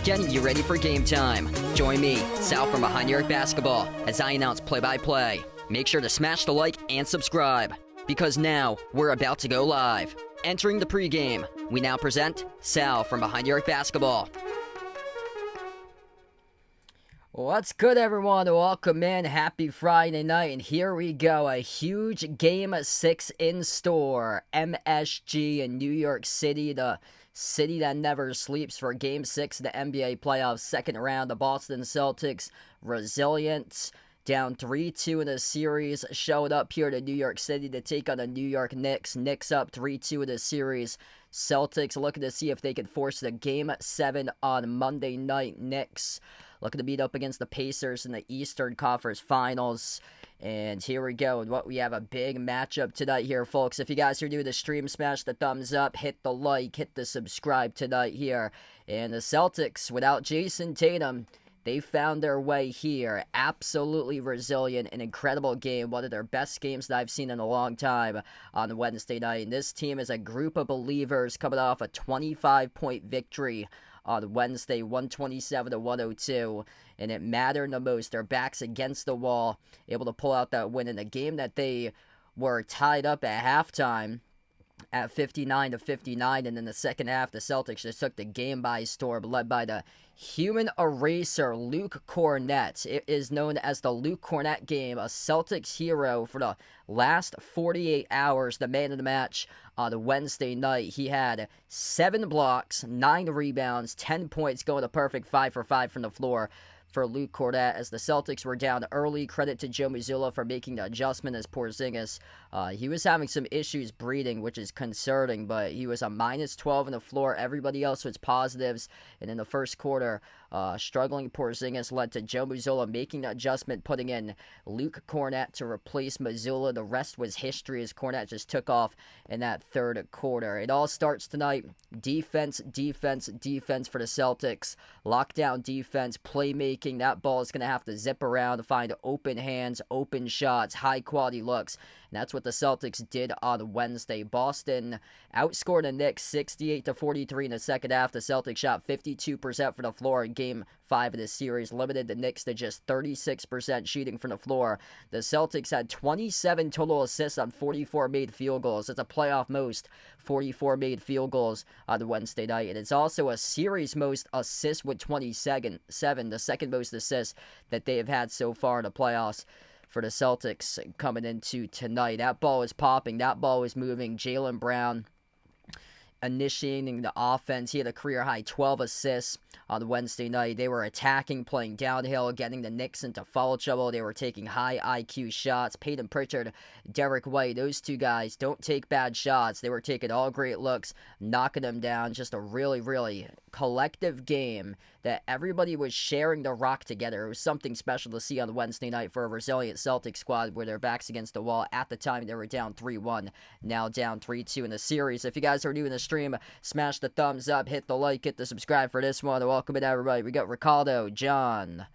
Getting you ready for game time. Join me, Sal from Behind the Arc Basketball, as I announce play-by-play. Make sure to smash the like and subscribe, because now we're about to go live. Entering the pregame, we now present Sal from Behind the Arc Basketball. What's good, everyone? Welcome in. Happy Friday night, and here we go. A huge Game 6 in store. MSG in New York City, the city that never sleeps, for Game 6 of the NBA playoffs, second round. The Boston Celtics, resilient, down 3-2 in the series, showed up here to New York City to take on the New York Knicks. Knicks up 3-2 in the series. Celtics looking to see if they could force the Game 7 on Monday night. Knicks looking to beat up against the Pacers in the Eastern Conference Finals. And here we go. And what we have, a big matchup tonight here, folks. If you guys are new to the stream, smash the thumbs up, hit the like, hit the subscribe tonight here. And the Celtics, without Jason Tatum, they found their way here. Absolutely resilient, an incredible game. One of their best games that I've seen in a long time on Wednesday night. And this team is a group of believers coming off a 25-point victory on Wednesday, 127-102, and it mattered the most. Their backs against the wall, able to pull out that win in a game that they were tied up at halftime at 59-59, and in the second half, the Celtics just took the game by storm, led by the human eraser, Luke Cornett. It is known as the Luke Cornett game, a Celtics hero for the last 48 hours, the man of the match on Wednesday night. He had 7 blocks, 9 rebounds, 10 points, going a perfect 5 for 5 from the floor for Luke Cornett as the Celtics were down early. Credit to Joe Mazzulla for making the adjustment as Porzingis. He was having some issues breathing, which is concerning, but he was a minus 12 on the floor. Everybody else was positives. And in the first quarter, struggling Porzingis led to Joe Mazzulla making the adjustment, putting in Luke Cornett to replace Mazzulla. The rest was history as Cornett just took off in that third quarter. It all starts tonight. Defense, defense, defense for the Celtics. Lockdown defense, playmaking. That ball is going to have to zip around to find open hands, open shots, high-quality looks. And that's what the Celtics did on Wednesday. Boston outscored the Knicks 68-43 in the second half. The Celtics shot 52% from the floor in Game 5 of this series, limited the Knicks to just 36% shooting from the floor. The Celtics had 27 total assists on 44 made field goals. It's a playoff most, 44 made field goals on Wednesday night. And it's also a series most assists with 27, the second most assists that they have had so far in the playoffs for the Celtics coming into tonight. That ball is popping. That ball is moving. Jaylen Brown initiating the offense. He had a career-high 12 assists on Wednesday night. They were attacking, playing downhill, getting the Knicks into foul trouble. They were taking high IQ shots. Peyton Pritchard, Derek White, those two guys don't take bad shots. They were taking all great looks, knocking them down. Just a really, really collective game that everybody was sharing the rock together. It was something special to see on Wednesday night for a resilient Celtics squad where their backs against the wall. At the time, they were down 3-1, now down 3-2 in the series. If you guys are new in the stream, smash the thumbs up, hit the like, hit the subscribe for this one. Welcome in, everybody. We got Ricardo, John,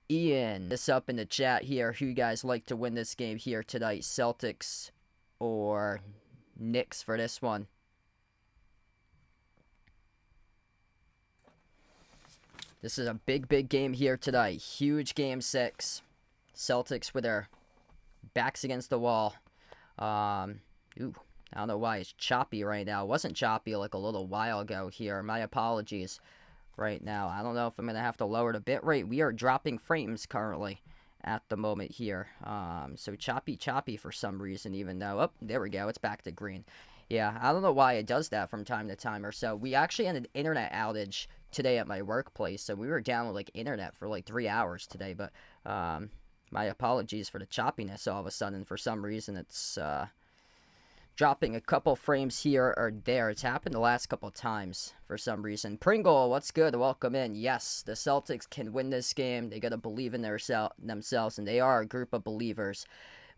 Ian. This up in the chat here. Who you guys like to win this game here tonight? Celtics or Knicks for this one? This is a big, big game here tonight. Huge Game 6. Celtics with their backs against the wall. I don't know why it's choppy right now. It wasn't choppy like a little while ago here. My apologies right now. I don't know if I'm going to have to lower the bit rate. We are dropping frames currently at the moment here. So choppy for some reason, even though... Oh, there we go. It's back to green. Yeah, I don't know why it does that from time to time or so. We actually had an internet outage today at my workplace, so we were down with like internet for like 3 hours today, but my apologies for the choppiness all of a sudden. For some reason it's dropping a couple frames here or there. It's happened the last couple times for some reason. Pringle, what's good? Welcome in. Yes, the Celtics can win this game. They got to believe in themselves, and they are a group of believers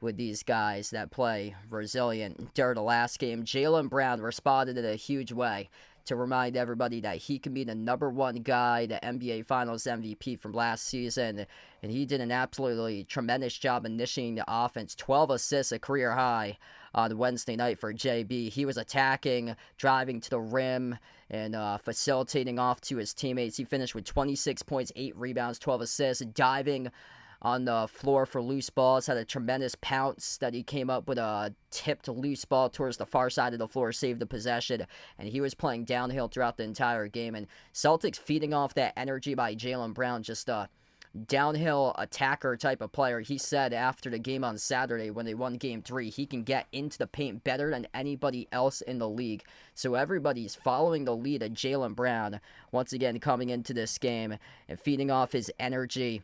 with these guys that play resilient. During the last game, Jaylen Brown responded in a huge way to remind everybody that he can be the number one guy, the NBA Finals MVP from last season, and he did an absolutely tremendous job initiating the offense. 12 assists, a career high on Wednesday night for JB. He was attacking, driving to the rim, and facilitating off to his teammates. He finished with 26 points, 8 rebounds, 12 assists, diving on the floor for loose balls, had a tremendous pounce that he came up with a tipped loose ball towards the far side of the floor, saved the possession, and he was playing downhill throughout the entire game. And Celtics feeding off that energy by Jaylen Brown, just a downhill attacker type of player. He said after the game on Saturday when they won Game 3, he can get into the paint better than anybody else in the league. So everybody's following the lead of Jaylen Brown, once again coming into this game and feeding off his energy.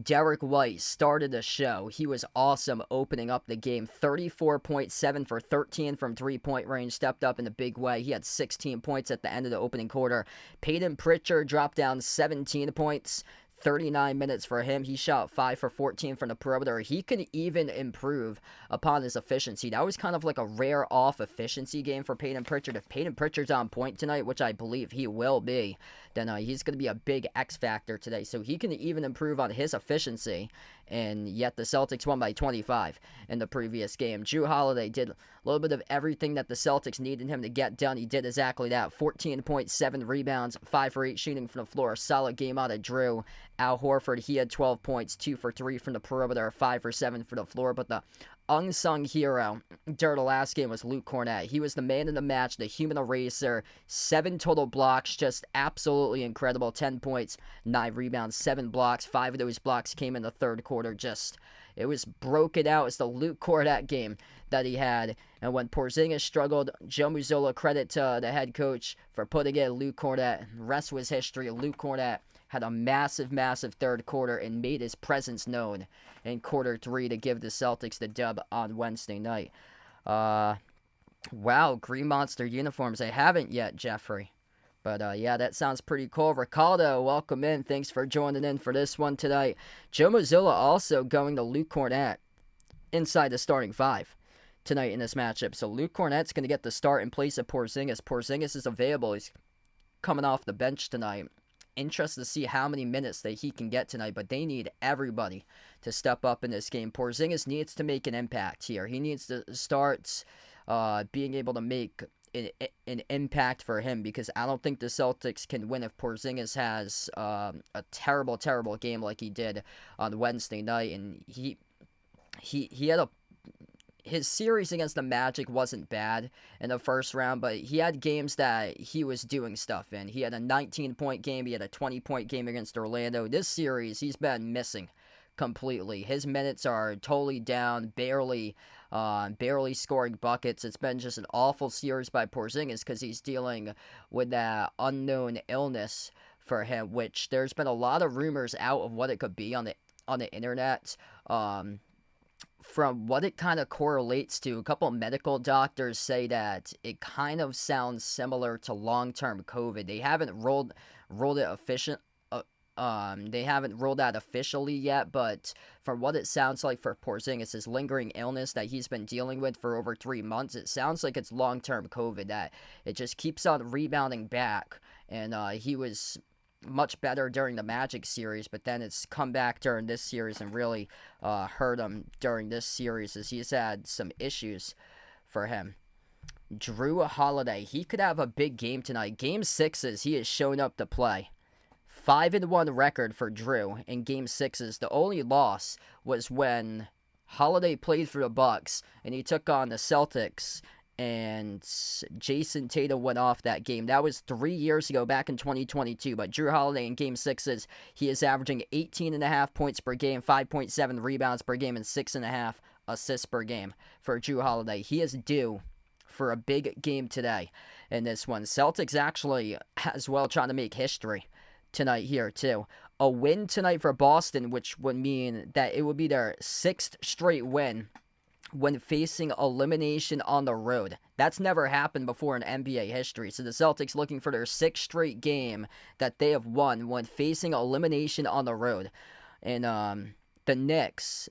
Derek White started the show. He was awesome opening up the game. 34.7 for 13 from three-point range. Stepped up in a big way. He had 16 points at the end of the opening quarter. Peyton Pritchard dropped down 17 points. 39 minutes for him. He shot 5 for 14 from the perimeter. He can even improve upon his efficiency. That was kind of like a rare off efficiency game for Peyton Pritchard. If Peyton Pritchard's on point tonight, which I believe he will be, then he's going to be a big X factor today. So he can even improve on his efficiency. And yet the Celtics won by 25 in the previous game. Jrue Holiday did a little bit of everything that the Celtics needed him to get done. He did exactly that. 14.7 rebounds, 5 for 8 shooting from the floor. A solid game out of Jrue. Al Horford, he had 12 points, 2 for 3 from the perimeter, 5 for 7 from the floor. But the unsung hero during the last game was Luke Cornett. He was the man of the match, the human eraser. 7 total blocks, just absolutely incredible. 10 points, 9 rebounds, 7 blocks. 5 of those blocks came in the third quarter. Just, it was broken out. It's the Luke Cornett game that he had. And when Porzingis struggled, Joe Mazzulla, credit to the head coach for putting in Luke Cornett. The rest was history. Luke Cornett had a massive, massive third quarter and made his presence known in quarter 3 to give the Celtics the dub on Wednesday night. Wow, Green Monster uniforms. I haven't yet, Jeffrey. But, yeah, that sounds pretty cool. Ricardo, welcome in. Thanks for joining in for this one tonight. Joe Mazzulla also going to Luke Cornett inside the starting 5 tonight in this matchup. So Luke Cornett's going to get the start in place of Porzingis. Porzingis is available. He's coming off the bench tonight. Interested to see how many minutes that he can get tonight, but they need everybody to step up in this game. Porzingis needs to make an impact here. He needs to start being able to make an impact for him, because I don't think the Celtics can win if Porzingis has a terrible, terrible game like he did on Wednesday night. And he had his series against the Magic wasn't bad in the first round, but he had games that he was doing stuff in. He had a 19-point game. He had a 20-point game against Orlando. This series, he's been missing completely. His minutes are totally down, barely scoring buckets. It's been just an awful series by Porzingis because he's dealing with that unknown illness for him, which there's been a lot of rumors out of what it could be on the internet. From what it kind of correlates to, a couple medical doctors say that it kind of sounds similar to long-term COVID. They haven't rolled it they haven't ruled out officially yet, but from what it sounds like for Porzingis, his lingering illness that he's been dealing with for over 3 months, it sounds like it's long-term COVID, that it just keeps on rebounding back. And he was much better during the Magic series, but then it's come back during this series and really hurt him during this series, as he's had some issues for him. Jrue Holiday, he could have a big game tonight. Game 6s, he has shown up to play. 5-1 record for Jrue in Game 6s. The only loss was when Holiday played for the Bucks and he took on the Celtics, and Jason Tatum went off that game. That was 3 years ago, back in 2022. But Jrue Holiday in Game 6s, he is averaging 18.5 points per game, 5.7 rebounds per game, and 6.5 assists per game for Jrue Holiday. He is due for a big game today in this one. Celtics actually as well trying to make history tonight here too. A win tonight for Boston, which would mean that it would be their 6th straight win when facing elimination on the road. That's never happened before in NBA history. So the Celtics looking for their 6th straight game that they have won when facing elimination on the road. And the Knicks,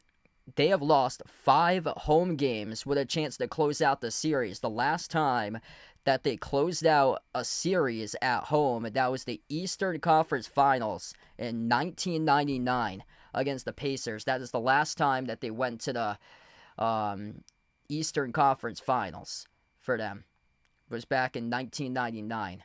they have lost 5 home games with a chance to close out the series. The last time that they closed out a series at home, that was the Eastern Conference Finals in 1999 against the Pacers. That is the last time that they went to the Eastern Conference Finals for them. It was back in 1999.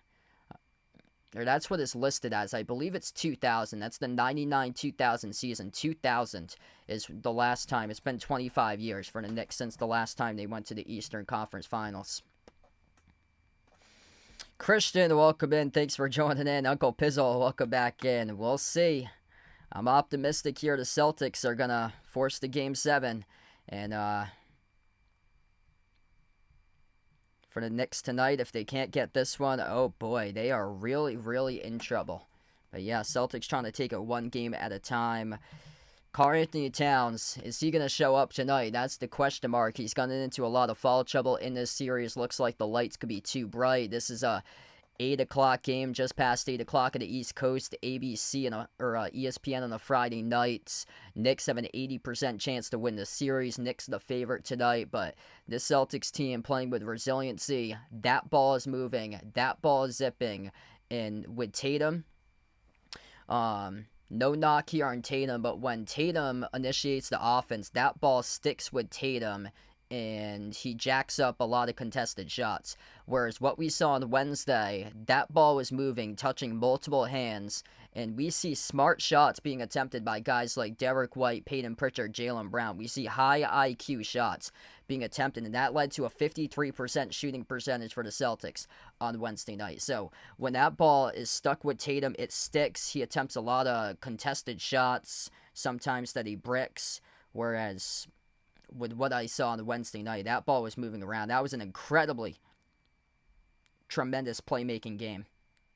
Or that's what it's listed as. I believe it's 2000. That's the 99-2000 season. 2000 is the last time. It's been 25 years for the Knicks since the last time they went to the Eastern Conference Finals. Christian, welcome in. Thanks for joining in. Uncle Pizzle, welcome back in. We'll see. I'm optimistic here. The Celtics are going to force the Game 7. And for the Knicks tonight, if they can't get this one, oh boy, they are really, really in trouble. But yeah, Celtics trying to take it one game at a time. Karl-Anthony Towns, is he going to show up tonight? That's the question mark. He's gotten into a lot of foul trouble in this series. Looks like the lights could be too bright. This is a 8 o'clock game, just past 8 o'clock on the East Coast, ABC or ESPN on a Friday night. Knicks have an 80% chance to win the series. Knicks the favorite tonight, but this Celtics team playing with resiliency. That ball is moving. That ball is zipping. And with Tatum, no knock here on Tatum, but when Tatum initiates the offense, that ball sticks with Tatum, and he jacks up a lot of contested shots. Whereas what we saw on Wednesday, that ball was moving, touching multiple hands, and we see smart shots being attempted by guys like Derek White, Peyton Pritchard, Jaylen Brown. We see high IQ shots being attempted, and that led to a 53% shooting percentage for the Celtics on Wednesday night. So when that ball is stuck with Tatum, it sticks. He attempts a lot of contested shots, sometimes that he bricks, whereas with what I saw on Wednesday night, that ball was moving around. That was an incredibly tremendous playmaking game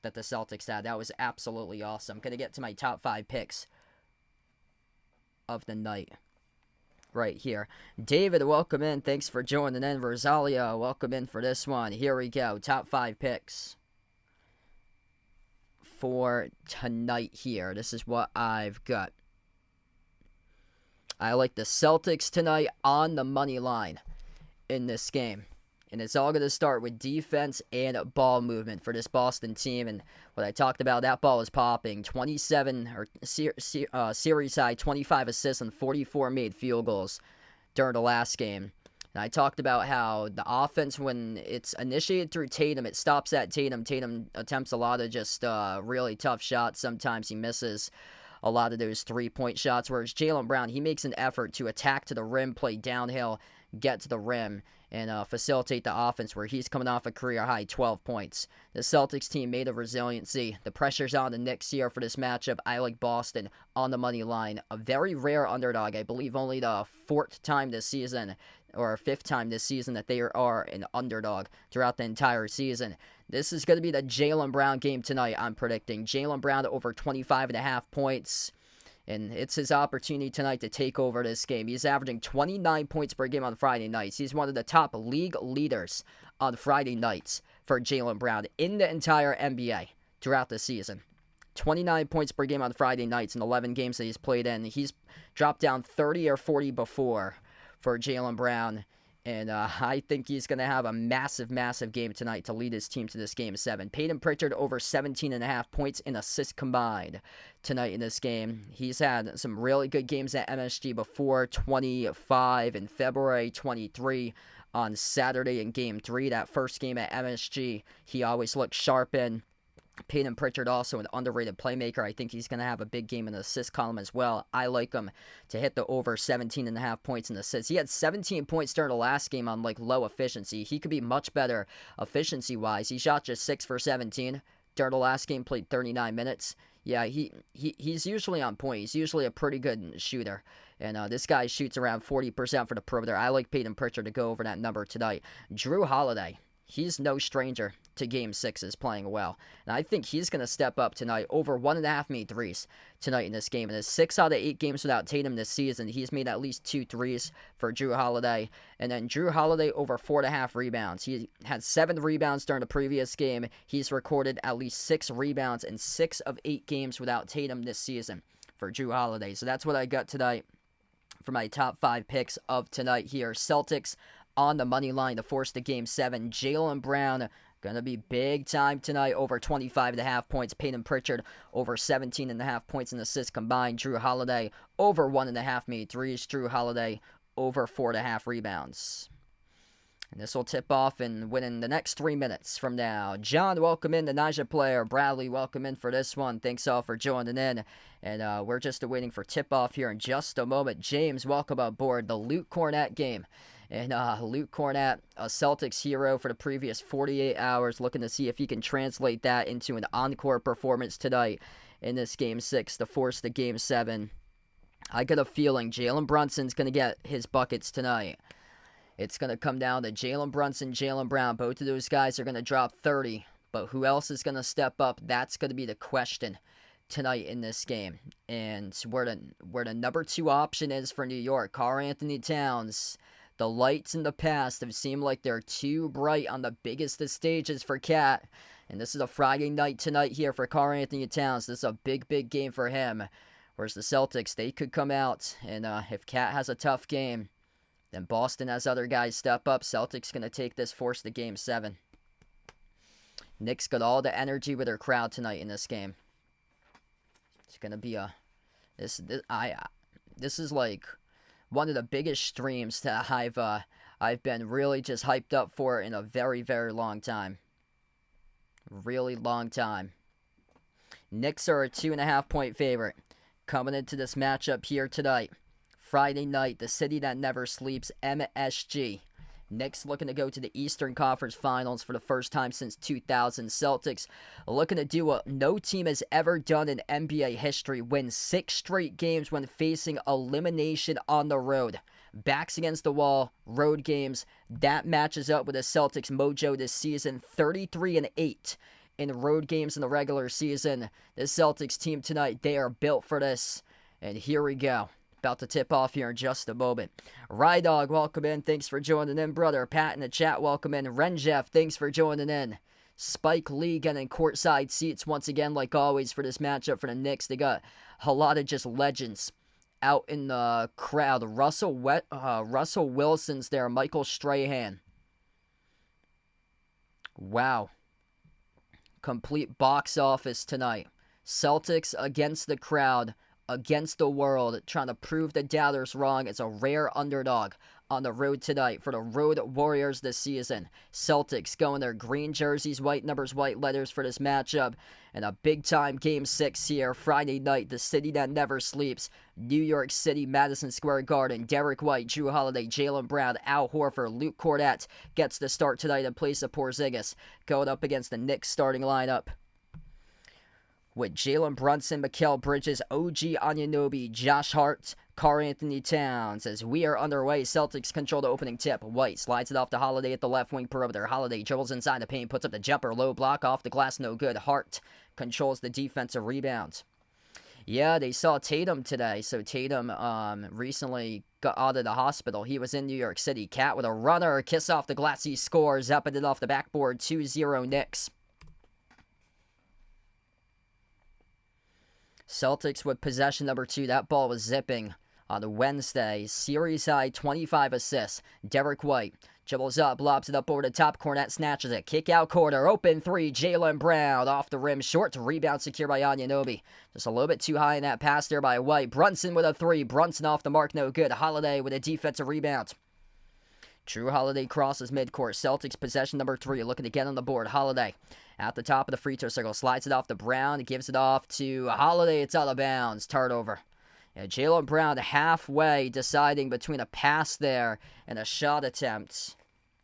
that the Celtics had. That was absolutely awesome. Going to get to my top 5 picks of the night right here. David, welcome in. Thanks for joining in. Rosalia, welcome in for this one. Here we go. Top 5 picks for tonight here. This is what I've got. I like the Celtics tonight on the money line in this game. And it's all going to start with defense and ball movement for this Boston team. And what I talked about, that ball is popping. 27, or series high, 25 assists and 44 made field goals during the last game. And I talked about how the offense, when it's initiated through Tatum, it stops at Tatum. Tatum attempts a lot of just really tough shots. Sometimes he misses a lot of those three-point shots, whereas Jaylen Brown, he makes an effort to attack to the rim, play downhill, get to the rim, and facilitate the offense, where he's coming off a career-high 12 points. The Celtics team made of resiliency. The pressure's on the Knicks here for this matchup. I like Boston on the money line. A very rare underdog. I believe only the 4th time this season, or 5th time this season, that they are an underdog throughout the entire season. This is going to be the Jaylen Brown game tonight, I'm predicting. Jaylen Brown over 25.5 points. And it's his opportunity tonight to take over this game. He's averaging 29 points per game on Friday nights. He's one of the top league leaders on Friday nights for Jaylen Brown in the entire NBA throughout the season. 29 points per game on Friday nights in 11 games that he's played in. He's dropped down 30 or 40 before for Jaylen Brown. And I think he's going to have a massive, massive game tonight to lead his team to this Game 7. Peyton Pritchard over 17.5 points and assists combined tonight in this game. He's had some really good games at MSG before, 25 in February, 23 on Saturday in Game 3. That first game at MSG, he always looked sharp in. Peyton Pritchard, also an underrated playmaker. I think he's going to have a big game in the assist column as well. I like him to hit the over 17.5 points in assists. He had 17 points during the last game on low efficiency. He could be much better efficiency-wise. He shot just 6 for 17 during the last game, played 39 minutes. Yeah, he's usually on point. He's usually a pretty good shooter. And this guy shoots around 40% for the perimeter. I like Peyton Pritchard to go over that number tonight. Drew Holiday he's no stranger to Game 6's playing well. And I think he's going to step up tonight. Over 1.5 made threes tonight in this game. In his 6 out of 8 games without Tatum this season, he's made at least 2 threes for Jrue Holiday. And then Jrue Holiday over 4.5 rebounds. He had 7 rebounds during the previous game. He's recorded at least 6 rebounds in 6 of 8 games without Tatum this season for Jrue Holiday. So that's what I got tonight for my top 5 picks of tonight here. Celtics on the money line to force the Game 7. Jaylen Brown going to be big time tonight, over 25.5 points. Peyton Pritchard over 17.5 points and assists combined. Jrue Holiday over 1.5 made threes. Jrue Holiday over 4.5 rebounds. And this will tip off and win in the next 3 minutes from now. John, welcome in, the Niger player. Bradley, welcome in for this one. Thanks all for joining in. And we're just waiting for tip-off here in just a moment. James, welcome aboard the Luke Cornett game. And Luke Cornett, a Celtics hero for the previous 48 hours, looking to see if he can translate that into an encore performance tonight in this Game 6 to force the Game 7. I got a feeling Jalen Brunson's going to get his buckets tonight. It's going to come down to Jalen Brunson, Jaylen Brown. Both of those guys are going to drop 30. But who else is going to step up? That's going to be the question tonight in this game. And where the number 2 option is for New York, Karl-Anthony Towns. The lights in the past have seemed like they're too bright on the biggest of stages for Cat. And this is a Friday night tonight here for Karl-Anthony Towns. This is a big, big game for him. Whereas the Celtics, they could come out. And if Cat has a tough game, then Boston has other guys step up. Celtics going to take this, force the Game 7. Knicks got all the energy with their crowd tonight in this game. It's going to be a... This is like one of the biggest streams that I've been really just hyped up for in a very, very long time. Really long time. Knicks are a 2.5 point favorite coming into this matchup here tonight. Friday night, the city that never sleeps, MSG. Knicks looking to go to the Eastern Conference Finals for the first time since 2000. Celtics looking to do what no team has ever done in NBA history, win 6 straight games when facing elimination on the road. Backs against the wall, road games. That matches up with the Celtics mojo this season, 33-8 in road games in the regular season. The Celtics team tonight, they are built for this. And here we go. About to tip off here in just a moment. Rydog, welcome in. Thanks for joining in, brother. Pat in the chat, welcome in. Renjeff, thanks for joining in. Spike Lee getting courtside seats once again, like always, for this matchup for the Knicks. They got a lot of just legends out in the crowd. Russell Wilson's there. Michael Strahan. Wow. Complete box office tonight. Celtics against the crowd, against the world, trying to prove the doubters wrong. It's a rare underdog on the road tonight for the Road Warriors this season. Celtics going their green jerseys, white numbers, white letters for this matchup. And a big-time Game 6 here, Friday night, the city that never sleeps. New York City, Madison Square Garden. Derek White, Jrue Holiday, Jaylen Brown, Al Horford, Luke Cornett gets the start tonight in place of Porzingis, going up against the Knicks starting lineup with Jalen Brunson, Mikal Bridges, OG Anunoby, Josh Hart, Karl-Anthony Towns. As we are underway, Celtics control the opening tip. White slides it off to Holiday at the left wing perimeter. Holiday dribbles inside the paint, puts up the jumper, low block, off the glass, no good. Hart controls the defensive rebound. Yeah, they saw Tatum today. So Tatum recently got out of the hospital. He was in New York City. Cat with a runner, kiss off the glass, he scores, up it off the backboard, 2-0 Knicks. Celtics with possession number 2. That ball was zipping on Wednesday. Series high 25 assists. Derek White dribbles up, lobs it up over the top. Cornett snatches it. Kick out corner. Open 3. Jaylen Brown off the rim. Short. Rebound secured by Anunoby. Just a little bit too high in that pass there by White. Brunson with a 3. Brunson off the mark. No good. Holiday with a defensive rebound. Jrue Holiday crosses midcourt. Celtics possession number 3. Looking to get on the board. Holiday at the top of the free throw circle. Slides it off to Brown. Gives it off to Holiday. It's out of bounds. Turnover. Yeah, Jaylen Brown halfway deciding between a pass there and a shot attempt.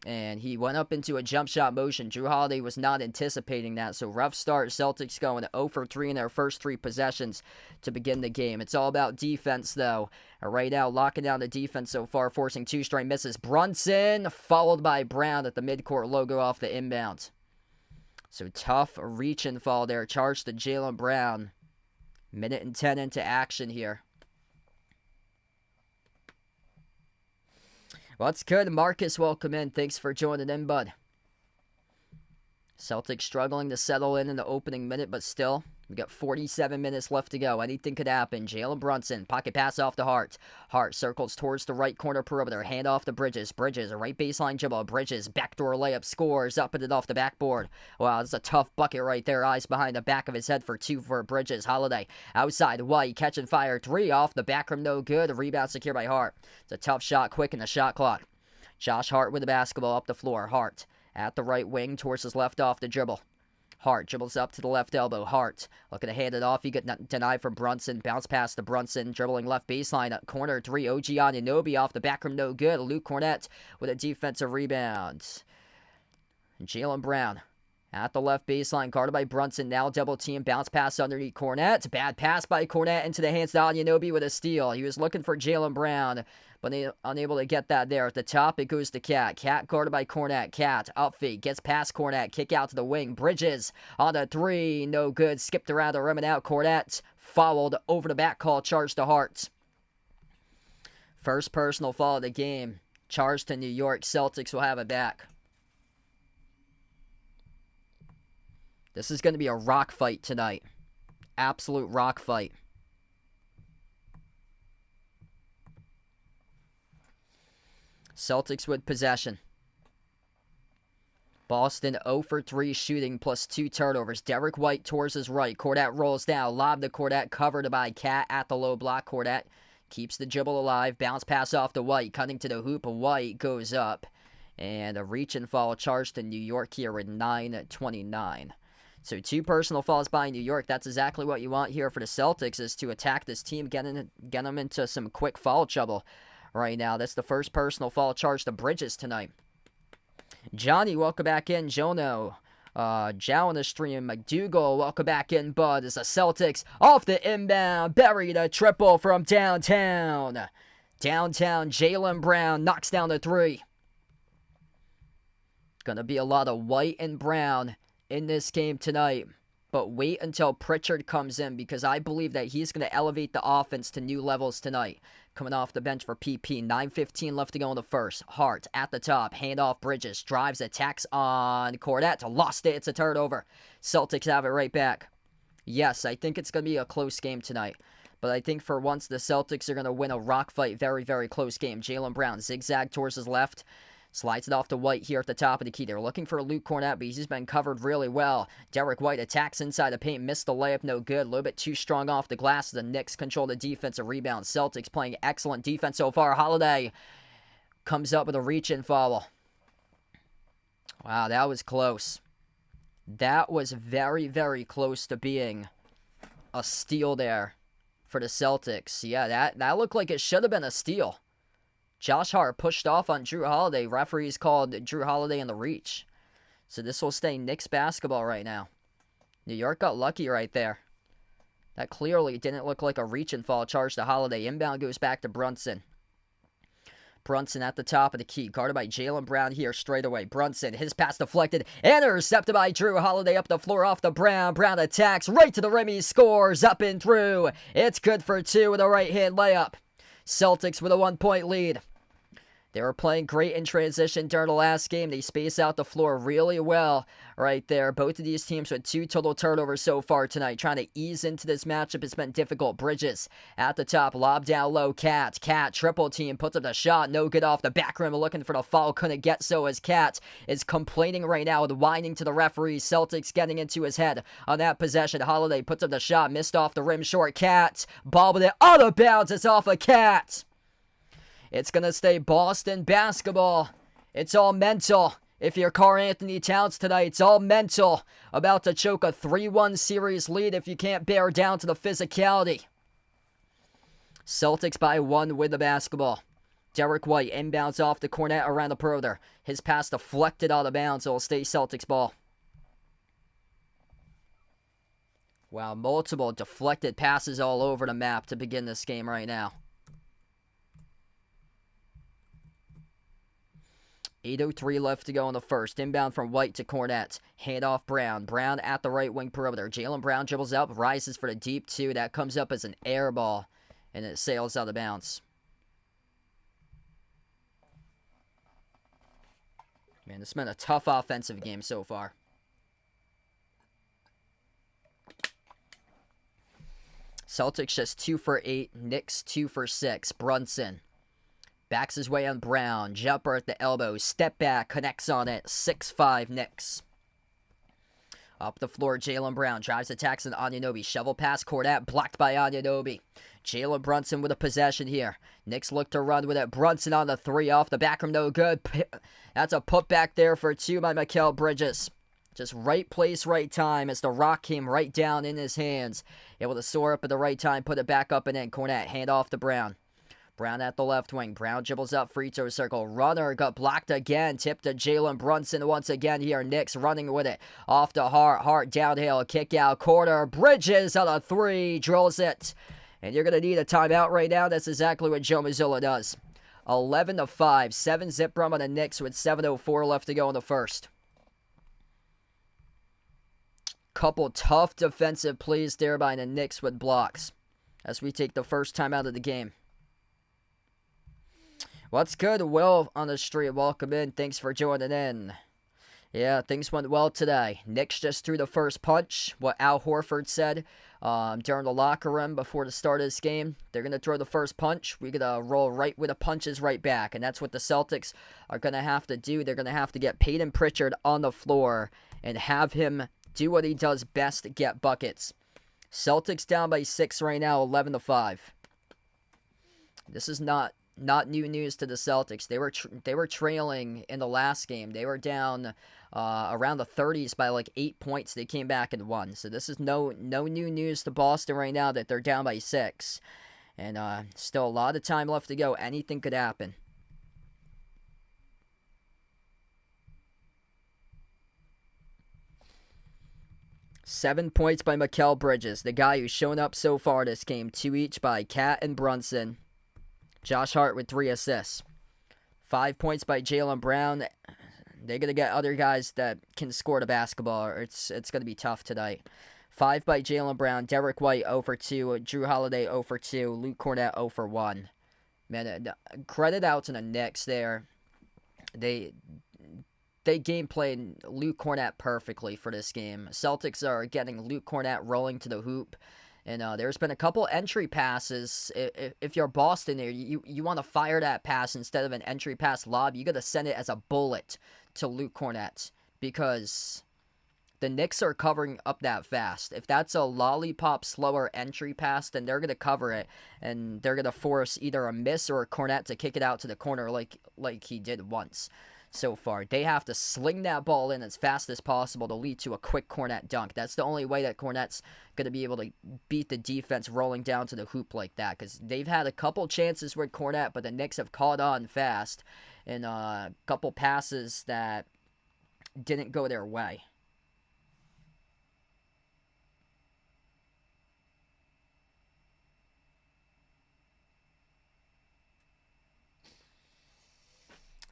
And he went up into a jump shot motion. Drew Holiday was not anticipating that. So rough start. Celtics going 0 for 3 in their first 3 possessions to begin the game. It's all about defense, though. Right now, locking down the defense so far, forcing 2 straight misses. Brunson, followed by Brown at the midcourt logo off the inbound. So tough reach and fall there. Charge to Jaylen Brown. Minute and 10 into action here. What's good? Marcus, welcome in. Thanks for joining in, bud. Celtics struggling to settle in the opening minute, but still, we got 47 minutes left to go. Anything could happen. Jalen Brunson, pocket pass off to Hart. Hart circles towards the right corner perimeter. Hand off to Bridges. Bridges, a right baseline dribble. Bridges, backdoor layup, scores. Up and it off the backboard. Wow, that's a tough bucket right there. Eyes behind the back of his head for 2 for Bridges. Holiday, outside, White, catch and fire. 3 off the back rim, no good. Rebound secured by Hart. It's a tough shot, quick in the shot clock. Josh Hart with the basketball up the floor. Hart at the right wing towards his left off the dribble. Hart dribbles up to the left elbow. Hart looking to hand it off. He got denied from Brunson. Bounce pass to Brunson. Dribbling left baseline. Corner 3. OG Anunoby off the back rim. No good. Luke Cornett with a defensive rebound. Jaylen Brown at the left baseline. Guarded by Brunson. Now double team. Bounce pass underneath Cornett. Bad pass by Cornett into the hands of Anunoby with a steal. He was looking for Jaylen Brown, but unable to get that there. At the top, it goes to Cat. Cat guarded by Cornett. Cat, up feed, gets past Cornett. Kick out to the wing. Bridges on the 3. No good. Skipped around the rim and out. Cornett fouled over the back call. Charge to Hart. First personal foul of the game. Charge to New York. Celtics will have it back. This is going to be a rock fight tonight. Absolute rock fight. Celtics with possession. Boston 0 for 3 shooting plus 2 turnovers. Derek White towards his right. Cornett rolls down. Lob to Cornett. Covered by Cat at the low block. Cornett keeps the dribble alive. Bounce pass off to White. Cutting to the hoop. White goes up. And a reach and foul charge to New York here with 9:29. So 2 personal fouls by New York. That's exactly what you want here for the Celtics, is to attack this team, get them into some quick foul trouble right now. That's the first personal foul charge to Bridges tonight. Johnny, welcome back in. Jono, Jow on the stream. McDougal, welcome back in, bud. It's the Celtics off the inbound. Buried a triple from downtown. Downtown, Jaylen Brown knocks down the 3. Gonna be a lot of White and Brown in this game tonight, but wait until Pritchard comes in, because I believe that he's going to elevate the offense to new levels tonight. Coming off the bench for PP. 9:15 left to go in the first. Hart at the top. Hand off Bridges. Drives, attacks on Cornett. Lost it. It's a turnover. Celtics have it right back. Yes, I think it's going to be a close game tonight, but I think for once the Celtics are going to win a rock fight. Very, very close game. Jaylen Brown zigzag towards his left. Slides it off to White here at the top of the key. They're looking for Luke Cornett, but he's been covered really well. Derek White attacks inside the paint. Missed the layup. No good. A little bit too strong off the glass. The Knicks control the defensive rebound. Celtics playing excellent defense so far. Holiday comes up with a reach-in foul. Wow, that was close. That was very, very close to being a steal there for the Celtics. Yeah, that looked like it should have been a steal. Josh Hart pushed off on Drew Holiday. Referees called Drew Holiday in the reach. So this will stay Knicks basketball right now. New York got lucky right there. That clearly didn't look like a reach and fall charge to Holiday. Inbound goes back to Brunson. Brunson at the top of the key. Guarded by Jaylen Brown here straight away. Brunson, his pass deflected. Intercepted by Drew Holiday up the floor off the Brown. Brown attacks right to the rim. He scores up and through. It's good for 2 with a right-hand layup. Celtics with a 1-point lead. They were playing great in transition during the last game. They space out the floor really well right there. Both of these teams with 2 total turnovers so far tonight. Trying to ease into this matchup has been difficult. Bridges at the top. Lob down low. Cat triple team. Puts up the shot. No good off the back rim. Looking for the foul. Couldn't get so, as Cat is complaining right now with whining to the referees. Celtics getting into his head on that possession. Holiday puts up the shot. Missed off the rim short. Cat bobbled it out of bounds. It's off a Cat. It's going to stay Boston basketball. It's all mental. If you're Karl Anthony Towns tonight, it's all mental. About to choke a 3-1 series lead if you can't bear down to the physicality. Celtics by 1 with the basketball. Derek White inbounds off the Cornet around the perimeter. His pass deflected out of bounds. It'll stay Celtics ball. Wow, multiple deflected passes all over the map to begin this game right now. 8:03 left to go in the first. Inbound from White to Cornet. Handoff Brown. Brown at the right wing perimeter. Jaylen Brown dribbles up, rises for the deep two. That comes up as an air ball, and it sails out of bounds. Man, this has been a tough offensive game so far. Celtics just 2 for 8. Knicks 2 for 6. Brunson backs his way on Brown. Jumper at the elbow. Step back. Connects on it. 6-5 Knicks. Up the floor, Jaylen Brown drives attacks on Anunoby. Shovel pass, Cornet blocked by Anunoby. Jalen Brunson with a possession here. Knicks look to run with it. Brunson on the three off the back room, no good. That's a putback there for two by Mikal Bridges. Just right place, right time as the rock came right down in his hands. Able to soar up at the right time, put it back up and in. Cornet, hand off to Brown. Brown at the left wing. Brown dribbles up, free throw circle. Runner got blocked again. Tip to Jalen Brunson once again here. Knicks running with it. Off to Hart. Hart downhill. Kick out corner. Bridges on a three. Drills it. And you're going to need a timeout right now. That's exactly what Joe Mazzulla does. 11-5. 7-zip run on the Knicks with 7:04 left to go in the first. Couple tough defensive plays there by the Knicks with blocks as we take the first time out of the game. What's good? Will on the street. Welcome in. Thanks for joining in. Yeah, things went well today. Knicks just threw the first punch. What Al Horford said during the locker room before the start of this game. They're going to throw the first punch. We're going to roll right with the punches right back. And that's what the Celtics are going to have to do. They're going to have to get Peyton Pritchard on the floor and have him do what he does best to get buckets. Celtics down by 6 right now, 11-5. This is not new news to the Celtics. They were trailing in the last game. They were down around the 30s by like 8 points. They came back and won. So this is no new news to Boston right now that they're down by 6. And still a lot of time left to go. Anything could happen. Seven points by Mikal Bridges, the guy who's shown up so far this game. 2 each by Cat and Brunson. Josh Hart with 3 assists. 5 points by Jaylen Brown. They're going to get other guys that can score the basketball, or it's going to be tough tonight. 5 by Jaylen Brown. Derek White 0 for 2. Drew Holiday 0 for 2. Luke Cornet 0 for 1. Man, credit out to the Knicks there. They game played Luke Cornet perfectly for this game. Celtics are getting Luke Cornet rolling to the hoop. And there's been a couple entry passes. If you're Boston there, you want to fire that pass instead of an entry pass lob. You got to send it as a bullet to Luke Cornet because the Knicks are covering up that fast. If that's a lollipop slower entry pass, then they're going to cover it. And they're going to force either a miss or a Cornet to kick it out to the corner like he did once. So far, they have to sling that ball in as fast as possible to lead to a quick Cornet dunk. That's the only way that Cornet's going to be able to beat the defense rolling down to the hoop like that, because they've had a couple chances with Cornet, but the Knicks have caught on fast in a couple passes that didn't go their way.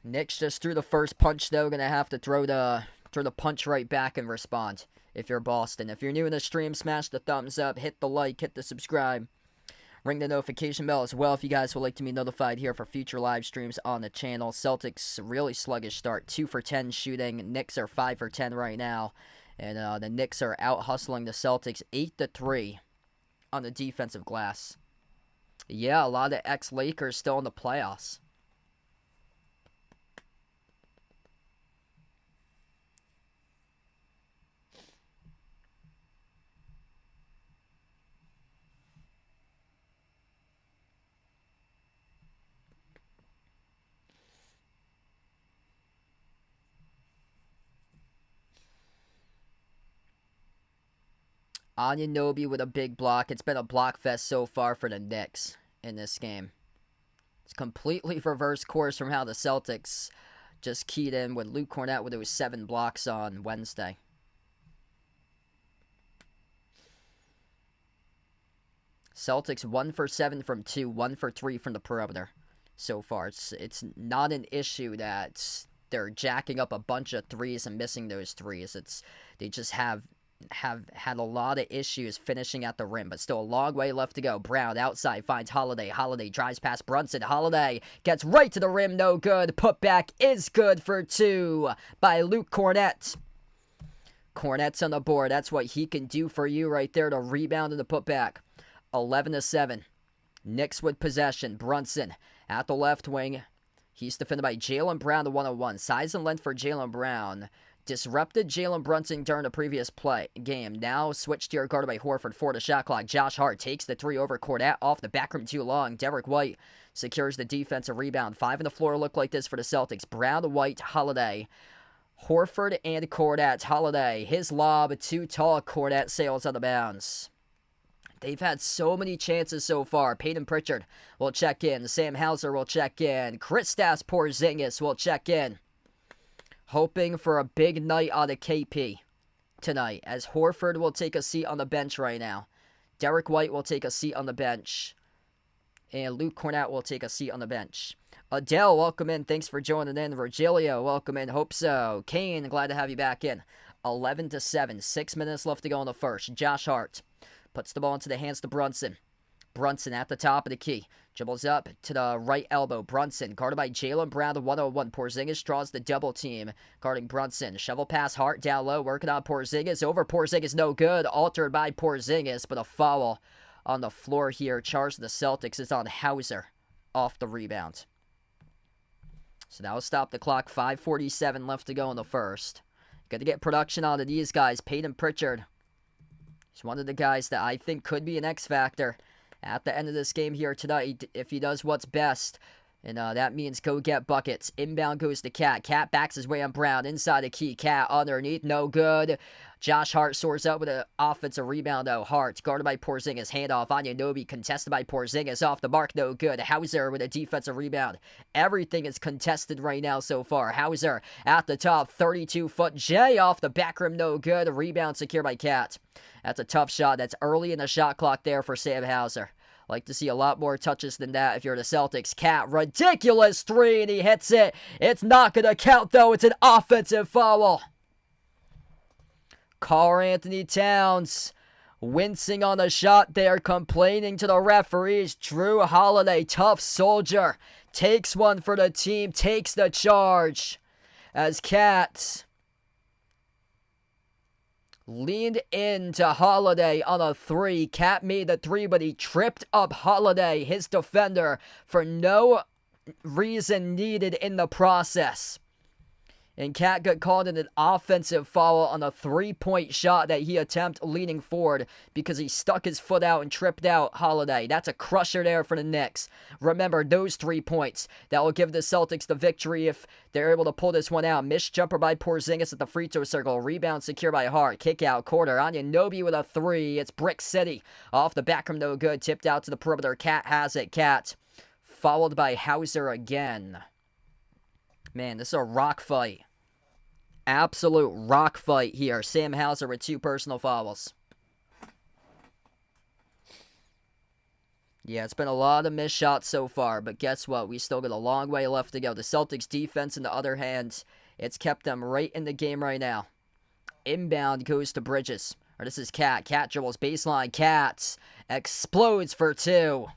Knicks just threw the first punch, though. Going to have to throw the punch right back and respond if you're Boston. If you're new in the stream, smash the thumbs up, hit the like, hit the subscribe. Ring the notification bell as well if you guys would like to be notified here for future live streams on the channel. Celtics, really sluggish start. 2 for 10 shooting. Knicks are 5 for 10 right now. And the Knicks are out-hustling the Celtics 8-3 on the defensive glass. Yeah, a lot of ex-Lakers still in the playoffs. Anunoby with a big block. It's been a block fest so far for the Knicks in this game. It's completely reverse course from how the Celtics just keyed in with Luke Cornett with those 7 blocks on Wednesday. Celtics 1 for 7 from 2, 1 for 3 from the perimeter so far. It's not an issue that they're jacking up a bunch of threes and missing those threes. They just have had a lot of issues finishing at the rim, but still a long way left to go. Brown outside finds Holiday. Holiday drives past Brunson. Holiday gets right to the rim, no good. Putback is good for 2 by Luke Cornett. Cornett's on the board. That's what he can do for you right there, to rebound and the putback. 11-7. Knicks with possession. Brunson at the left wing. He's defended by Jaylen Brown, the 101. Size and length for Jaylen Brown. Disrupted Jalen Brunson during the previous game. Now switched here, guarded by Horford for the shot clock. Josh Hart takes the 3 over Cornett off the back rim too long. Derek White secures the defensive rebound. 5 on the floor look like this for the Celtics. Brown, White, Holiday. Horford and Cornett. Holiday, his lob, too tall. Cornett sails out of bounds. They've had so many chances so far. Peyton Pritchard will check in. Sam Hauser will check in. Kristaps Porzingis will check in. Hoping for a big night out of KP tonight, as Horford will take a seat on the bench right now. Derek White will take a seat on the bench. And Luke Cornett will take a seat on the bench. Adele, welcome in. Thanks for joining in. Virgilio, welcome in. Hope so. Kane, glad to have you back in. 11-7. 6 minutes left to go in the first. Josh Hart puts the ball into the hands to Brunson. Brunson at the top of the key. Dribbles up to the right elbow. Brunson, guarded by Jaylen Brown, the 101. Porzingis draws the double team, guarding Brunson. Shovel pass, Hart down low, working on Porzingis. Over Porzingis, no good. Altered by Porzingis, but a foul on the floor here. Charge the Celtics is on Hauser off the rebound. So that will stop the clock. 5:47 left to go in the first. Got to get production out of these guys. Peyton Pritchard. He's one of the guys that I think could be an X factor at the end of this game here tonight, if he does what's best. And that means go get buckets. Inbound goes to Cat. Cat backs his way on Brown. Inside the key. Cat underneath. No good. Josh Hart soars up with an offensive rebound, though. Hart guarded by Porzingis. Handoff. Anunoby contested by Porzingis. Off the mark. No good. Hauser with a defensive rebound. Everything is contested right now so far. Hauser at the top. 32-foot J off the back rim. No good. Rebound secured by Cat. That's a tough shot. That's early in the shot clock there for Sam Hauser. Like to see a lot more touches than that if you're the Celtics. Cat, ridiculous 3, and he hits it. It's not going to count, though. It's an offensive foul. Karl-Anthony Towns wincing on the shot there, complaining to the referees. Drew Holiday, tough soldier, takes one for the team, takes the charge. As Cat leaned into Holiday on a 3. Cat made the 3, but he tripped up Holiday, his defender, for no reason needed in the process. And Cat got called in an offensive foul on a 3-point shot that he attempted leaning forward because he stuck his foot out and tripped out Holiday. That's a crusher there for the Knicks. Remember, those 3 points that will give the Celtics the victory if they're able to pull this one out. Missed jumper by Porzingis at the free throw circle. Rebound secured by Hart. Kick out corner. Anunoby with a 3. It's Brick City. Off the back rim, no good. Tipped out to the perimeter. Cat has it. Cat followed by Hauser again. Man, this is a rock fight. Absolute rock fight here. Sam Hauser with 2 personal fouls. Yeah, it's been a lot of missed shots so far, but guess what? We still got a long way left to go. The Celtics defense, on the other hand, it's kept them right in the game right now. Inbound goes to Bridges. Or this is Cat. Cat dribbles baseline. Cat explodes for 2.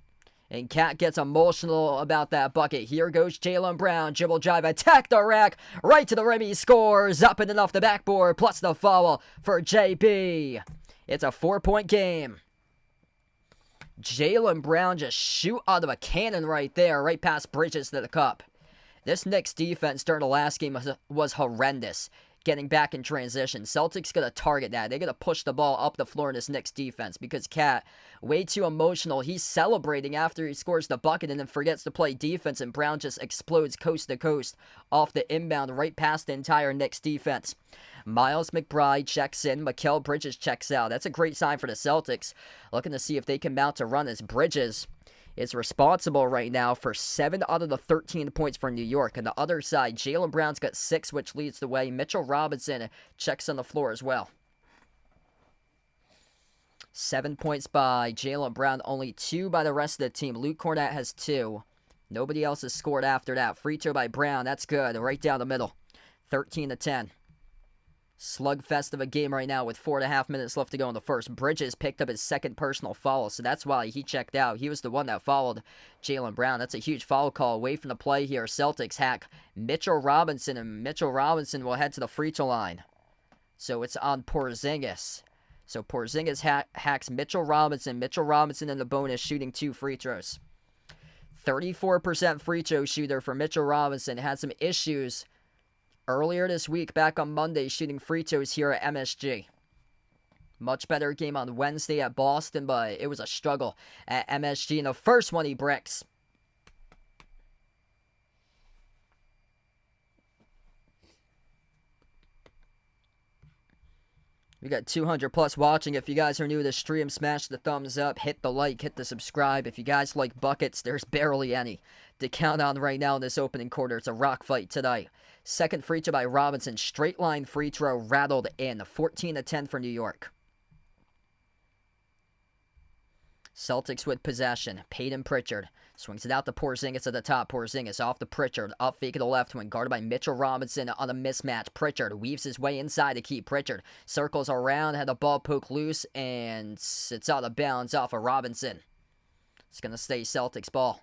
And Cat gets emotional about that bucket. Here goes Jaylen Brown. Dribble drive, attack the rack. Right to the rim, he scores. Up and off the backboard. Plus the foul for JB. It's a 4-point game. Jaylen Brown just shoot out of a cannon right there. Right past Bridges to the cup. This Knicks defense during the last game was horrendous. Getting back in transition. Celtics going to target that. They're going to push the ball up the floor in this Knicks defense because Cat, way too emotional. He's celebrating after he scores the bucket and then forgets to play defense, and Brown just explodes coast to coast off the inbound right past the entire Knicks defense. Miles McBride checks in. Mikal Bridges checks out. That's a great sign for the Celtics. Looking to see if they can mount a run as Bridges. is responsible right now for 7 out of the 13 points for New York. On the other side, Jaylen Brown's got 6, which leads the way. Mitchell Robinson checks on the floor as well. 7 points by Jaylen Brown, only 2 by the rest of the team. Luke Cornett has 2. Nobody else has scored after that. Free throw by Brown, that's good, right down the middle. 13-10. Slugfest of a game right now with 4.5 minutes left to go in the first. Bridges picked up his second personal foul, so that's why he checked out. He was the one that fouled Jaylen Brown. That's a huge foul call away from the play here. Celtics hack Mitchell Robinson, and Mitchell Robinson will head to the free throw line. So it's on Porzingis. So Porzingis hacks Mitchell Robinson. Mitchell Robinson in the bonus, shooting 2 free throws. 34% free throw shooter for Mitchell Robinson. Had some issues earlier this week, back on Monday, shooting free throws here at MSG. Much better game on Wednesday at Boston, but it was a struggle at MSG. And the first one he bricks. We got 200 plus watching. If you guys are new to the stream, smash the thumbs up, hit the like, hit the subscribe. If you guys like buckets, there's barely any to count on right now in this opening quarter. It's a rock fight tonight. Second free throw by Robinson. Straight line free throw rattled in. 14-10 for New York. Celtics with possession. Peyton Pritchard swings it out to Porzingis at the top. Porzingis off to Pritchard. Up fake to the left wing. Guarded by Mitchell Robinson on a mismatch. Pritchard weaves his way inside to keep Pritchard. Circles around. Had the ball poked loose. And it's out of bounds off of Robinson. It's going to stay Celtics ball.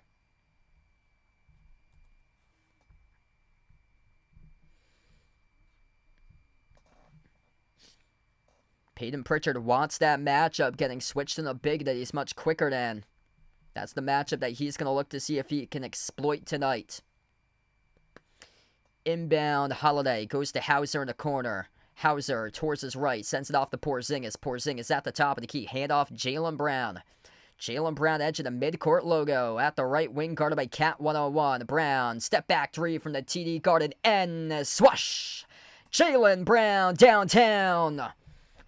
Peyton Pritchard wants that matchup, getting switched in a big that he's much quicker than. That's the matchup that he's going to look to see if he can exploit tonight. Inbound, Holiday goes to Hauser in the corner. Hauser towards his right, sends it off to Porzingis. Porzingis at the top of the key. Handoff, Jaylen Brown. Jaylen Brown, edge of the midcourt logo. At the right wing, guarded by Cat 101. Brown, step back 3 from the TD guarded end. Swash! Jaylen Brown downtown.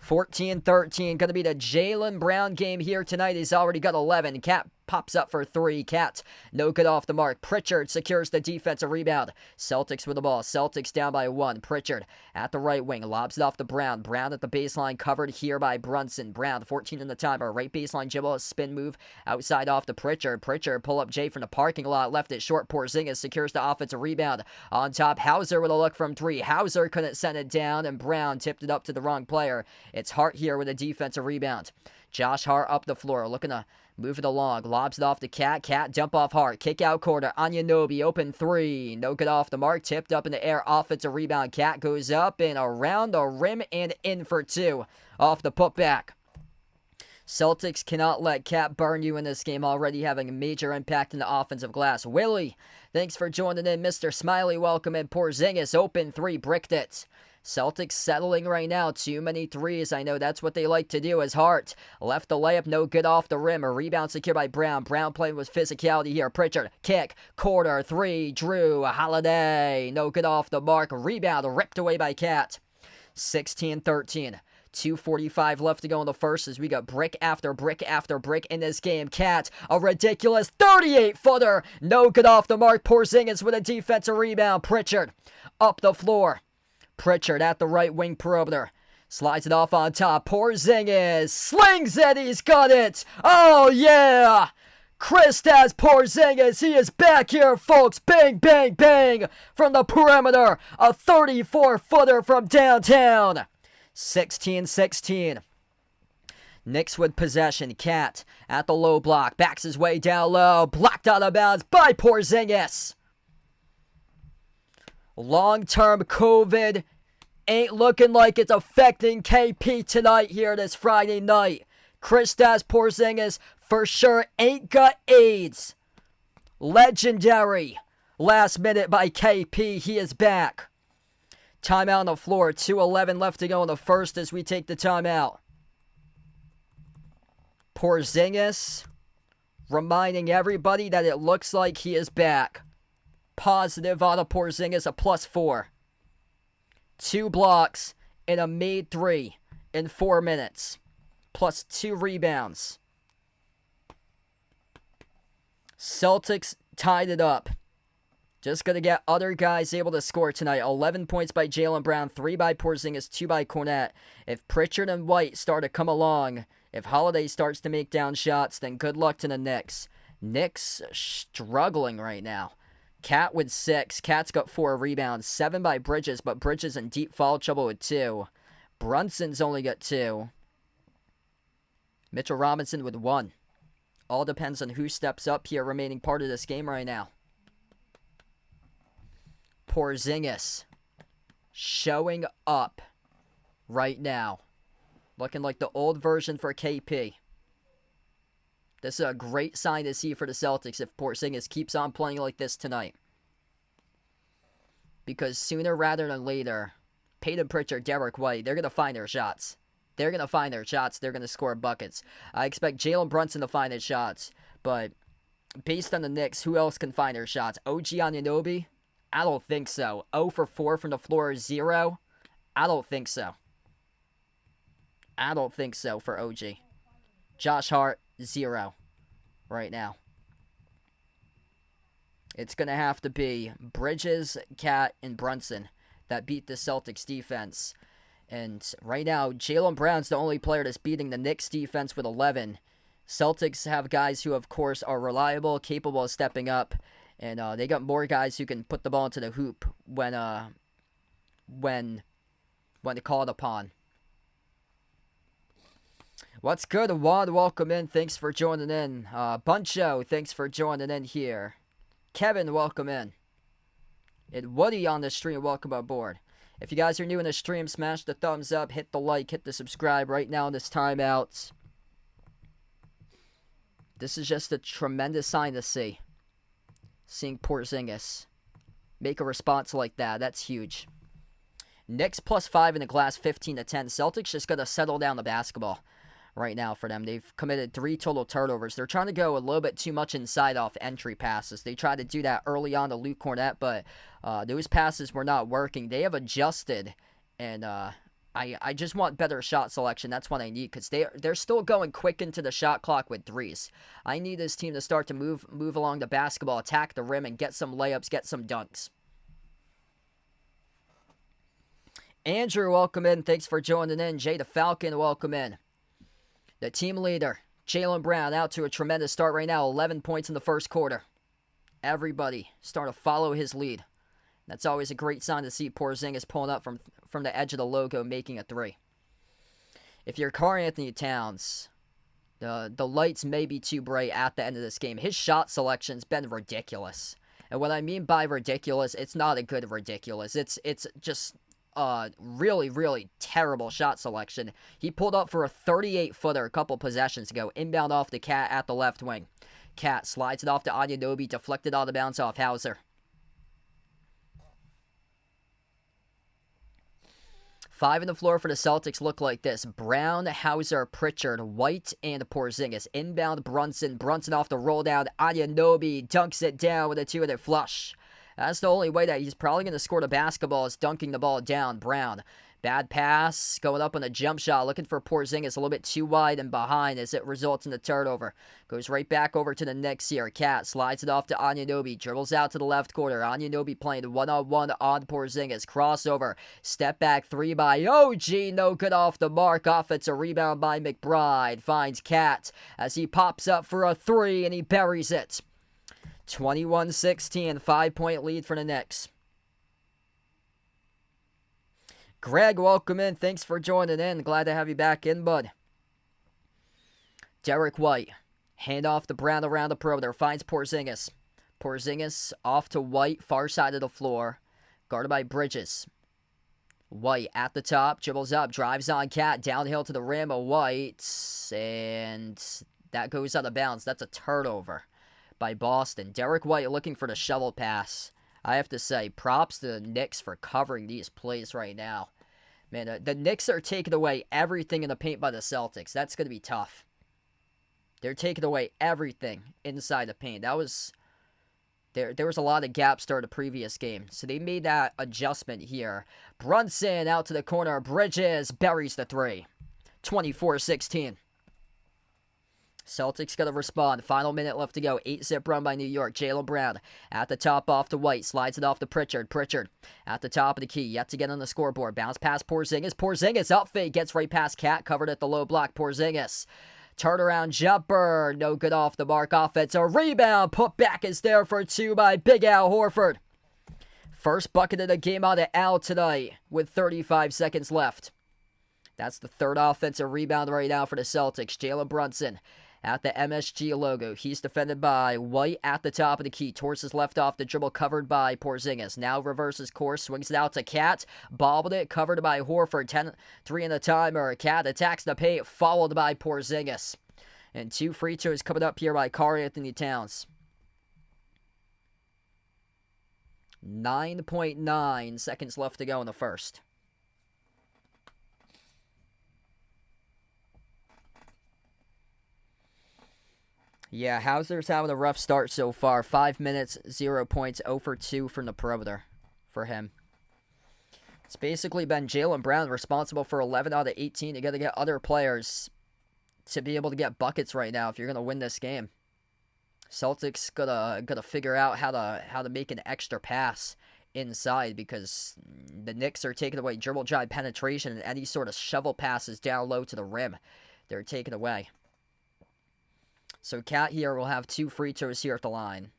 14-13, going to be the Jaylen Brown game here tonight. He's already got 11. Cat pops up for 3. Cat, no good off the mark. Pritchard secures the defensive rebound. Celtics with the ball. Celtics down by 1. Pritchard at the right wing, lobs it off to Brown. Brown at the baseline, covered here by Brunson. Brown, 14 in the timer. Right baseline, dribble, a spin move outside off to Pritchard. Pritchard pull up Jay from the parking lot, left it short. Porzingis secures the offensive rebound. On top, Hauser with a look from 3. Hauser couldn't send it down, and Brown tipped it up to the wrong player. It's Hart here with a defensive rebound. Josh Hart up the floor, looking to move it along. Lobs it off to Cat. Cat dump off Hart. Kick out quarter. Anunoby open 3. No good off the mark. Tipped up in the air. Offensive rebound. Cat goes up and around the rim and in for 2. Off the putback. Celtics cannot let Cat burn you in this game, already having a major impact in the offensive glass. Willie, thanks for joining in. Mr. Smiley, welcome in. Porzingis open 3. Bricked it. Celtics settling right now. Too many threes. I know that's what they like to do as Hart. Left the layup. No good off the rim. A rebound secured by Brown. Brown playing with physicality here. Pritchard. Kick. Quarter. 3. Drew. Holiday. No good off the mark. Rebound ripped away by Cat. 16-13. 2:45 left to go in the first as we got brick after brick after brick in this game. Cat, a ridiculous 38-footer. No good off the mark. Porzingis with a defensive rebound. Pritchard up the floor. Pritchard at the right wing perimeter. Slides it off on top. Porzingis slings it. He's got it. Oh, yeah. Kristaps Porzingis. He is back here, folks. Bang, bang, bang from the perimeter. A 34-footer from downtown. 16-16. Knicks with possession. Cat at the low block. Backs his way down low. Blocked out of bounds by Porzingis. Long-term COVID ain't looking like it's affecting KP tonight here this Friday night. Kristaps Porzingis for sure ain't got AIDS. Legendary. Last minute by KP. He is back. Timeout on the floor. 2:11 left to go in the first as we take the timeout. Porzingis reminding everybody that it looks like he is back. Positive on a Porzingis, a +4. 2 blocks and a made 3 in 4 minutes. +2 rebounds. Celtics tied it up. Just going to get other guys able to score tonight. 11 points by Jaylen Brown, 3 by Porzingis, 2 by Kornet. If Pritchard and White start to come along, if Holiday starts to make down shots, then good luck to the Knicks. Knicks struggling right now. Cat with 6. Cat's got 4 rebounds. 7 by Bridges, but Bridges in deep foul trouble with 2. Brunson's only got 2. Mitchell Robinson with 1. All depends on who steps up here remaining part of this game right now. Porzingis showing up right now. Looking like the old version for KP. This is a great sign to see for the Celtics if Porzingis keeps on playing like this tonight. Because sooner rather than later, Peyton Pritchard, Derek White, they're going to find their shots. They're going to find their shots. They're going to score buckets. I expect Jalen Brunson to find his shots. But based on the Knicks, who else can find their shots? OG Anunoby? I don't think so. 0 for 4 from the floor, 0? I don't think so. I don't think so for OG. Josh Hart, 0 right now. It's going to have to be Bridges, Cat, and Brunson that beat the Celtics defense. And right now, Jaylen Brown's the only player that's beating the Knicks defense with 11. Celtics have guys who, of course, are reliable, capable of stepping up. And they got more guys who can put the ball into the hoop when called upon. What's good, Juan? Welcome in. Thanks for joining in. Buncho, thanks for joining in here. Kevin, welcome in. And Woody on the stream, welcome aboard. If you guys are new in the stream, smash the thumbs up, hit the like, hit the subscribe right now in this timeout. This is just a tremendous sign to see. Seeing Porzingis make a response like that, that's huge. Knicks +5 in the glass, 15-10. Celtics just got to settle down the basketball right now for them. They've committed 3 total turnovers. They're trying to go a little bit too much inside off entry passes. They tried to do that early on to Luke Kornet, but those passes were not working. They have adjusted, and I just want better shot selection. That's what I need, because they're still going quick into the shot clock with threes. I need this team to start to move along the basketball, attack the rim, and get some layups, get some dunks. Andrew, welcome in. Thanks for joining in. Jay the Falcon, welcome in. The team leader, Jaylen Brown, out to a tremendous start right now. 11 points in the first quarter. Everybody starting to follow his lead. That's always a great sign to see Porzingis pulling up from the edge of the logo, making a 3. If you're Karl-Anthony Towns, the lights may be too bright at the end of this game. His shot selection's been ridiculous. And what I mean by ridiculous, it's not a good ridiculous. It's just really, really terrible shot selection. He pulled up for a 38-footer a couple possessions ago. Inbound off the Cat at the left wing. Cat slides it off to Anunoby, deflected out of bounds off Hauser. 5 on the floor for the Celtics look like this. Brown, Hauser, Pritchard, White, and Porzingis. Inbound Brunson. Brunson off the roll down. Anunoby dunks it down with a 2-handed flush. That's the only way that he's probably going to score the basketball is dunking the ball down. Brown. Bad pass. Going up on a jump shot. Looking for Porzingis a little bit too wide and behind as it results in the turnover. Goes right back over to the Knicks here. Cat slides it off to Anunoby. Dribbles out to the left corner. Anunoby playing one-on-one on Porzingis. Crossover. Step back 3 by OG. No good off the mark. Offensive rebound by McBride. Finds Cat as he pops up for a 3 and he buries it. 21-16, 5-point lead for the Knicks. Greg, welcome in. Thanks for joining in. Glad to have you back in, bud. Derek White. Hand off to Brown around the perimeter. Finds Porzingis. Porzingis off to White, far side of the floor. Guarded by Bridges. White at the top. Dribbles up. Drives on Cat. Downhill to the rim of White. And that goes out of bounds. That's a turnover by Boston. Derek White looking for the shovel pass. I have to say, props to the Knicks for covering these plays right now. Man, the Knicks are taking away everything in the paint by the Celtics. That's going to be tough. They're taking away everything inside the paint. That was... There was a lot of gaps during the previous game. So they made that adjustment here. Brunson out to the corner. Bridges buries the 3. 24-16. Celtics got to respond. Final minute left to go. 8-zip run by New York. Jaylen Brown at the top off to White. Slides it off to Pritchard. Pritchard at the top of the key. Yet to get on the scoreboard. Bounce past Porzingis. Porzingis up fake. Gets right past Cat. Covered at the low block. Porzingis. Turnaround jumper. No good off the mark. Offensive rebound. Put back is there for 2 by Big Al Horford. First bucket of the game out of Al tonight with 35 seconds left. That's the third offensive rebound right now for the Celtics. Jalen Brunson at the MSG logo. He's defended by White at the top of the key. Towards his left off the dribble, covered by Porzingis. Now reverses course, swings it out to Cat. Bobbled it, covered by Horford. 10-3 in the timer. Cat attacks the paint, followed by Porzingis. And 2 free throws coming up here by Karl-Anthony Towns. 9.9 seconds left to go in the first. Yeah, Hauser's having a rough start so far. 5 minutes, 0 points, 0 for 2 from the perimeter for him. It's basically been Jaylen Brown responsible for 11 out of 18. You got to get other players to be able to get buckets right now if you're going to win this game. Celtics gotta figure out how to make an extra pass inside, because the Knicks are taking away dribble drive penetration and any sort of shovel passes down low to the rim. They're taken away. So Cat here will have 2 free throws here at the line.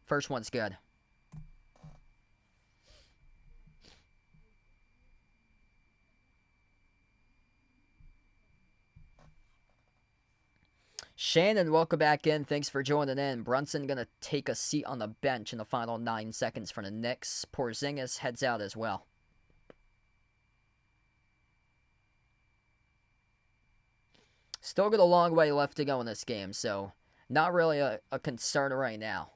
First one's good. Shannon, welcome back in. Thanks for joining in. Brunson going to take a seat on the bench in the final 9 seconds for the Knicks. Porzingis heads out as well. Still got a long way left to go in this game, so not really a concern right now.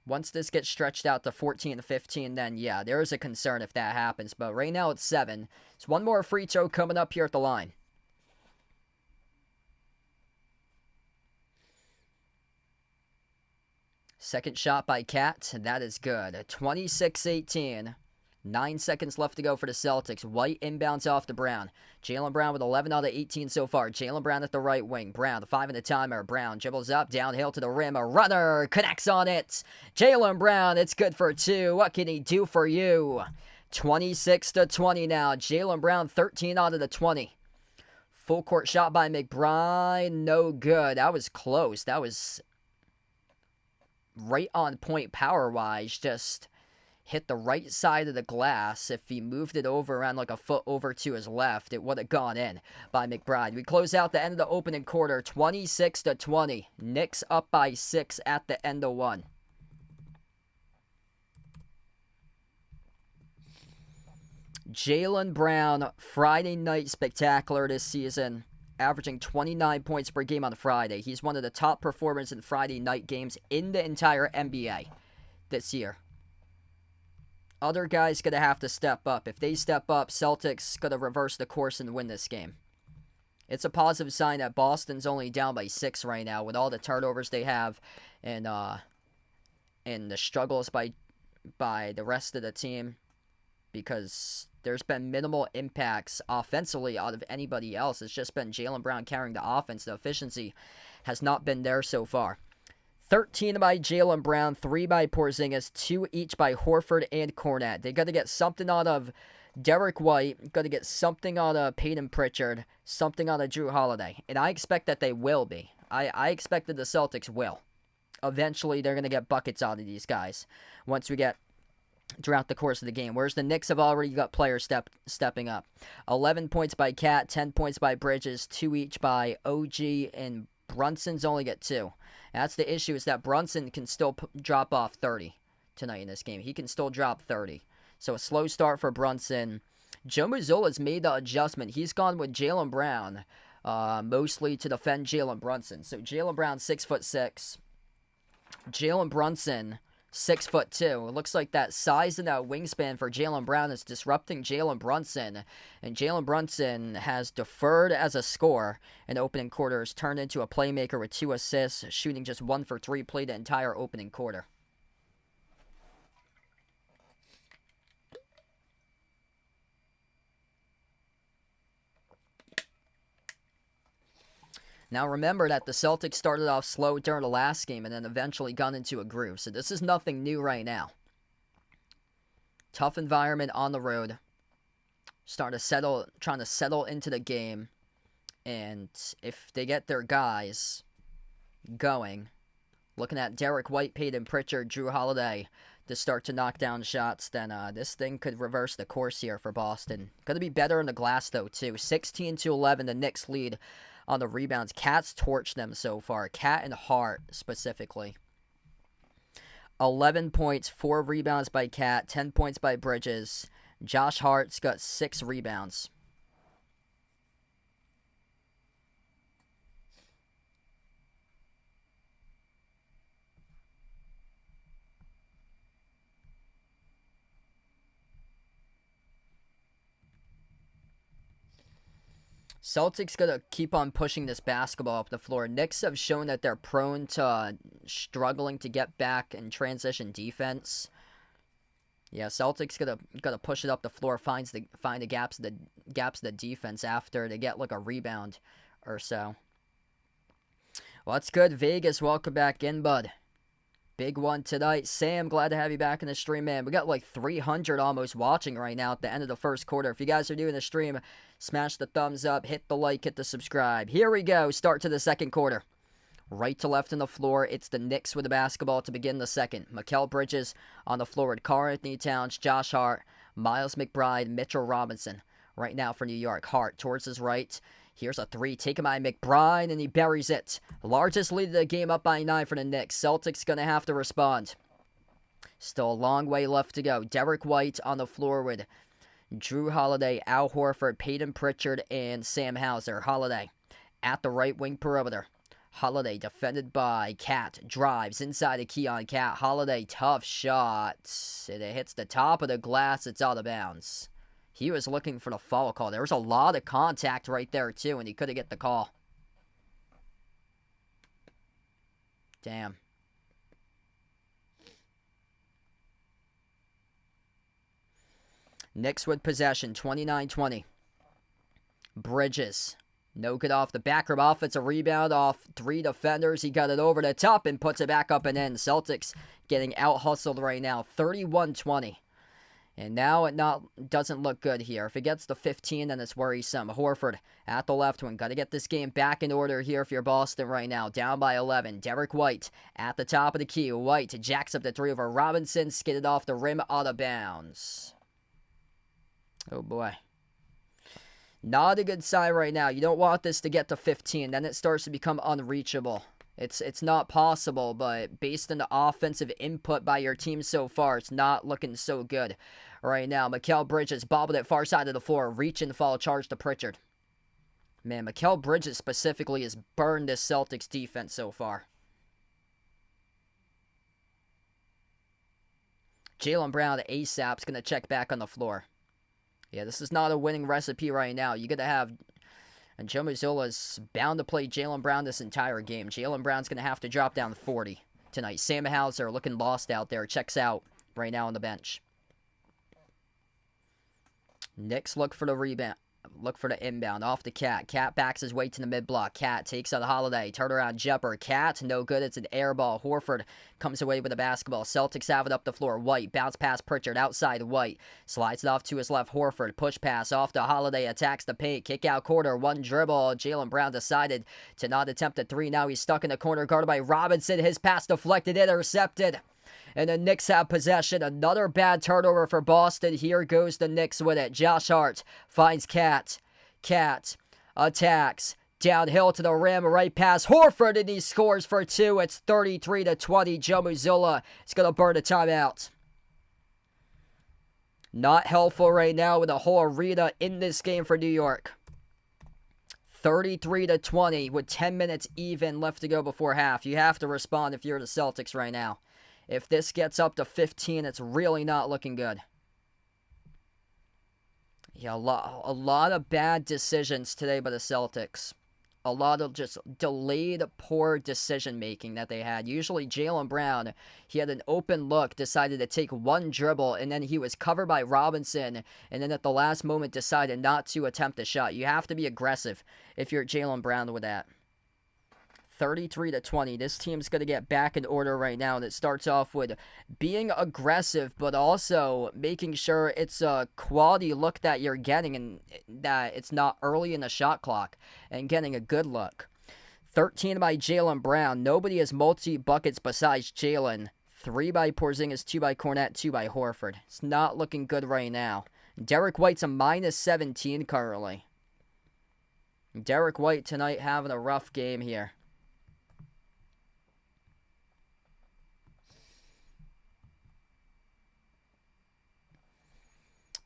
Once this gets stretched out to 14-15, then yeah, there is a concern if that happens. But right now it's 7. It's one more free throw coming up here at the line. Second shot by Cat, and that is good. 26-18. 9 seconds left to go for the Celtics. White inbounds off to Brown. Jaylen Brown with 11 out of 18 so far. Jaylen Brown at the right wing. Brown, the 5 in the timer. Brown dribbles up, downhill to the rim. A runner connects on it. Jaylen Brown, it's good for 2. What can he do for you? 26-20 now. Jaylen Brown, 13 out of the 20. Full court shot by McBride. No good. That was close. That was right on point power-wise. Just hit the right side of the glass. If he moved it over around like a foot over to his left, it would have gone in by McBride. We close out the end of the opening quarter, 26-20. Knicks up by 6 at the end of 1. Jaylen Brown, Friday night spectacular this season, averaging 29 points per game on Friday. He's one of the top performers in Friday night games in the entire NBA this year. Other guys going to have to step up. If they step up, Celtics going to reverse the course and win this game. It's a positive sign that Boston's only down by 6 right now with all the turnovers they have and the struggles by the rest of the team, because there's been minimal impacts offensively out of anybody else. It's just been Jaylen Brown carrying the offense. The efficiency has not been there so far. 13 by Jaylen Brown, 3 by Porzingis, 2 each by Horford and Kornet. They got to get something out of Derek White, got to get something out of Peyton Pritchard, something out of Drew Holiday. And I expect that they will be. I expect that the Celtics will. Eventually, they're going to get buckets out of these guys once we get throughout the course of the game. Whereas the Knicks have already got players stepping up. 11 points by Cat, 10 points by Bridges, 2 each by OG, and Brunson's only get 2. That's the issue, is that Brunson can still drop off 30 tonight in this game. He can still drop 30. So a slow start for Brunson. Joe Mazzulla's made the adjustment. He's gone with Jaylen Brown, mostly to defend Jalen Brunson. So Jaylen Brown, 6'6". Jalen Brunson, 6'2". It looks like that size and that wingspan for Jaylen Brown is disrupting Jalen Brunson. And Jalen Brunson has deferred as a scorer in opening quarters, turned into a playmaker with 2 assists, shooting just 1 for 3, played the entire opening quarter. Now remember that the Celtics started off slow during the last game and then eventually got into a groove. So this is nothing new right now. Tough environment on the road. Trying to settle into the game. And if they get their guys going, looking at Derek White, Peyton Pritchard, Drew Holiday to start to knock down shots, then this thing could reverse the course here for Boston. Going to be better in the glass, though, too. 16-11, the Knicks lead on the rebounds. Cat's torched them so far. Cat and Hart, specifically. 11 points, 4 rebounds by Cat, 10 points by Bridges. Josh Hart's got 6 rebounds. Celtics gonna keep on pushing this basketball up the floor. Knicks have shown that they're prone to struggling to get back in transition defense. Yeah, Celtics gonna push it up the floor, find the gaps of the defense after they get like a rebound or so. Well, that's good. Vegas, welcome back in, bud. Big one tonight. Sam, glad to have you back in the stream, man. We got like 300 almost watching right now at the end of the first quarter. If you guys are doing the stream, smash the thumbs up, hit the like, hit the subscribe. Here we go. Start to the second quarter. Right to left on the floor, it's the Knicks with the basketball to begin the second. Mikal Bridges on the floor with Karl-Anthony Towns, Josh Hart, Miles McBride, Mitchell Robinson. Right now for New York. Hart towards his right. Here's a three taken by McBride, and he buries it. Largest lead of the game, up by 9 for the Knicks. Celtics going to have to respond. Still a long way left to go. Derek White on the floor with Drew Holiday, Al Horford, Peyton Pritchard, and Sam Hauser. Holiday at the right wing perimeter. Holiday defended by Cat. Drives inside the key on Cat. Holiday, tough shot. It hits the top of the glass. It's out of bounds. He was looking for the foul call. There was a lot of contact right there, too, and he couldn't get the call. Damn. Knicks with possession, 29-20. Bridges. No good off the back rim. Offensive rebound off 3 defenders. He got it over the top and puts it back up and in. Celtics getting out-hustled right now, 31-20. And now it doesn't look good here. If it gets to 15, then it's worrisome. Horford at the left wing. Got to get this game back in order here if you're Boston right now. Down by 11. Derek White at the top of the key. White jacks up the 3 over Robinson. Skidded off the rim, out of bounds. Oh, boy. Not a good sign right now. You don't want this to get to 15. Then it starts to become unreachable. It's not possible, but based on the offensive input by your team so far, it's not looking so good right now. Mikal Bridges bobbled it far side of the floor, reaching foul charge to Pritchard. Man, Mikal Bridges specifically has burned this Celtics defense so far. Jaylen Brown ASAP's going to check back on the floor. Yeah, this is not a winning recipe right now. You got to have... And Joe Mazzulla's bound to play Jaylen Brown this entire game. Jaylen Brown's going to have to drop down 40 tonight. Sam Hauser looking lost out there. Checks out right now on the bench. Knicks look for the rebound. Look for the inbound off the Cat. Cat backs his way to the mid-block. Cat takes out Holiday. Turnaround jumper. Cat, no good. It's an air ball. Horford comes away with the basketball. Celtics have it up the floor. White, bounce pass Pritchard. Outside White. Slides it off to his left. Horford, push pass off to Holiday. Attacks the paint. Kick out corner. One dribble. Jaylen Brown decided to not attempt a 3. Now he's stuck in the corner. Guarded by Robinson. His pass deflected. Intercepted. And the Knicks have possession. Another bad turnover for Boston. Here goes the Knicks with it. Josh Hart finds Cat. Cat attacks. Downhill to the rim. Right pass. Horford, and he scores for 2. It's 33-20. Joe Mazzulla is going to burn a timeout. Not helpful right now with the whole arena in this game for New York. 33-20 with 10 minutes even left to go before half. You have to respond if you're the Celtics right now. If this gets up to 15, it's really not looking good. Yeah, a lot of bad decisions today by the Celtics. A lot of just delayed, poor decision-making that they had. Usually Jaylen Brown, he had an open look, decided to take one dribble, and then he was covered by Robinson, and then at the last moment decided not to attempt the shot. You have to be aggressive if you're Jaylen Brown with that. 33-20. This team's going to get back in order right now, and it starts off with being aggressive, but also making sure it's a quality look that you're getting and that it's not early in the shot clock, and getting a good look. 13 by Jaylen Brown. Nobody has multi-buckets besides Jaylen. 3 by Porzingis, 2 by Kornet, 2 by Horford. It's not looking good right now. Derek White's a minus 17 currently. Derek White tonight having a rough game here.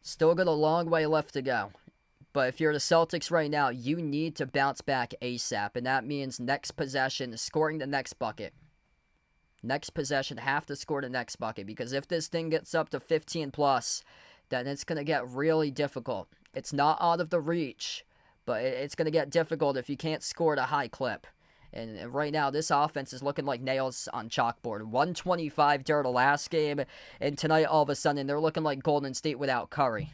Still got a long way left to go. But if you're the Celtics right now, you need to bounce back ASAP. And that means next possession, scoring the next bucket. Next possession, have to score the next bucket. Because if this thing gets up to 15 plus, then it's going to get really difficult. It's not out of the reach, but it's going to get difficult if you can't score at a high clip. And right now, this offense is looking like nails on chalkboard. 125 during the last game, and tonight, all of a sudden, they're looking like Golden State without Curry.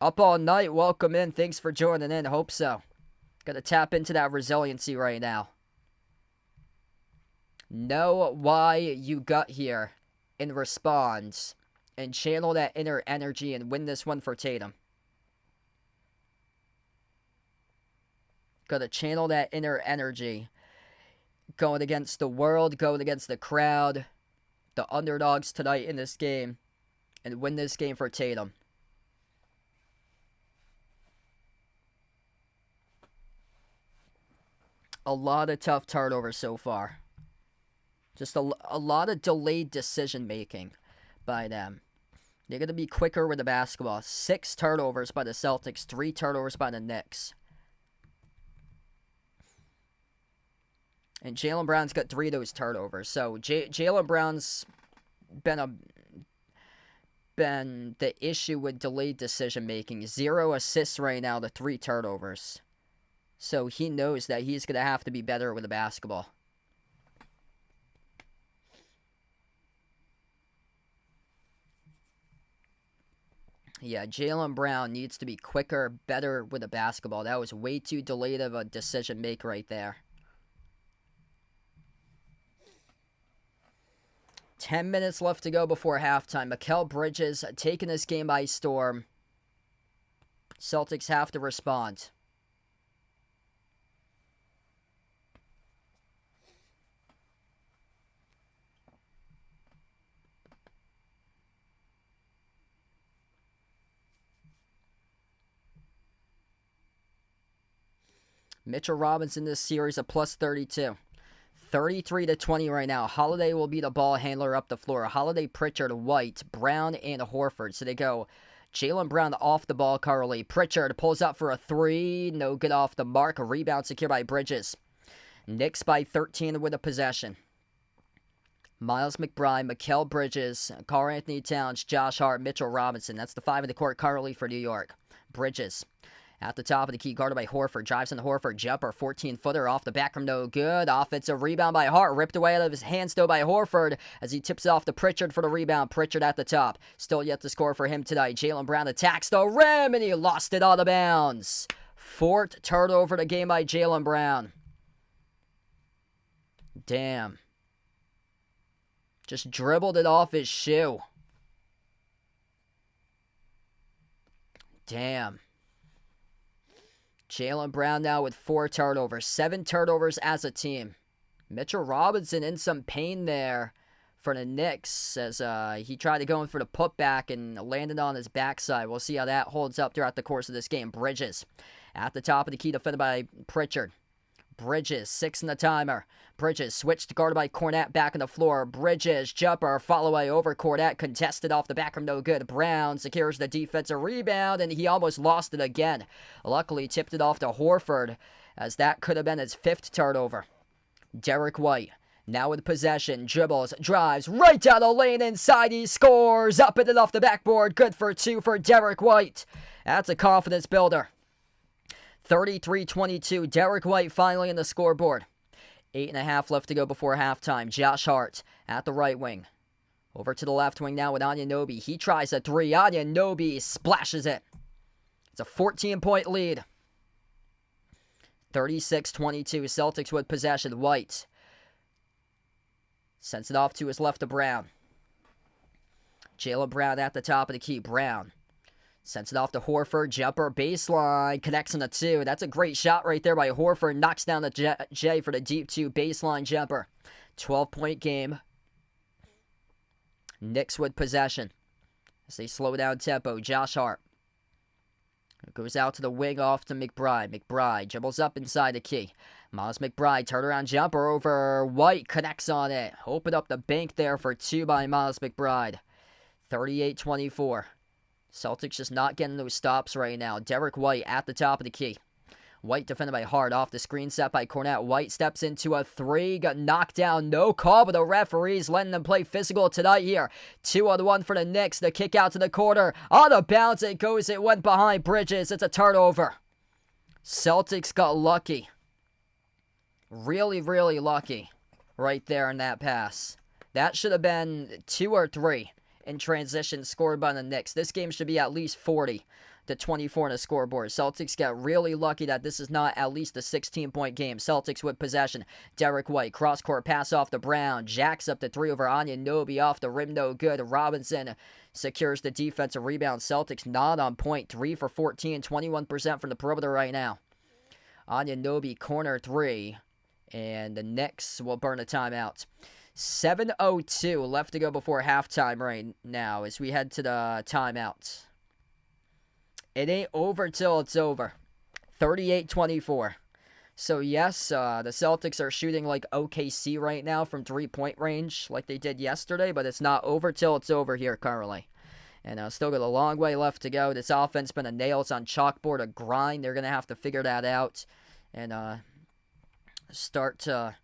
Up all night, welcome in. Thanks for joining in. Hope so. Got to tap into that resiliency right now. Know why you got here and respond, and channel that inner energy and win this one for Tatum. Got to channel that inner energy. Going against the world, going against the crowd, the underdogs tonight in this game, and win this game for Tatum. A lot of tough turnovers so far. Just a lot of delayed decision making by them. They're going to be quicker with the basketball. 6 turnovers by the Celtics, 3 turnovers by the Knicks. And Jaylen Brown's got 3 of those turnovers. So Jaylen Brown's been the issue with delayed decision making. 0 assists right now to 3 turnovers. So he knows that he's going to have to be better with the basketball. Yeah, Jaylen Brown needs to be quicker, better with the basketball. That was way too delayed of a decision make right there. 10 minutes left to go before halftime. Mikal Bridges taking this game by storm. Celtics have to respond. Mitchell Robinson this series a plus 32. 33-20 right now. Holiday will be the ball handler up the floor. Holiday, Pritchard, White, Brown, and Horford. So they go Jaylen Brown off the ball currently. Pritchard pulls up for a 3. No good off the mark. A rebound secured by Bridges. Knicks by 13 with a possession. Miles McBride, Mikal Bridges, Karl-Anthony Towns, Josh Hart, Mitchell Robinson. That's the 5 in the court currently for New York. Bridges at the top of the key, guarded by Horford. Drives into Horford. Jumper, 14-footer off the back rim. No good. Offensive rebound by Hart. Ripped away out of his hands, though, by Horford as he tips it off to Pritchard for the rebound. Pritchard at the top. Still yet to score for him tonight. Jaylen Brown attacks the rim, and he lost it out of bounds. 4th turnover the game by Jaylen Brown. Damn. Just dribbled it off his shoe. Damn. Jaylen Brown now with 4 turnovers. 7 turnovers as a team. Mitchell Robinson in some pain there for the Knicks as he tried to go in for the putback and landed on his backside. We'll see how that holds up throughout the course of this game. Bridges at the top of the key, defended by Pritchard. Bridges, 6 in the timer. Bridges switched, guarded by Kornet, back on the floor. Bridges, jumper, follow away over Kornet, contested off the back rim, no good. Brown secures the defensive rebound, and he almost lost it again. Luckily, tipped it off to Horford, as that could have been his 5th turnover. Derek White, now with possession, dribbles, drives, right down the lane inside, he scores, up and off the backboard, good for 2 for Derek White. That's a confidence builder. 33-22, Derek White finally in the scoreboard. 8.5 left to go before halftime. Josh Hart at the right wing. Over to the left wing now with Anunoby. He tries a 3. Anunoby splashes it. It's a 14-point lead. 36-22. Celtics with possession. White sends it off to his left to Brown. Jaylen Brown at the top of the key. Brown sends it off to Horford. Jumper, baseline, connects on the 2. That's a great shot right there by Horford. Knocks down the J for the deep 2. Baseline jumper. 12-point game. Knicks with possession as they slow down tempo. Josh Hart goes out to the wing off to McBride. McBride dribbles up inside the key. Miles McBride, turnaround jumper over White. Connects on it. Open up the bank there for 2 by Miles McBride. 38-24. Celtics just not getting those stops right now. Derek White at the top of the key. White defended by Hart. Off the screen set by Cornette. White steps into a 3. Got knocked down. No call, but the referees letting them play physical tonight here. 2-on-1 for the Knicks. The kick out to the corner. On the bounce it goes. It went behind Bridges. It's a turnover. Celtics got lucky. Really, really lucky right there in that pass. That should have been 2 or 3 in transition scored by the Knicks. This game should be at least 40-24 on the scoreboard. Celtics got really lucky that this is not at least a 16-point game. Celtics with possession. Derek White, cross-court pass off to Brown. Jacks up the 3 over Anunoby. Off the rim, no good. Robinson secures the defensive rebound. Celtics not on point. 3 for 14, 21% from the perimeter right now. Anunoby, corner 3. And the Knicks will burn a timeout. 7:02 left to go before halftime right now as we head to the timeout. It ain't over till it's over. 38-24. So yes, the Celtics are shooting like OKC right now from 3-point range like they did yesterday, but it's not over till it's over here currently. And still got a long way left to go. This offense been a nails on chalkboard, a grind. They're going to have to figure that out and start to...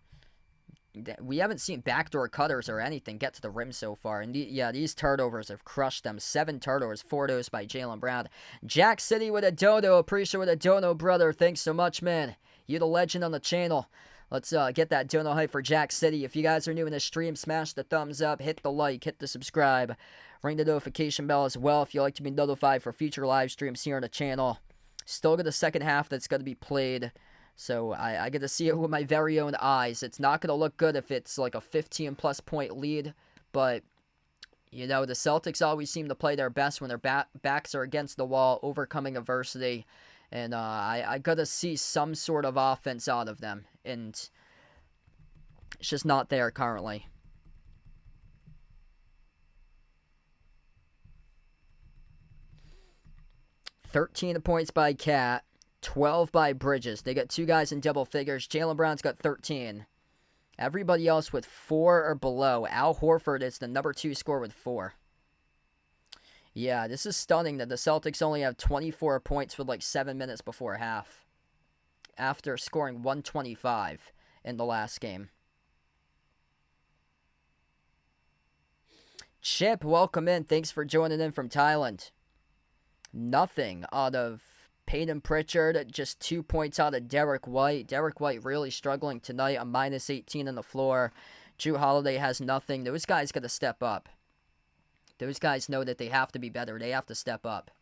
We haven't seen backdoor cutters or anything get to the rim so far. And these turnovers have crushed them. 7 turnovers, 4 of those by Jaylen Brown. Jack City with a dono. Appreciate with a dono, brother. Thanks so much, man. You're the legend on the channel. Let's get that dono hype for Jack City. If you guys are new in the stream, smash the thumbs up, hit the like, hit the subscribe. Ring the notification bell as well if you'd like to be notified for future live streams here on the channel. Still got the second half that's going to be played. So I get to see it with my very own eyes. It's not going to look good if it's like a 15-plus point lead. But, you know, the Celtics always seem to play their best when their backs are against the wall, overcoming adversity. And I got to see some sort of offense out of them. And it's just not there currently. $13 points by Cat. 12 by Bridges. They got 2 guys in double figures. Jaylen Brown's got 13. Everybody else with 4 or below. Al Horford is the number 2 scorer with 4. Yeah, this is stunning that the Celtics only have 24 points with like 7 minutes before half. After scoring 125 in the last game. Chip, welcome in. Thanks for joining in from Thailand. Nothing out of Peyton Pritchard, just 2 points out of Derek White. Derek White really struggling tonight, a minus 18 on the floor. Drew Holiday has nothing. Those guys got to step up. Those guys know that they have to be better. They have to step up.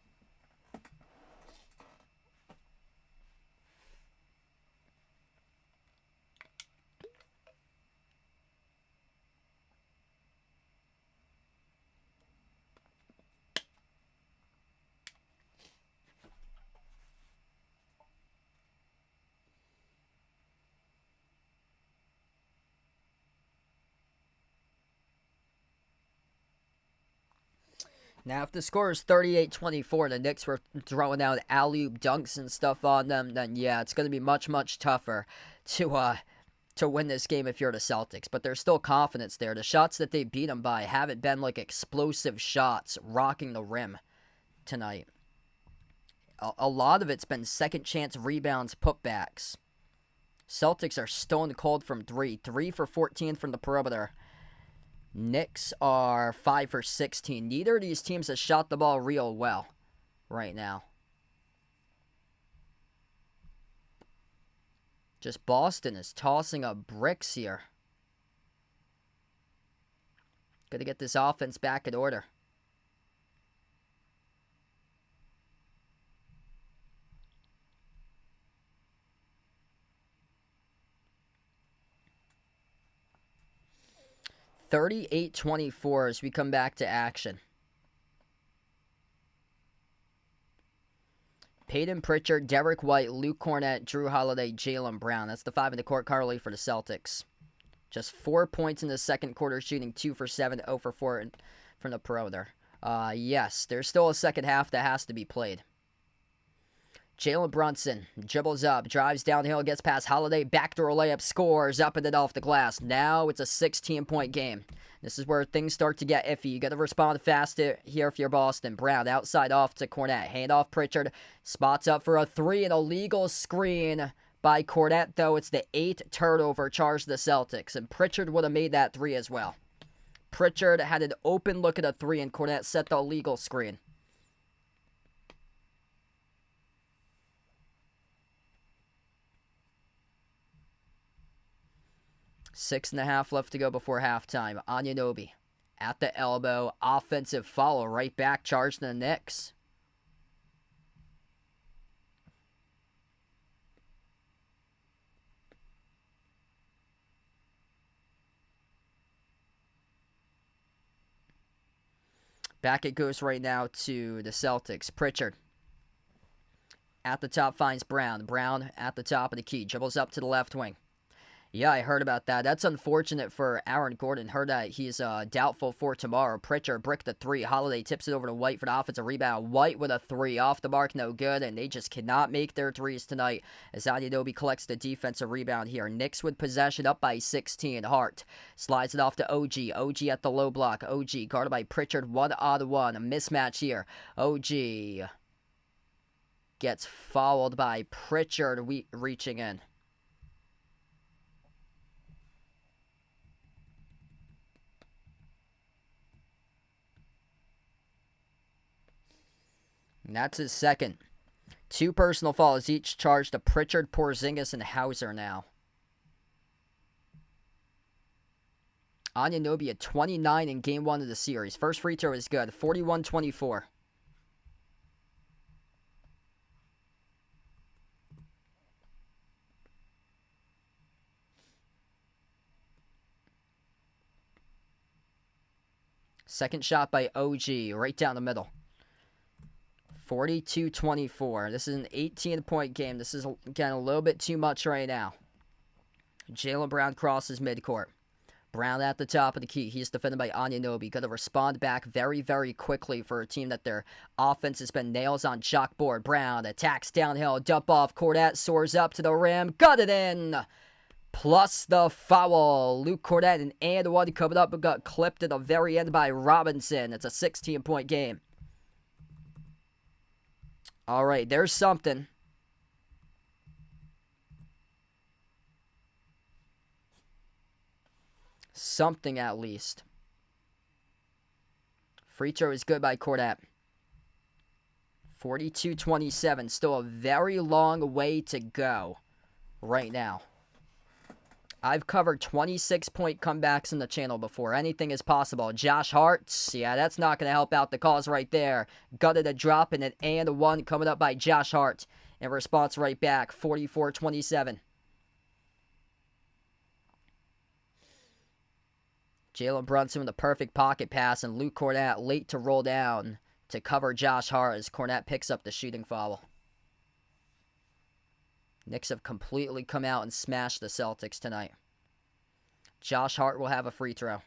Now, if the score is 38-24, the Knicks were throwing out alley-oop dunks and stuff on them, then yeah, it's going to be much, much tougher to win this game if you're the Celtics. But there's still confidence there. The shots that they beat them by haven't been like explosive shots rocking the rim tonight. A lot of it's been second chance rebounds, putbacks. Celtics are stone cold from 3. 3 for 14 from the perimeter. Knicks are 5 for 16. Neither of these teams has shot the ball real well right now. Just Boston is tossing up bricks here. Got to get this offense back in order. 38-24 as we come back to action. Peyton Pritchard, Derek White, Luke Cornett, Drew Holiday, Jaylen Brown. That's the 5 in the court currently for the Celtics. Just 4 points in the second quarter, shooting 2 for 7, 0 for 4 from the perimeter. Yes, there's still a second half that has to be played. Jalen Brunson dribbles up, drives downhill, gets past Holiday, backdoor layup, scores, up and then off the glass. Now it's a 16-point game. This is where things start to get iffy. You got to respond fast here if you're Boston. Brown outside off to Cornett. Hand off Pritchard. Spots up for a 3, an illegal screen by Cornett, though. It's the 8th turnover charge to the Celtics, and Pritchard would have made that 3 as well. Pritchard had an open look at a 3, and Cornett set the illegal screen. Six and a half left to go before halftime. Anunoby at the elbow. Offensive foul right back. Charge to the Knicks. Back it goes right now to the Celtics. Pritchard at the top finds Brown. Brown at the top of the key. Dribbles up to the left wing. Yeah, I heard about that. That's unfortunate for Aaron Gordon. Heard that he's doubtful for tomorrow. Pritchard bricked the 3. Holiday tips it over to White for the offensive rebound. White with a 3. Off the mark, no good. And they just cannot make their 3s tonight as Anunoby collects the defensive rebound here. Knicks with possession up by 16. Hart slides it off to OG. OG at the low block. OG guarded by Pritchard. 1-on-1. A mismatch here. OG gets fouled by Pritchard reaching in. And that's his second. 2 personal fouls each charged to Pritchard, Porzingis, and Hauser now. Anunoby at 29 in Game 1 of the series. First free throw is good. 41-24. Second shot by OG, right down the middle. 42-24. This is an 18-point game. This is getting a little bit too much right now. Jaylen Brown crosses midcourt. Brown at the top of the key. He's defended by Anunoby. Got to respond back very, very quickly for a team that their offense has been nails on chalkboard. Brown attacks downhill. Dump off. Cornett soars up to the rim. Got it in. Plus the foul. Luke Cornett, an and one coming up, but got clipped at the very end by Robinson. It's a 16-point game. All right, there's something. Something at least. Free throw is good by Cornett. 42-27. Still a very long way to go right now. I've covered 26-point comebacks in the channel before. Anything is possible. Josh Hart, yeah, that's not going to help out the cause right there. Gutted a drop and an and one coming up by Josh Hart. In response right back, 44-27. Jalen Brunson with a perfect pocket pass, and Luke Cornett late to roll down to cover Josh Hart as Cornett picks up the shooting foul. Knicks have completely come out and smashed the Celtics tonight. Josh Hart will have a free throw.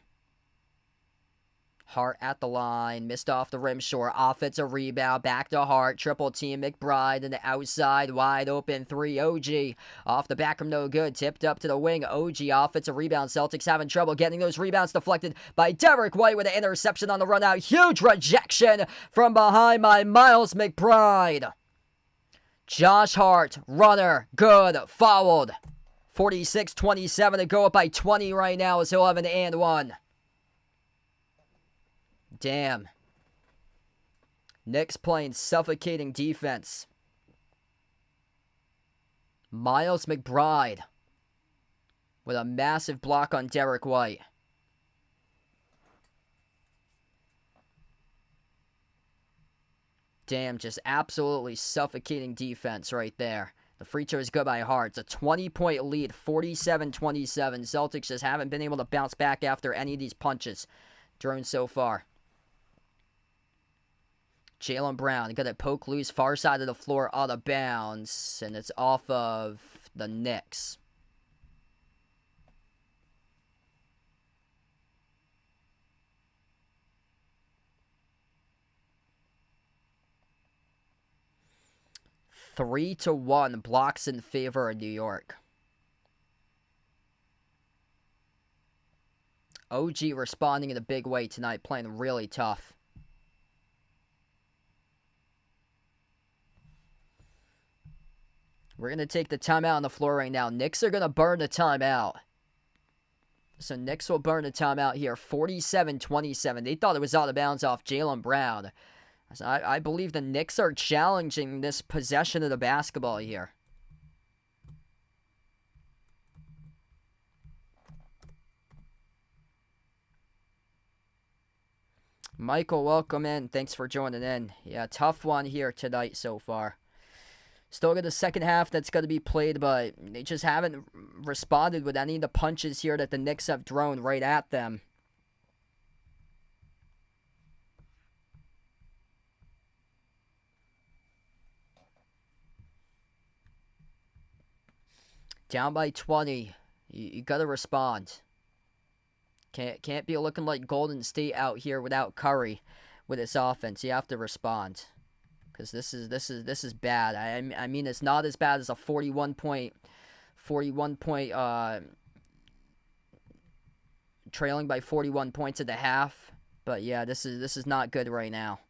Hart at the line, missed off the rim short. Offensive rebound, back to Hart. Triple team McBride and the outside, wide open 3. OG off the back from no good. Tipped up to the wing. OG offensive rebound. Celtics having trouble getting those rebounds deflected by Derek White with an interception on the run out. Huge rejection from behind by Miles McBride. Josh Hart, runner, good, fouled. 46-27 to go up by 20 right now as he'll have an and one. Damn. Knicks playing suffocating defense. Miles McBride with a massive block on Derek White. Damn, just absolutely suffocating defense right there. The free throw is good by Hart. It's a 20-point lead, 47-27. Celtics just haven't been able to bounce back after any of these punches thrown so far. Jaylen Brown got it poke loose, far side of the floor, out of bounds, and it's off of the Knicks. Three to 1 blocks in favor of New York. OG responding in a big way tonight, playing really tough. We're going to take the timeout on the floor right now. Knicks are going to burn the timeout. So Knicks will burn the timeout here, 47-27. They thought it was out of bounds off Jaylen Brown. So I believe the Knicks are challenging this possession of the basketball here. Michael, welcome in. Thanks for joining in. Yeah, tough one here tonight so far. Still got the second half that's going to be played, but they just haven't responded with any of the punches here that the Knicks have thrown right at them. Down by 20. You got to respond. Can't be looking like Golden State out here without Curry with its offense. You have to respond. Because this is bad. I mean, it's not as bad as a 41 point trailing by 41 points at the half. But yeah, this is not good right now.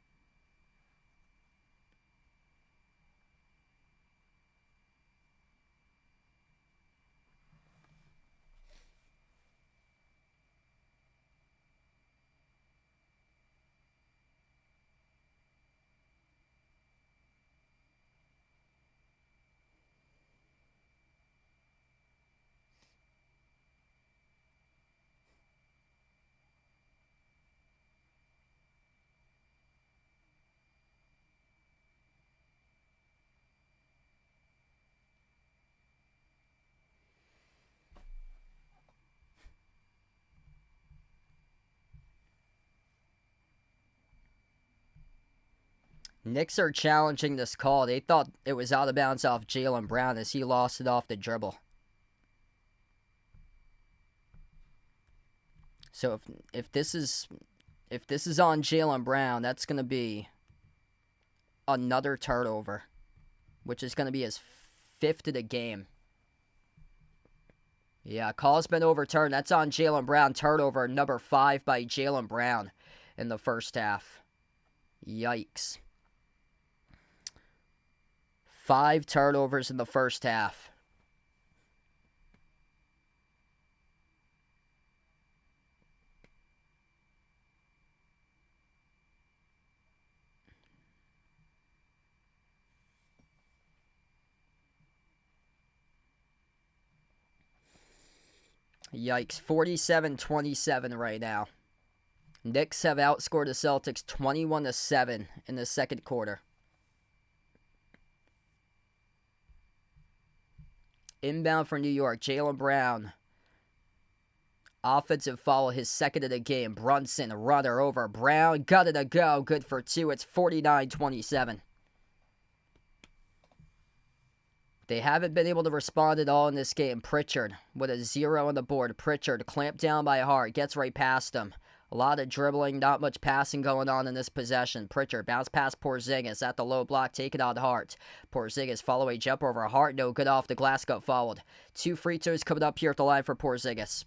Knicks are challenging this call. They thought it was out of bounds off Jaylen Brown as he lost it off the dribble. So if this is on Jaylen Brown, that's going to be another turnover, which is going to be his 5th of the game. Yeah, call's been overturned. That's on Jaylen Brown. Turnover number 5 by Jaylen Brown in the first half. Yikes. 5 turnovers in the first half. Yikes, 47-27 right now. Knicks have outscored the Celtics 21-7 in the second quarter. Inbound for New York, Jaylen Brown. Offensive foul, his second of the game. Brunson, runner over Brown. Got it to go. Good for 2. It's 49-27. They haven't been able to respond at all in this game. Pritchard with a 0 on the board. Pritchard clamped down by Hart. Gets right past him. A lot of dribbling, not much passing going on in this possession. Pritchard bounce past Porzingis at the low block, take it on Hart. Porzingis follow a jump over Hart, no good off the glass, got fouled. 2 free throws coming up here at the line for Porzingis.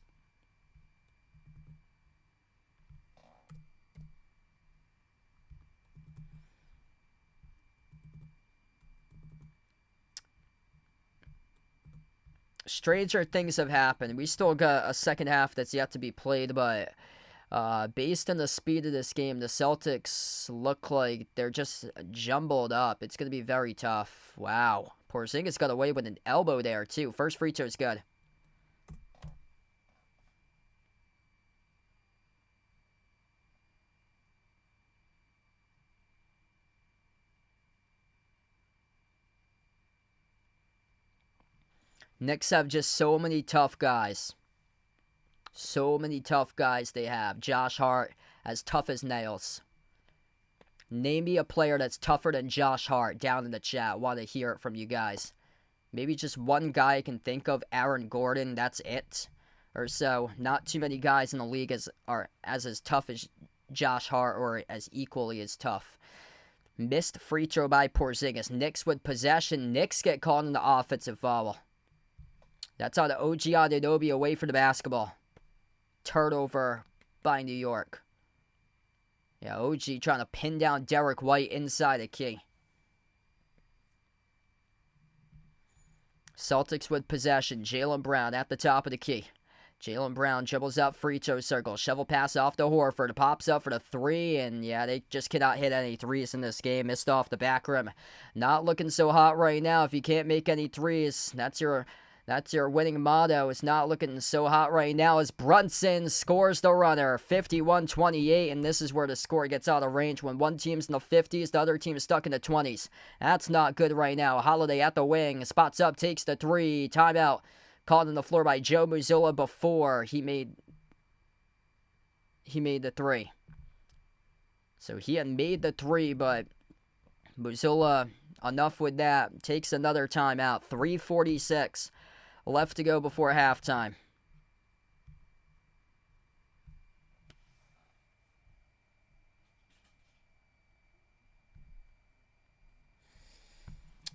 Stranger things have happened. We still got a second half that's yet to be played, but based on the speed of this game, the Celtics look like they're just jumbled up. It's going to be very tough. Wow. Porzingis got away with an elbow there, too. First free throw is good. Knicks have just so many tough guys. So many tough guys they have. Josh Hart, as tough as nails. Name me a player that's tougher than Josh Hart down in the chat. Want to hear it from you guys. Maybe just one guy I can think of, Aaron Gordon, that's it. Or so. Not too many guys in the league are as tough as Josh Hart or as equally as tough. Missed free throw by Porzingis. Knicks with possession. Knicks get called in the offensive foul. That's on the OG Anunoby away from the basketball. Turnover by New York. Yeah, OG trying to pin down Derek White inside the key. Celtics with possession. Jaylen Brown at the top of the key. Jaylen Brown dribbles up free throw circle. Shovel pass off to Horford. Pops up for the three. And yeah, they just cannot hit any threes in this game. Missed off the back rim. Not looking so hot right now. If you can't make any threes, that's your winning motto. It's not looking so hot right now as Brunson scores the runner. 51-28, and this is where the score gets out of range. When one team's in the 50s, the other team is stuck in the 20s. That's not good right now. Holiday at the wing. Spots up, takes the three. Timeout. Called on the floor by Joe Mazzulla before he made the three. So he had made the three, but Mazzulla, enough with that. Takes another timeout. 3:46 left to go before halftime.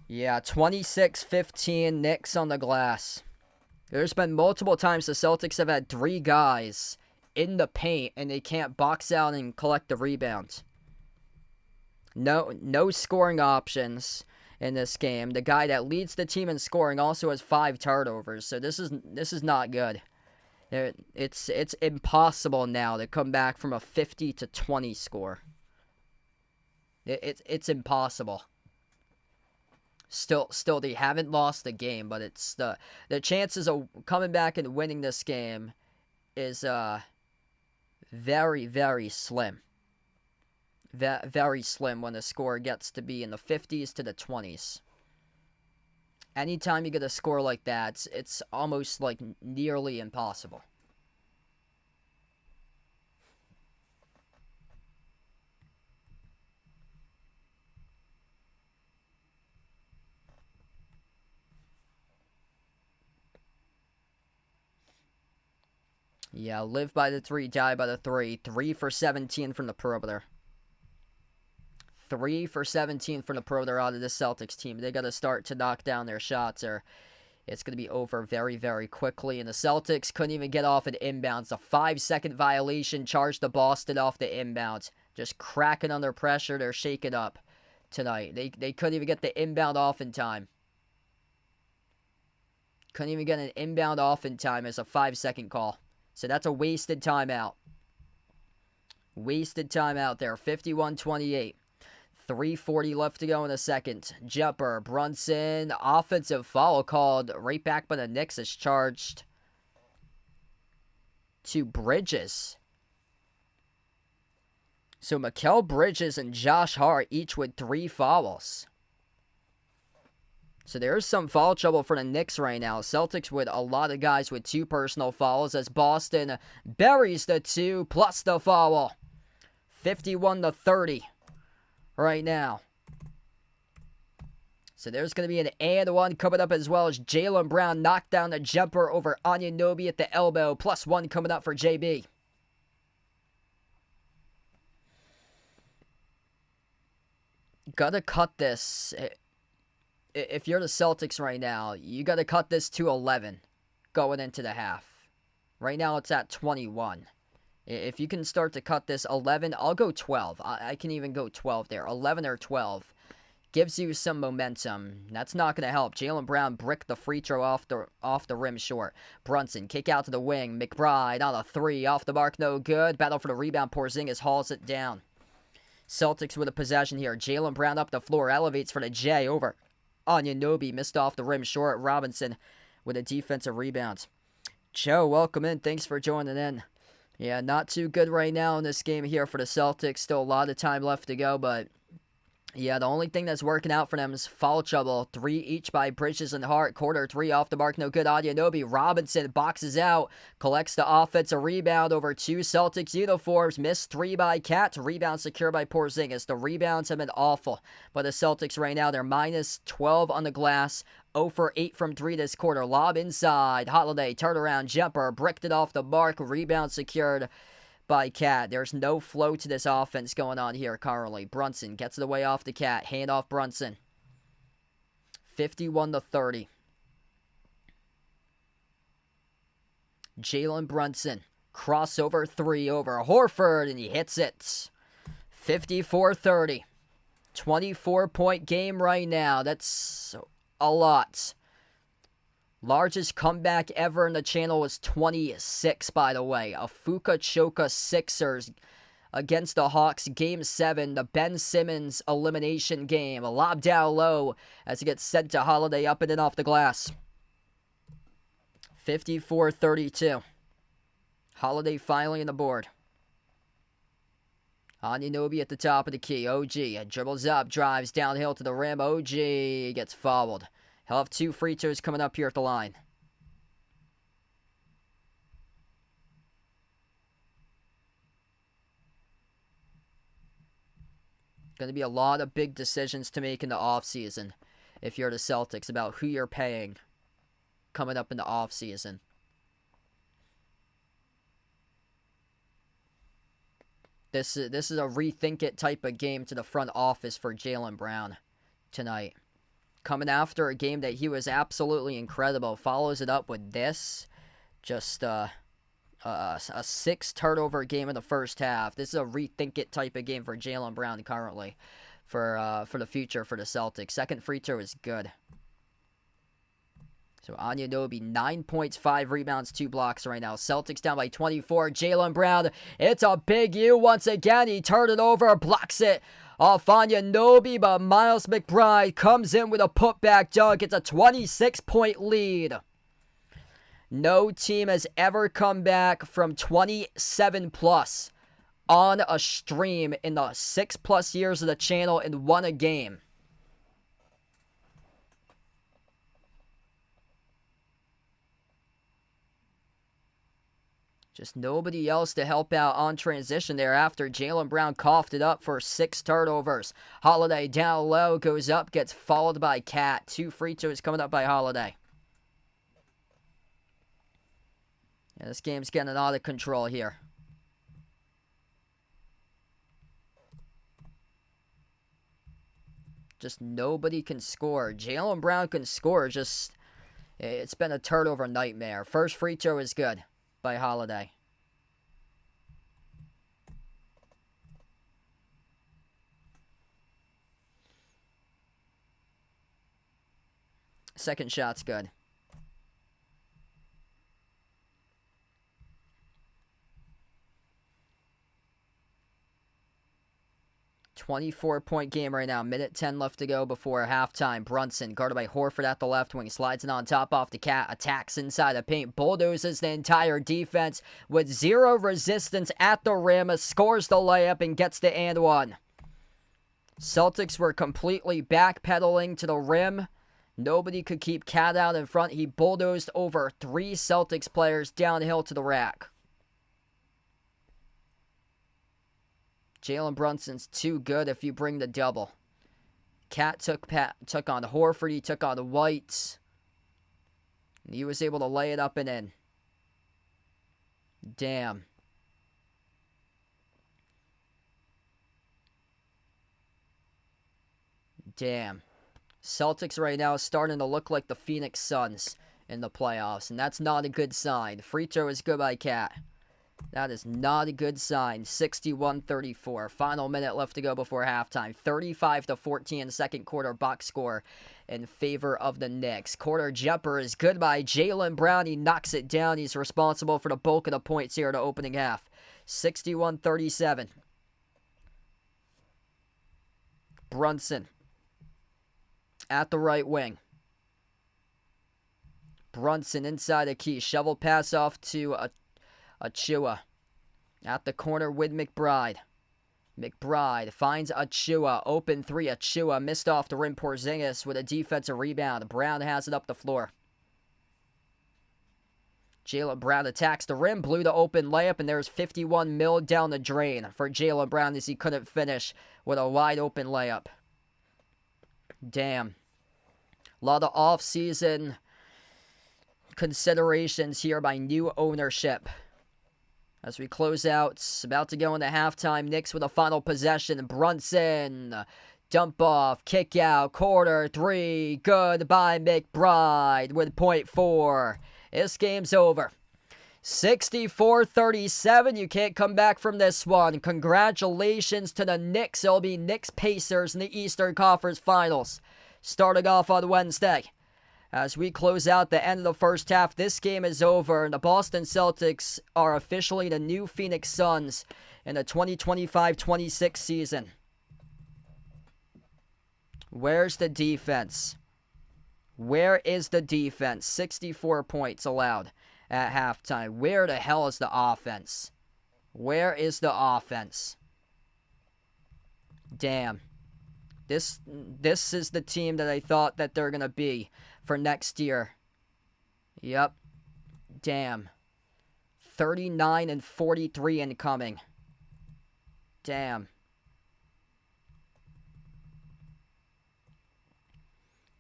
Yeah, 26-15 Knicks on the glass. There's been multiple times the Celtics have had three guys in the paint and they can't box out and collect the rebounds. No scoring options in this game. The guy that leads the team in scoring also has 5 turnovers, so this is not good. It's impossible now to come back from a 50-20 score. It's impossible. Still, they haven't lost the game, but it's the chances of coming back and winning this game is very, very slim. Very slim when the score gets to be in the 50s to the 20s. Anytime you get a score like that, it's almost like nearly impossible. Yeah, live by the 3, die by the 3. 3 for 17 from the perimeter. 3 for 17 from the perimeter out of the Celtics team. They got to start to knock down their shots or it's going to be over very, very quickly. And the Celtics couldn't even get off an inbound. A 5-second violation charged to Boston off the inbound. Just cracking under pressure. They're shaken up tonight. They couldn't even get the inbound off in time. Couldn't even get an inbound off in time as a 5-second call. So that's a wasted timeout. Wasted timeout there. 51-28. 3:40 left to go in the second. Jumper, Brunson, offensive foul called right back by the Knicks is charged to Bridges. So Mikal Bridges and Josh Hart each with 3 fouls. So there's some foul trouble for the Knicks right now. Celtics with a lot of guys with 2 personal fouls as Boston buries the 2 plus the foul. 51-30 right now. So there's going to be an and one coming up as well as Jaylen Brown knocked down the jumper over Anunoby at the elbow. Plus 1 coming up for JB. Gotta cut this. If you're the Celtics right now, you got to cut this to 11 going into the half. Right now it's at 21. If you can start to cut this 11, I'll go 12. I can even go 12 there. 11 or 12 gives you some momentum. That's not going to help. Jaylen Brown bricked the free throw off the rim short. Brunson kick out to the wing. McBride on a 3 off the mark, no good. Battle for the rebound. Porzingis hauls it down. Celtics with a possession here. Jaylen Brown up the floor, elevates for the J over Anunoby, missed off the rim short. Robinson with a defensive rebound. Joe, welcome in. Thanks for joining in. Yeah, not too good right now in this game here for the Celtics. Still a lot of time left to go, but Yeah, the only thing that's working out for them is foul trouble. 3 each by Bridges and Hart. Quarter 3 off the mark. No good. Anunoby. Robinson boxes out. Collects the offensive rebound over 2 Celtics uniforms. Missed 3 by Cat. Rebound secured by Porzingis. The rebounds have been awful. But the Celtics right now, they're minus 12 on the glass. 0 for 8 from 3 this quarter. Lob inside. Holiday. Turnaround jumper. Bricked it off the mark. Rebound secured by Cat. There's no flow to this offense going on here currently. Brunson gets it away off the Cat. Hand off Brunson. 51-30. Jalen Brunson. Crossover 3 over Horford, and he hits it. 54-30. 24-point game right now. That's a lot. Largest comeback ever in the channel was 26, by the way. A Fuka Choka Sixers against the Hawks, Game 7, the Ben Simmons elimination game. A lob down low as it gets sent to Holiday up and in off the glass. 54-32. Holiday finally on the board. Anunoby at the top of the key. OG dribbles up, drives downhill to the rim. OG gets fouled. He'll have 2 free throws coming up here at the line. Going to be a lot of big decisions to make in the offseason if you're the Celtics about who you're paying coming up in the offseason. This is a rethink it type of game to the front office for Jaylen Brown tonight. Coming after a game that he was absolutely incredible. Follows it up with this. Just a 6 turnover game in the first half. This is a rethink it type of game for Jaylen Brown currently. For the future for the Celtics. Second free throw is good. So Anunoby, 9 points, 5 rebounds, 2 blocks right now. Celtics down by 24. Jaylen Brown, it's a big U once again. He turned it over, blocks it off Anunoby, but Miles McBride comes in with a putback dunk. It's a 26-point lead. No team has ever come back from 27+ on a stream in the 6+ years of the channel and won a game. Just nobody else to help out on transition there after Jaylen Brown coughed it up for 6 turnovers. Holiday down low, goes up, gets followed by Cat. 2 free throws coming up by Holiday. Yeah, this game's getting out of control here. Just nobody can score. Jaylen Brown can score, just it's been a turnover nightmare. First free throw is good by Holiday. Second shot's good. .24-point game right now. Minute 10 left to go before halftime. Brunson, guarded by Horford at the left wing. Slides it on top off the Cat. Attacks inside the paint. Bulldozes the entire defense with 0 resistance at the rim. Scores the layup and gets the and one. Celtics were completely backpedaling to the rim. Nobody could keep Cat out in front. He bulldozed over 3 Celtics players downhill to the rack. Jalen Brunson's too good if you bring the double. Cat took on Horford. He took on White. And he was able to lay it up and in. Damn. Damn. Celtics right now is starting to look like the Phoenix Suns in the playoffs, and that's not a good sign. Free throw is good by Cat. That is not a good sign. 61-34. Final minute left to go before halftime. 35-14 second quarter box score in favor of the Knicks. Quarter jumper is good by Jaylen Brown. He knocks it down. He's responsible for the bulk of the points here in the opening half. 61-37. Brunson at the right wing. Brunson inside the key. Shovel pass off to Achua. At the corner with McBride. McBride finds Achua. Open three. Achua missed off the rim. Porzingis with a defensive rebound. Brown has it up the floor. Jaylen Brown attacks the rim. Blew the open layup, and there's 51 mil down the drain for Jaylen Brown as he couldn't finish with a wide open layup. Damn. A lot of off-season considerations here by new ownership. As we close out, about to go into halftime, Knicks with a final possession. Brunson, dump off, kick out, quarter three. Goodbye, McBride with .4. This game's over. 64-37. You can't come back from this one. Congratulations to the Knicks. It'll be Knicks Pacers in the Eastern Conference Finals. Starting off on Wednesday. As we close out the end of the first half, this game is over, and the Boston Celtics are officially the new Phoenix Suns in the 2025-26 season. Where's the defense? Where is the defense? 64 points allowed at halftime. Where the hell is the offense? Where is the offense? Damn. This is the team that I thought that they're going to be for next year. Yep. Damn. 39-43 incoming. Damn.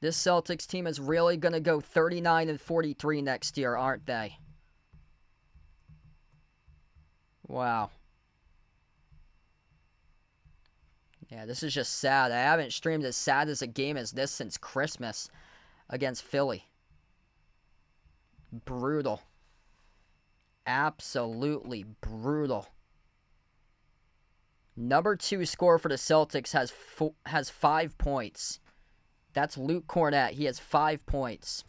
This Celtics team is really going to go 39-43 next year, aren't they? Wow. Yeah, this is just sad. I haven't streamed as sad as a game as this since Christmas against Philly. Brutal. Absolutely brutal. Number 2 scorer for the Celtics has 5 points. That's Luke Cornett. He has 5 points.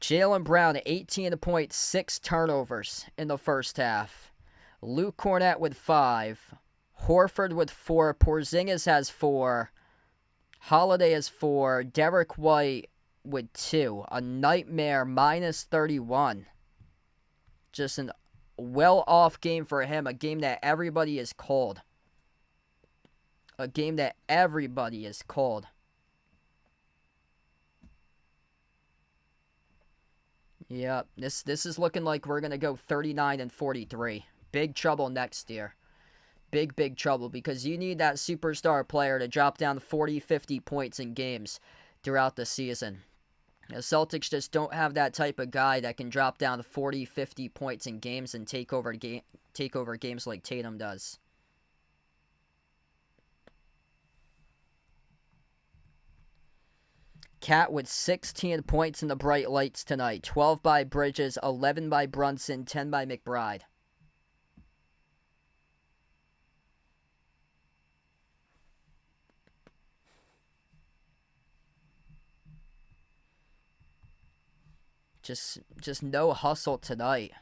Jaylen Brown, 18 points, 6 turnovers in the first half. Luke Cornett with 5. Horford with 4. Porzingis has 4. Holiday has 4. Derek White with 2. A nightmare, minus 31. Just an well-off game for him. A game that everybody is cold. A game that everybody is cold. Yep, this is looking like we're going to go 39-43. Big trouble next year. Big trouble, because you need that superstar player to drop down 40, 50 points in games throughout the season. The Celtics just don't have that type of guy that can drop down 40, 50 points in games and take over games like Tatum does. Cat with 16 points in the bright lights tonight. 12 by Bridges, 11 by Brunson, 10 by McBride. Just no hustle tonight.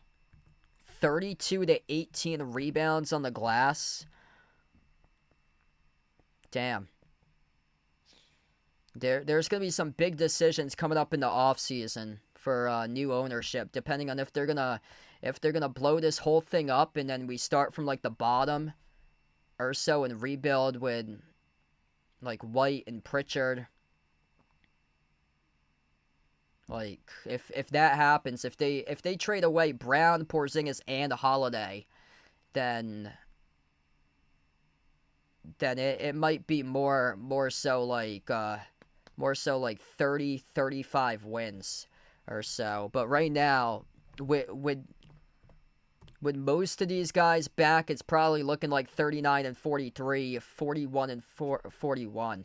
32-18 rebounds on the glass. Damn. There's going to be some big decisions coming up in the offseason for new ownership, depending on if they're gonna blow this whole thing up and then we start from like the bottom or so and rebuild with like White and Pritchard. Like if that happens, if they trade away Brown, Porzingis, and Holiday, then it might be more so like 30, 35 wins or so. But right now, with most of these guys back, it's probably looking like 39-43, 41-41.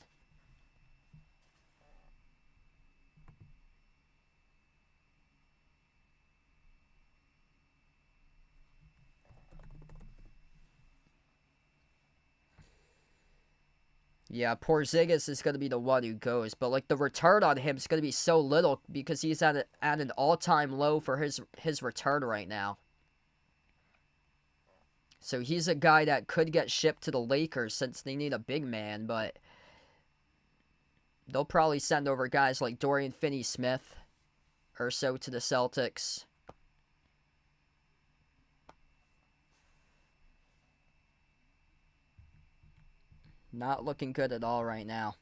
Yeah, Porzingis is going to be the one who goes, but like the return on him is going to be so little because he's at an all-time low for his return right now. So he's a guy that could get shipped to the Lakers since they need a big man, but they'll probably send over guys like Dorian Finney-Smith or so to the Celtics. Not looking good at all right now.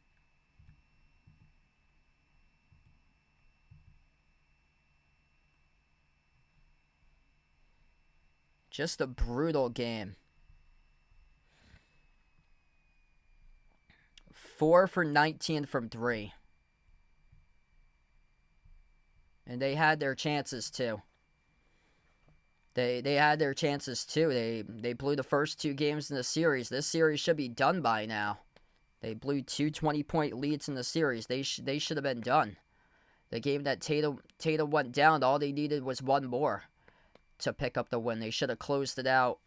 Just a brutal game. 4 for 19 from 3. And they had their chances too. They had their chances too. They blew the first 2 games in the series. This series should be done by now. They blew 2 20-point leads in the series. They should have been done. The game that Tatum went down, all they needed was 1 more to pick up the win. They should have closed it out.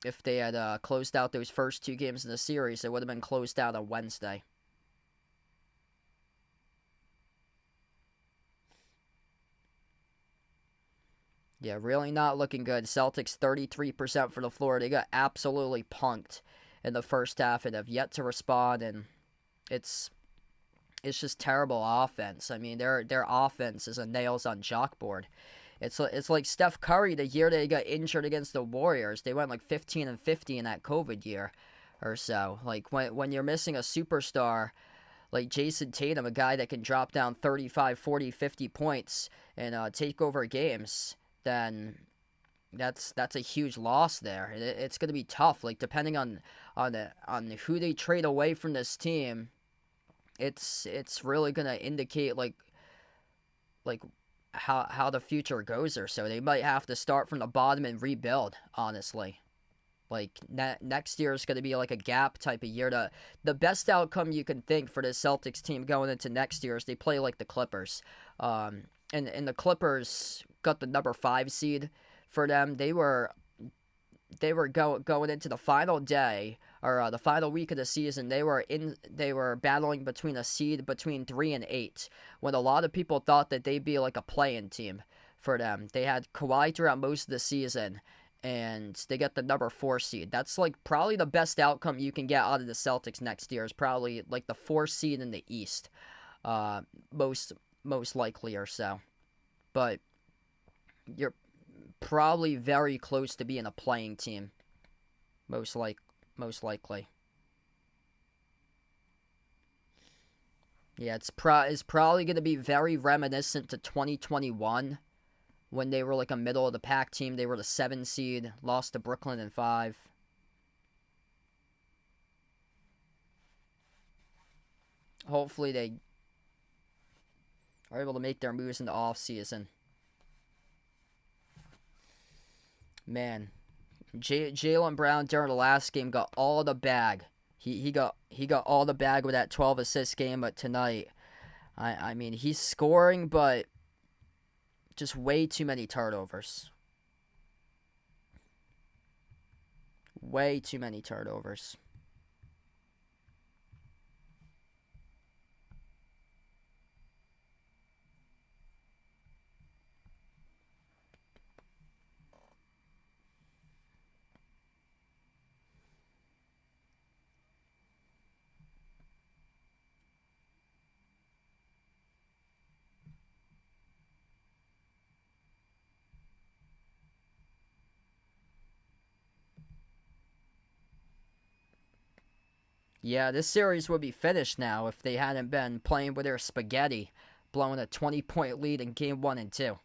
If they had closed out those first 2 games in the series, it would have been closed out on Wednesday. Yeah, really not looking good. Celtics 33% for the floor. They got absolutely punked in the first half and have yet to respond, and it's just terrible offense. I mean, their offense is a nails on chalkboard. It's like Steph Curry the year they got injured against the Warriors. They went like 15 and 50 in that COVID year or so. Like when you're missing a superstar like Jason Tatum, a guy that can drop down 35, 40, 50 points and take over games, then that's a huge loss there. It's going to be tough. Like depending on who they trade away from this team, it's really going to indicate like how the future goes or so. They might have to start from the bottom and rebuild, honestly. Like next year is going to be like a gap type of year. The best outcome you can think for the Celtics team going into next year is they play like the Clippers. And the Clippers got the number 5 seed for them. They were going into the final day or the final week of the season. They were battling between a seed between 3 and 8, when a lot of people thought that they'd be like a play-in team for them. They had Kawhi throughout most of the season, and they get the number 4 seed. That's like probably the best outcome you can get out of the Celtics next year, is probably like the 4 seed in the East, most likely or so. But you're probably very close to being a playing team, most likely. Yeah, it's probably going to be very reminiscent to 2021, when they were like a middle of the pack team. They were the 7 seed, lost to Brooklyn in 5. Hopefully they are able to make their moves in the off season. Man, Jaylen Brown during the last game got all the bag. He got all the bag with that 12 assist game, but tonight, I mean, he's scoring, but just way too many turnovers. Way too many turnovers. Yeah, this series would be finished now if they hadn't been playing with their spaghetti, blowing a 20-point lead in game 1 and 2.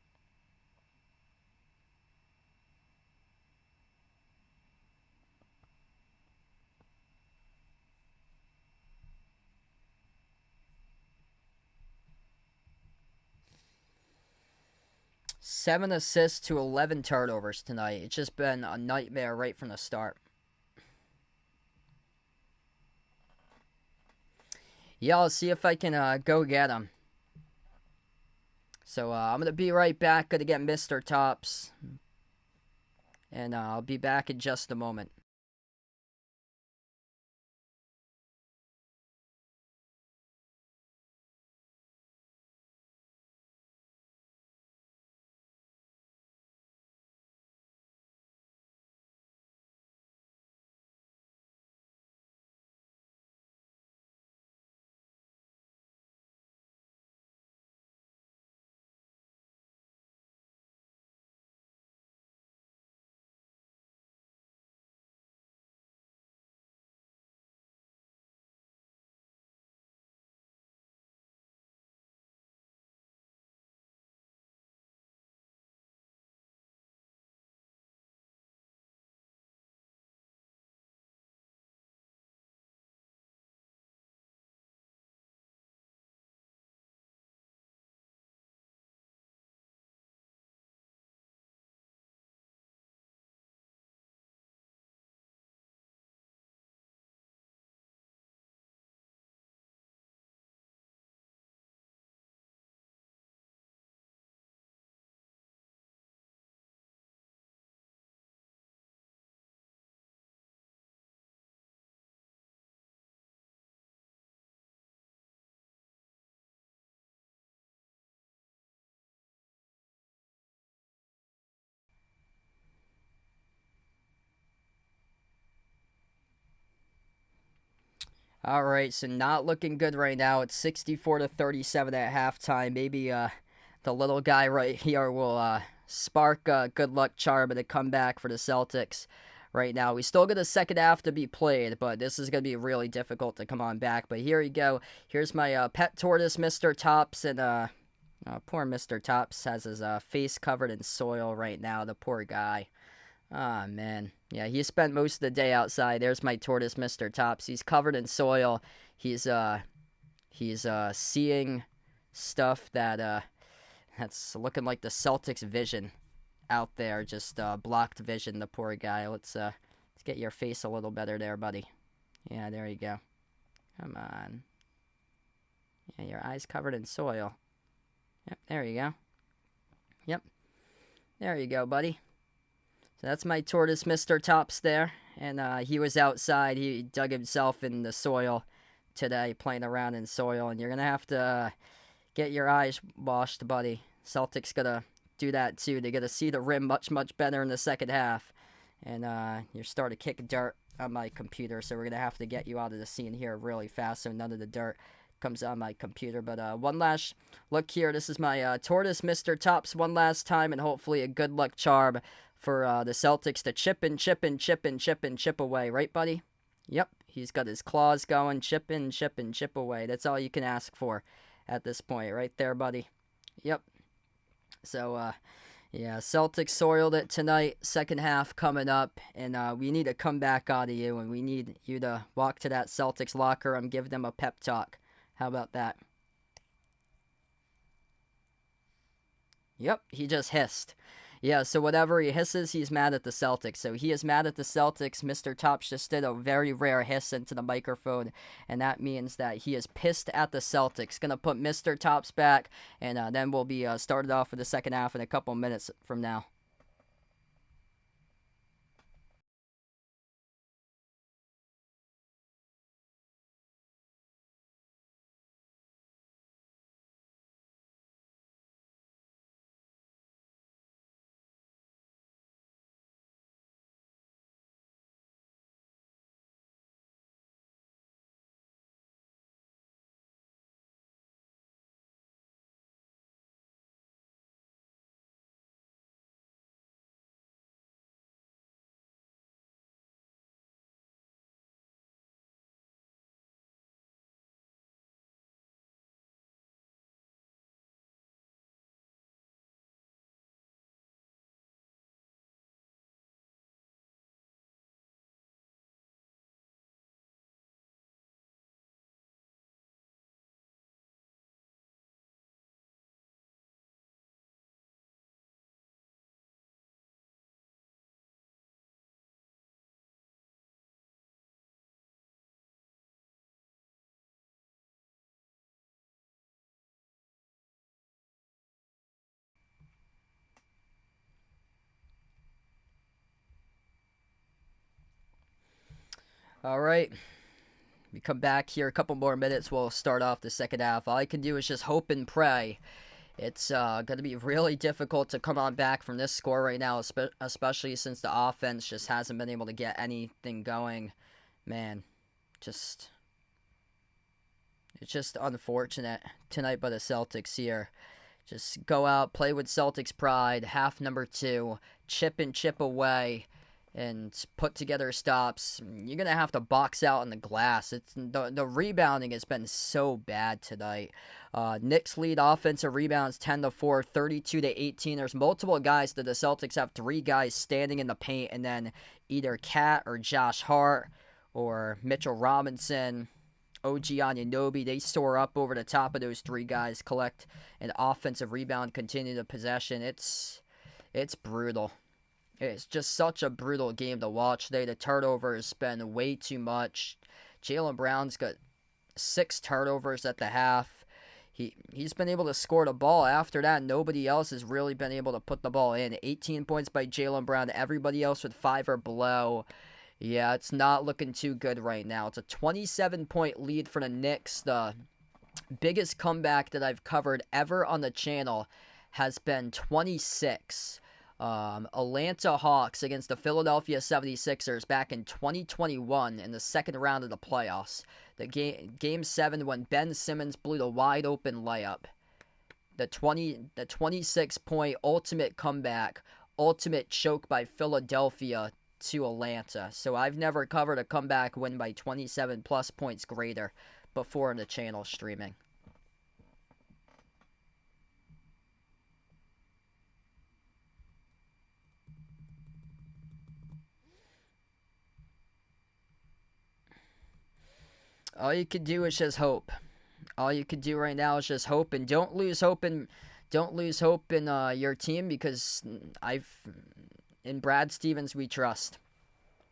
Seven assists to 11 turnovers tonight. It's just been a nightmare right from the start. Yeah, I'll see if I can go get him. So I'm going to be right back. Going to get Mr. Tops. And I'll be back in just a moment. All right, so not looking good right now. It's 64-37 at halftime. Maybe the little guy right here will spark a good luck charm and a comeback for the Celtics. Right now, we still got a second half to be played, but this is going to be really difficult to come on back. But here you go. Here's my pet tortoise, Mr. Tops, and poor Mr. Tops has his face covered in soil right now. The poor guy. Ah, man. Yeah, he spent most of the day outside. There's my tortoise, Mr. Tops. He's covered in soil. He's seeing stuff that's looking like the Celtics vision out there. Just blocked vision, the poor guy. Let's get your face a little better there, buddy. Yeah, there you go. Come on. Yeah, your eyes covered in soil. Yep, there you go. Yep. There you go, buddy. So that's my tortoise, Mr. Tops there. And he was outside. He dug himself in the soil today, playing around in soil. And you're going to have to get your eyes washed, buddy. Celtics going to do that too. They're going to see the rim much, much better in the second half. And you're starting to kick dirt on my computer. So we're going to have to get you out of the scene here really fast so none of the dirt comes on my computer. But one last look here. This is my tortoise, Mr. Tops, one last time. And hopefully a good luck charm for the Celtics to chip and chip and chip and chip and chip away. Right, buddy? Yep. He's got his claws going. Chip and chip and chip away. That's all you can ask for at this point. Right there, buddy. Yep. So, yeah, Celtics soiled it tonight. Second half coming up. And we need a comeback out of you. And we need you to walk to that Celtics locker room, give them a pep talk. How about that? Yep, he just hissed. Yeah, so whatever he hisses, he's mad at the Celtics. So he is mad at the Celtics. Mr. Tops just did a very rare hiss into the microphone, and that means that he is pissed at the Celtics. Going to put Mr. Tops back, and then we'll be started off for the second half in a couple minutes from now. All right. We come back here a couple more minutes. We'll start off the second half. All I can do is just hope and pray. It's going to be really difficult to come on back from this score right now, especially since the offense just hasn't been able to get anything going. Man, it's just unfortunate tonight by the Celtics here. Just go out, play with Celtics pride, half number 2, chip and chip away, and put together stops. You're going to have to box out on the glass. The rebounding has been so bad tonight. Knicks lead offensive rebounds 10-4, 32-18. There's multiple guys that the Celtics have 3 guys standing in the paint, and then either Cat or Josh Hart or Mitchell Robinson, OG Anunoby, they soar up over the top of those 3 guys, collect an offensive rebound, continue the possession. It's brutal. It's just such a brutal game to watch today. The turnovers been way too much. Jaylen Brown's got 6 turnovers at the half. He's been able to score the ball. After that, nobody else has really been able to put the ball in. 18 points by Jaylen Brown. Everybody else with 5 or below. Yeah, it's not looking too good right now. It's a 27-point lead for the Knicks. The biggest comeback that I've covered ever on the channel has been 26. Atlanta Hawks against the Philadelphia 76ers back in 2021 in the second round of the playoffs. The game 7 when Ben Simmons blew the wide open layup. The 26-point ultimate comeback, ultimate choke by Philadelphia to Atlanta. So I've never covered a comeback win by 27 plus points greater before in the channel streaming. All you can do is just hope. All you can do right now is just hope, and don't lose hope in your team, because in Brad Stevens we trust.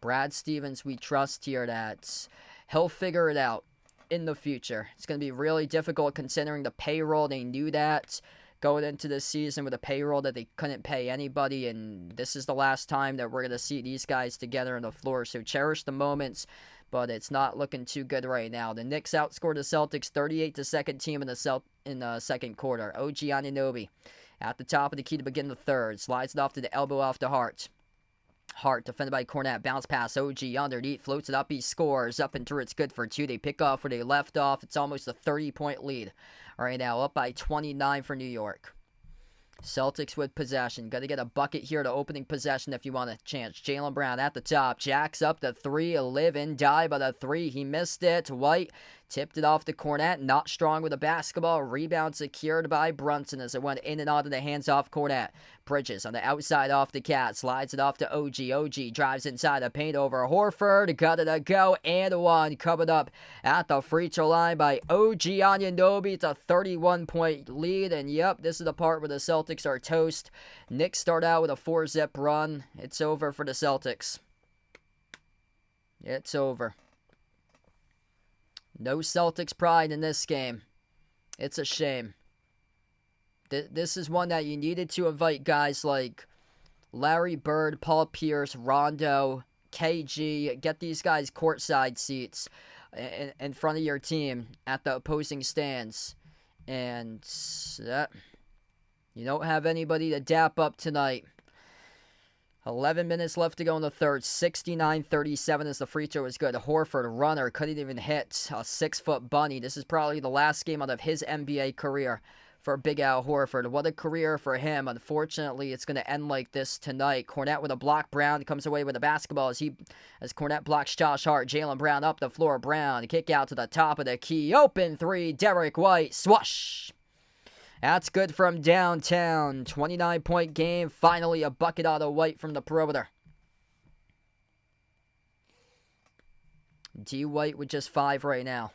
Brad Stevens we trust here that he'll figure it out in the future. It's going to be really difficult considering the payroll. They knew that going into this season with a payroll that they couldn't pay anybody, and this is the last time that we're going to see these guys together on the floor. So cherish the moments, but it's not looking too good right now. The Knicks outscored the Celtics 38 to second team in the second quarter. OG Anunoby at the top of the key to begin the third. Slides it off to the elbow off to Hart. Hart defended by Cornette. Bounce pass. OG underneath. Floats it up. He scores. Up and through. It's good for 2. They pick off where they left off. It's almost a 30-point lead right now. Up by 29 for New York. Celtics with possession. Got to get a bucket here to opening possession if you want a chance. Jaylen Brown at the top. Jacks up the 3. Live and die by the 3. He missed it. White tipped it off to Cornette. Not strong with the basketball. Rebound secured by Brunson as it went in and out of the hands off Cornette. Bridges on the outside off the Cat. Slides it off to OG. OG drives inside the paint over Horford. Got it to go and one. Covered up at the free throw line by OG Anunoby. It's a 31-point lead. And yep, this is the part where the Celtics are toast. Knicks start out with a 4-zip run. It's over for the Celtics. It's over. No Celtics pride in this game. It's a shame. This is one that you needed to invite guys like Larry Bird, Paul Pierce, Rondo, KG. Get these guys courtside seats in front of your team at the opposing stands. And you don't have anybody to dap up tonight. 11 minutes left to go in the third. 69-37 as the free throw is good. Horford, runner, couldn't even hit a 6-foot bunny. This is probably the last game out of his NBA career for Big Al Horford. What a career for him. Unfortunately, it's going to end like this tonight. Cornette with a block. Brown comes away with the basketball as Cornette blocks Josh Hart. Jaylen Brown up the floor. Brown, kick out to the top of the key. Open 3. Derek White, swash. That's good from downtown. 29-point game. Finally a bucket out of White from the perimeter. D. White with just 5 right now.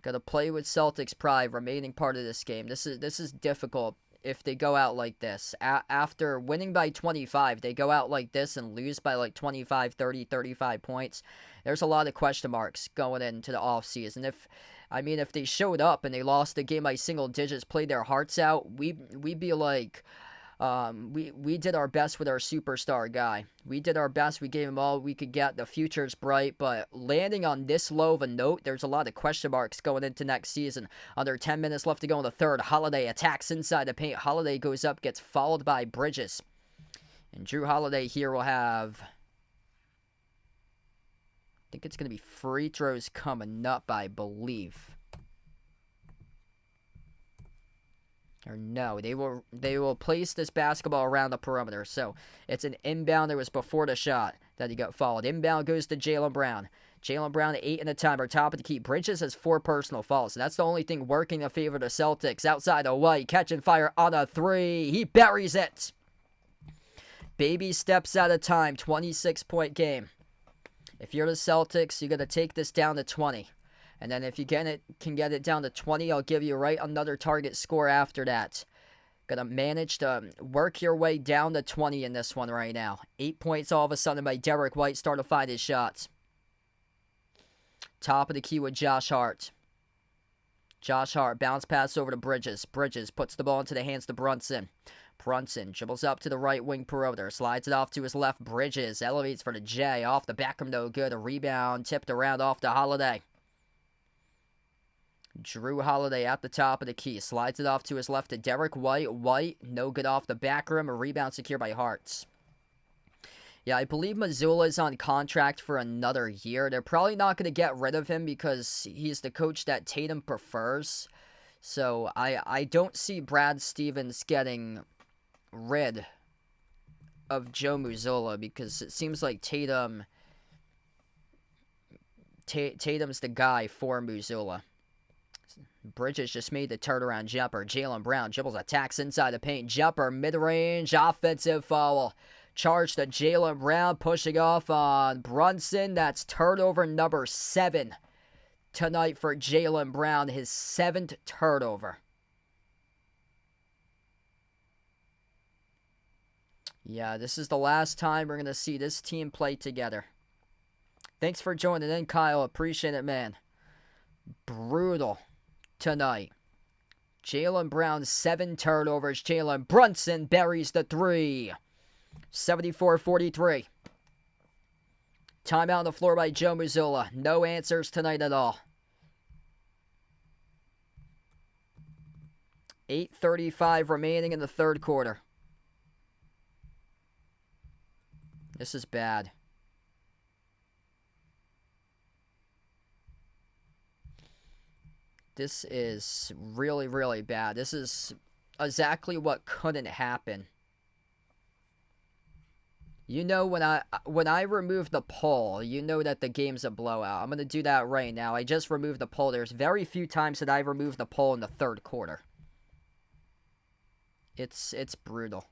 Got to play with Celtics pride remaining part of this game. This is difficult if they go out like this. After winning by 25, they go out like this and lose by like 25, 30, 35 points. There's a lot of question marks going into the offseason. If they showed up and they lost the game by single digits, played their hearts out, we'd be like, we did our best with our superstar guy. We did our best. We gave him all we could get. The future's bright, but landing on this low of a note, there's a lot of question marks going into next season. Under 10 minutes left to go in the third. Holiday attacks inside the paint. Holiday goes up, gets followed by Bridges. And Drew Holiday here will have, I think it's going to be free throws coming up, I believe. Or no, they will place this basketball around the perimeter. So it's an inbound. It was before the shot that he got fouled. Inbound goes to Jaylen Brown. Jaylen Brown 8 in the timer. Top of the key. Bridges has 4 personal fouls. So that's the only thing working in favor of the Celtics. Outside of White. Catching fire on a 3. He buries it. Baby steps at a time. 26-point game. If you're the Celtics, you got to take this down to 20. And then if you can get it down to 20, I'll give you right another target score after that. Gonna manage to work your way down to 20 in this one right now. 8 points all of a sudden by Derek White. Start to find his shots. Top of the key with Josh Hart. Josh Hart, bounce pass over to Bridges. Bridges puts the ball into the hands to Brunson. Brunson dribbles up to the right wing perimeter. Slides it off to his left. Bridges elevates for the J. Off the back rim, no good. A rebound tipped around off to Holiday. Drew Holiday at the top of the key. Slides it off to his left to Derek White. White, no good off the back rim. A rebound secure by Hartz. Yeah, I believe Mazzulla is on contract for another year. They're probably not going to get rid of him because he's the coach that Tatum prefers. So I don't see Brad Stevens getting rid of Joe Mazzulla because it seems like Tatum's the guy for Mazzulla. Bridges just made the turnaround jumper. Jaylen Brown dribbles, attacks inside the paint. Jumper, mid-range, offensive foul. Charge to Jaylen Brown, pushing off on Brunson. That's turnover number 7 tonight for Jaylen Brown, his 7th turnover. Yeah, this is the last time we're going to see this team play together. Thanks for joining in, Kyle. Appreciate it, man. Brutal tonight. Jaylen Brown, 7 turnovers. Jalen Brunson buries the 3. 74-43. Timeout on the floor by Joe Mazzulla. No answers tonight at all. 8:35 remaining in the third quarter. This is bad. This is really, really bad. This is exactly what couldn't happen. You know, when I remove the poll, you know that the game's a blowout. I'm going to do that right now. I just removed the poll. There's very few times that I removed the poll in the third quarter. It's brutal.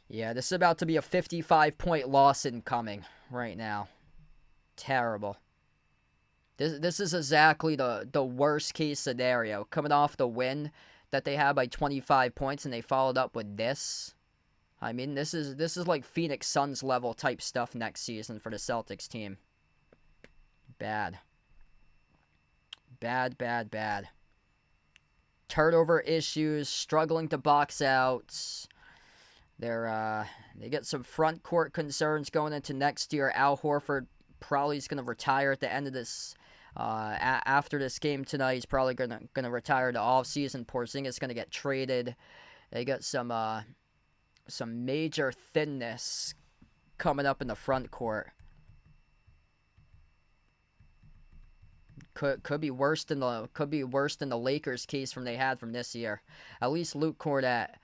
Yeah, this is about to be a 55-point loss incoming right now. Terrible. This is exactly the worst case scenario. Coming off the win that they had by 25 points and they followed up with this. I mean, this is like Phoenix Suns level type stuff next season for the Celtics team. Bad. Bad. Turnover issues, struggling to box out. They get some front court concerns going into next year. Al Horford probably is going to retire at the end of this. After this game tonight, he's probably gonna retire the offseason. Porzingis is gonna get traded. They got some major thinness coming up in the front court. Could be worse than the Lakers case from they had from this year. At least Luke Cornett.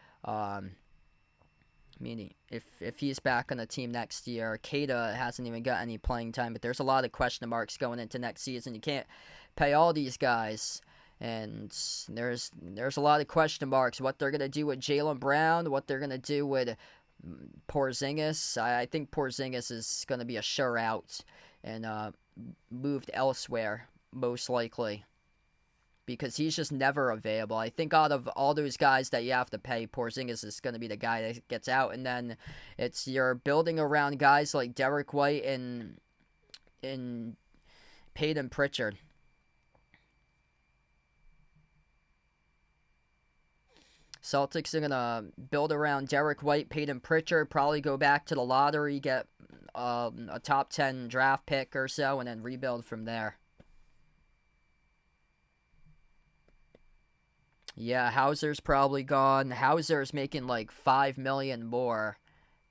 Meaning, if he's back on the team next year, Keita hasn't even got any playing time, but there's a lot of question marks going into next season. You can't pay all these guys, and there's a lot of question marks. What they're going to do with Jaylen Brown, what they're going to do with Porzingis. I think Porzingis is going to be a sure out and moved elsewhere, most likely. Because he's just never available. I think out of all those guys that you have to pay, Porzingis is going to be the guy that gets out. And then you're building around guys like Derek White and Peyton Pritchard. Celtics are going to build around Derek White, Peyton Pritchard, probably go back to the lottery, get a top 10 draft pick or so, and then rebuild from there. Yeah, Hauser's probably gone. Hauser's making like $5 million more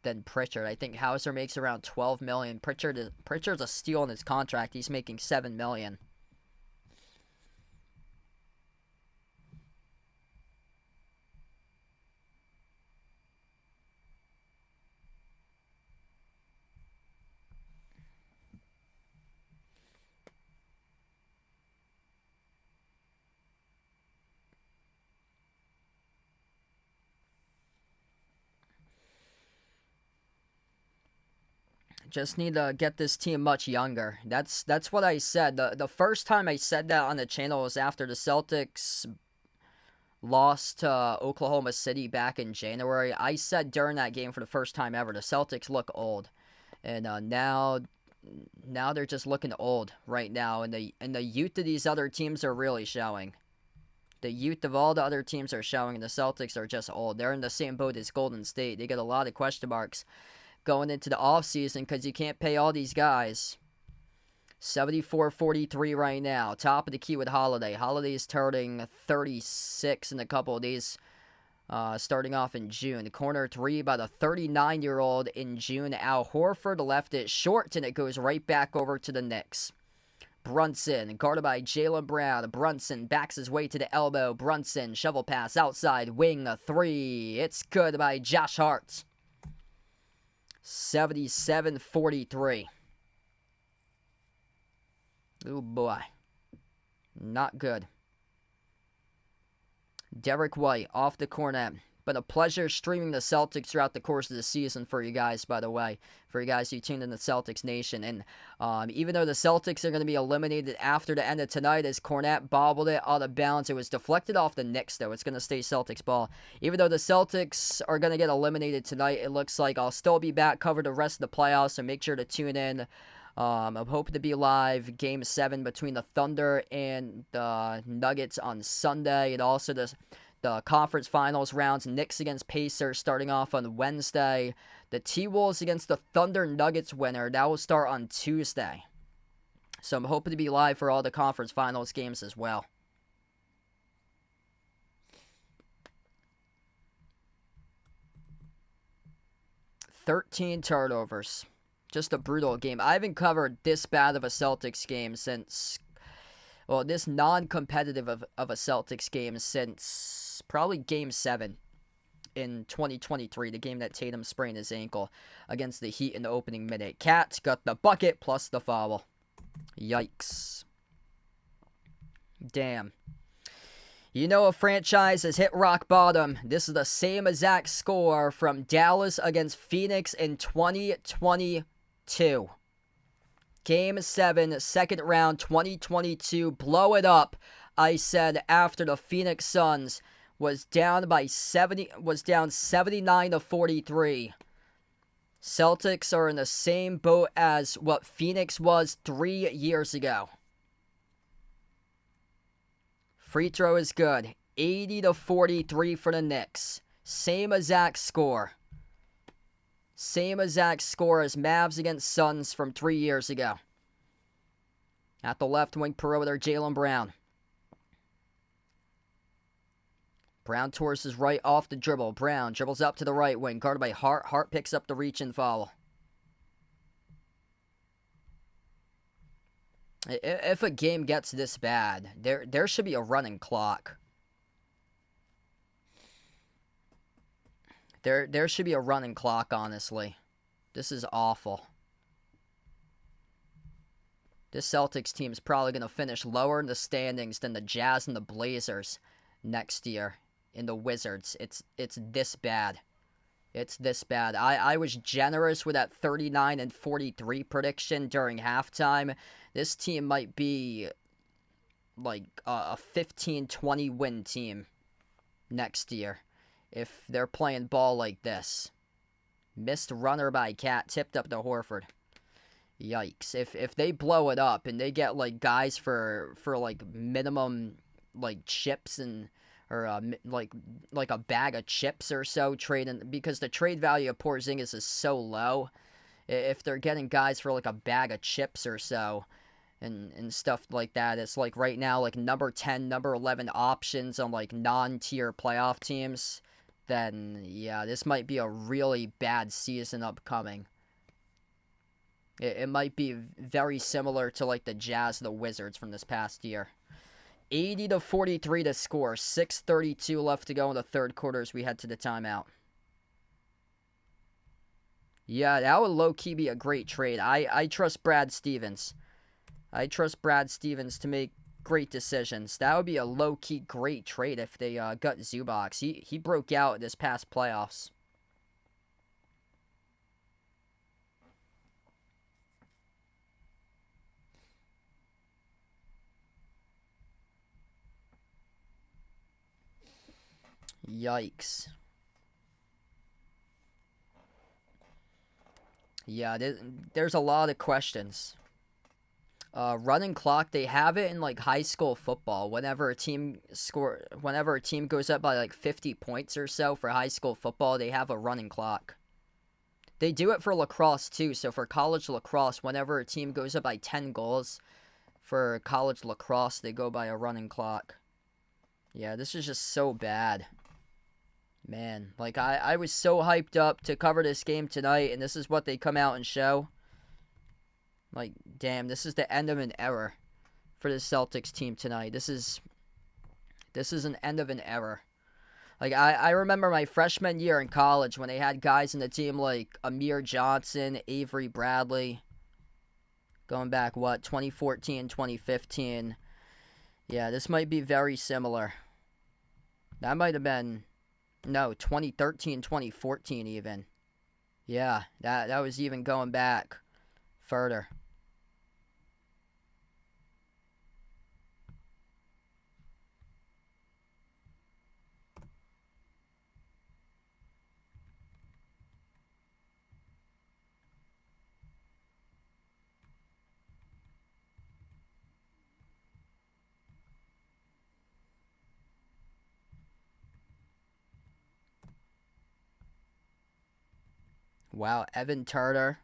than Pritchard. I think Hauser makes around $12 million. Pritchard's a steal in his contract. He's making $7 million. Just need to get this team much younger. That's what I said. The first time I said that on the channel was after the Celtics lost to Oklahoma City back in January. I said during that game for the first time ever, the Celtics look old. And now they're just looking old right now. And the youth of these other teams are really showing. The youth of all the other teams are showing, and the Celtics are just old. They're in the same boat as Golden State. They get a lot of question marks going into the offseason because you can't pay all these guys. 74-43 right now. Top of the key with Holiday. Holiday is turning 36 in a couple of days, starting off in June. Corner 3 by the 39-year-old in June. Al Horford left it short, and it goes right back over to the Knicks. Brunson, guarded by Jaylen Brown. Brunson backs his way to the elbow. Brunson, shovel pass outside, wing, 3. It's good by Josh Hart. 77-43. Oh boy. Not good. Derek White off the cornet. Been a pleasure streaming the Celtics throughout the course of the season for you guys, by the way. For you guys who tuned in the Celtics Nation. And even though the Celtics are going to be eliminated after the end of tonight, as Cornette bobbled it out of bounds, it was deflected off the Knicks, though. It's going to stay Celtics ball. Even though the Celtics are going to get eliminated tonight, it looks like I'll still be back, cover the rest of the playoffs, so make sure to tune in. I'm hoping to be live Game 7 between the Thunder and the Nuggets on Sunday. And also the conference finals rounds, Knicks against Pacers starting off on Wednesday. The T-Wolves against the Thunder Nuggets winner, that will start on Tuesday. So I'm hoping to be live for all the conference finals games as well. $13 turnovers. Just a brutal game. I haven't covered this bad of a Celtics game since, well, this non-competitive of a Celtics game since probably Game 7 in 2023, the game that Tatum sprained his ankle against the Heat in the opening minute. Cat got the bucket plus the foul. Yikes. Damn. You know a franchise has hit rock bottom. This is the same exact score from Dallas against Phoenix in 2022. Game 7, second round, 2022. Blow it up. I said after the Phoenix Suns was down 79-43. Celtics are in the same boat as what Phoenix was 3 years ago. Free throw is good. 80-43 for the Knicks. Same exact score. Same exact score as Mavs against Suns from 3 years ago. At the left wing perimeter, Jaylen Brown. Brown towards his right off the dribble. Brown dribbles up to the right wing, guarded by Hart. Hart picks up the reach and foul. If a game gets this bad, there should be a running clock. There should be a running clock, honestly. This is awful. This Celtics team is probably going to finish lower in the standings than the Jazz and the Blazers next year in the Wizards. It's this bad. It's this bad. I was generous with that 39-43 prediction during halftime. This team might be like a 15-20 win team next year if they're playing ball like this. Missed runner by Cat, tipped up to Horford. Yikes. If they blow it up and they get like guys for like minimum like chips and or like a bag of chips or so trading, because the trade value of Porzingis is so low. If they're getting guys for like a bag of chips or so and stuff like that, it's like right now like number 10, number 11 options on like non-tier playoff teams, then yeah, this might be a really bad season upcoming. It might be very similar to like the Jazz, the Wizards from this past year. 80-43 to score. 6:32 left to go in the third quarter as we head to the timeout. Yeah, that would low-key be a great trade. I trust Brad Stevens. I trust Brad Stevens to make great decisions. That would be a low-key great trade if they got Zubac. He broke out this past playoffs. Yikes. Yeah, there's a lot of questions. Running clock, they have it in like high school football. Whenever a team goes up by like 50 points or so for high school football, they have a running clock. They do it for lacrosse too. So for college lacrosse, whenever a team goes up by 10 goals for college lacrosse, they go by a running clock. Yeah, this is just so bad. Man, like I was so hyped up to cover this game tonight, and this is what they come out and show. Like, damn, this is the end of an era for the Celtics team tonight. This is an end of an era. Like, I remember my freshman year in college when they had guys in the team like Amir Johnson, Avery Bradley, going back, 2014, 2015. Yeah, this might be very similar. That might have been, no, 2013, 2014 even. Yeah, that was even going back further. Wow, Evan Turner.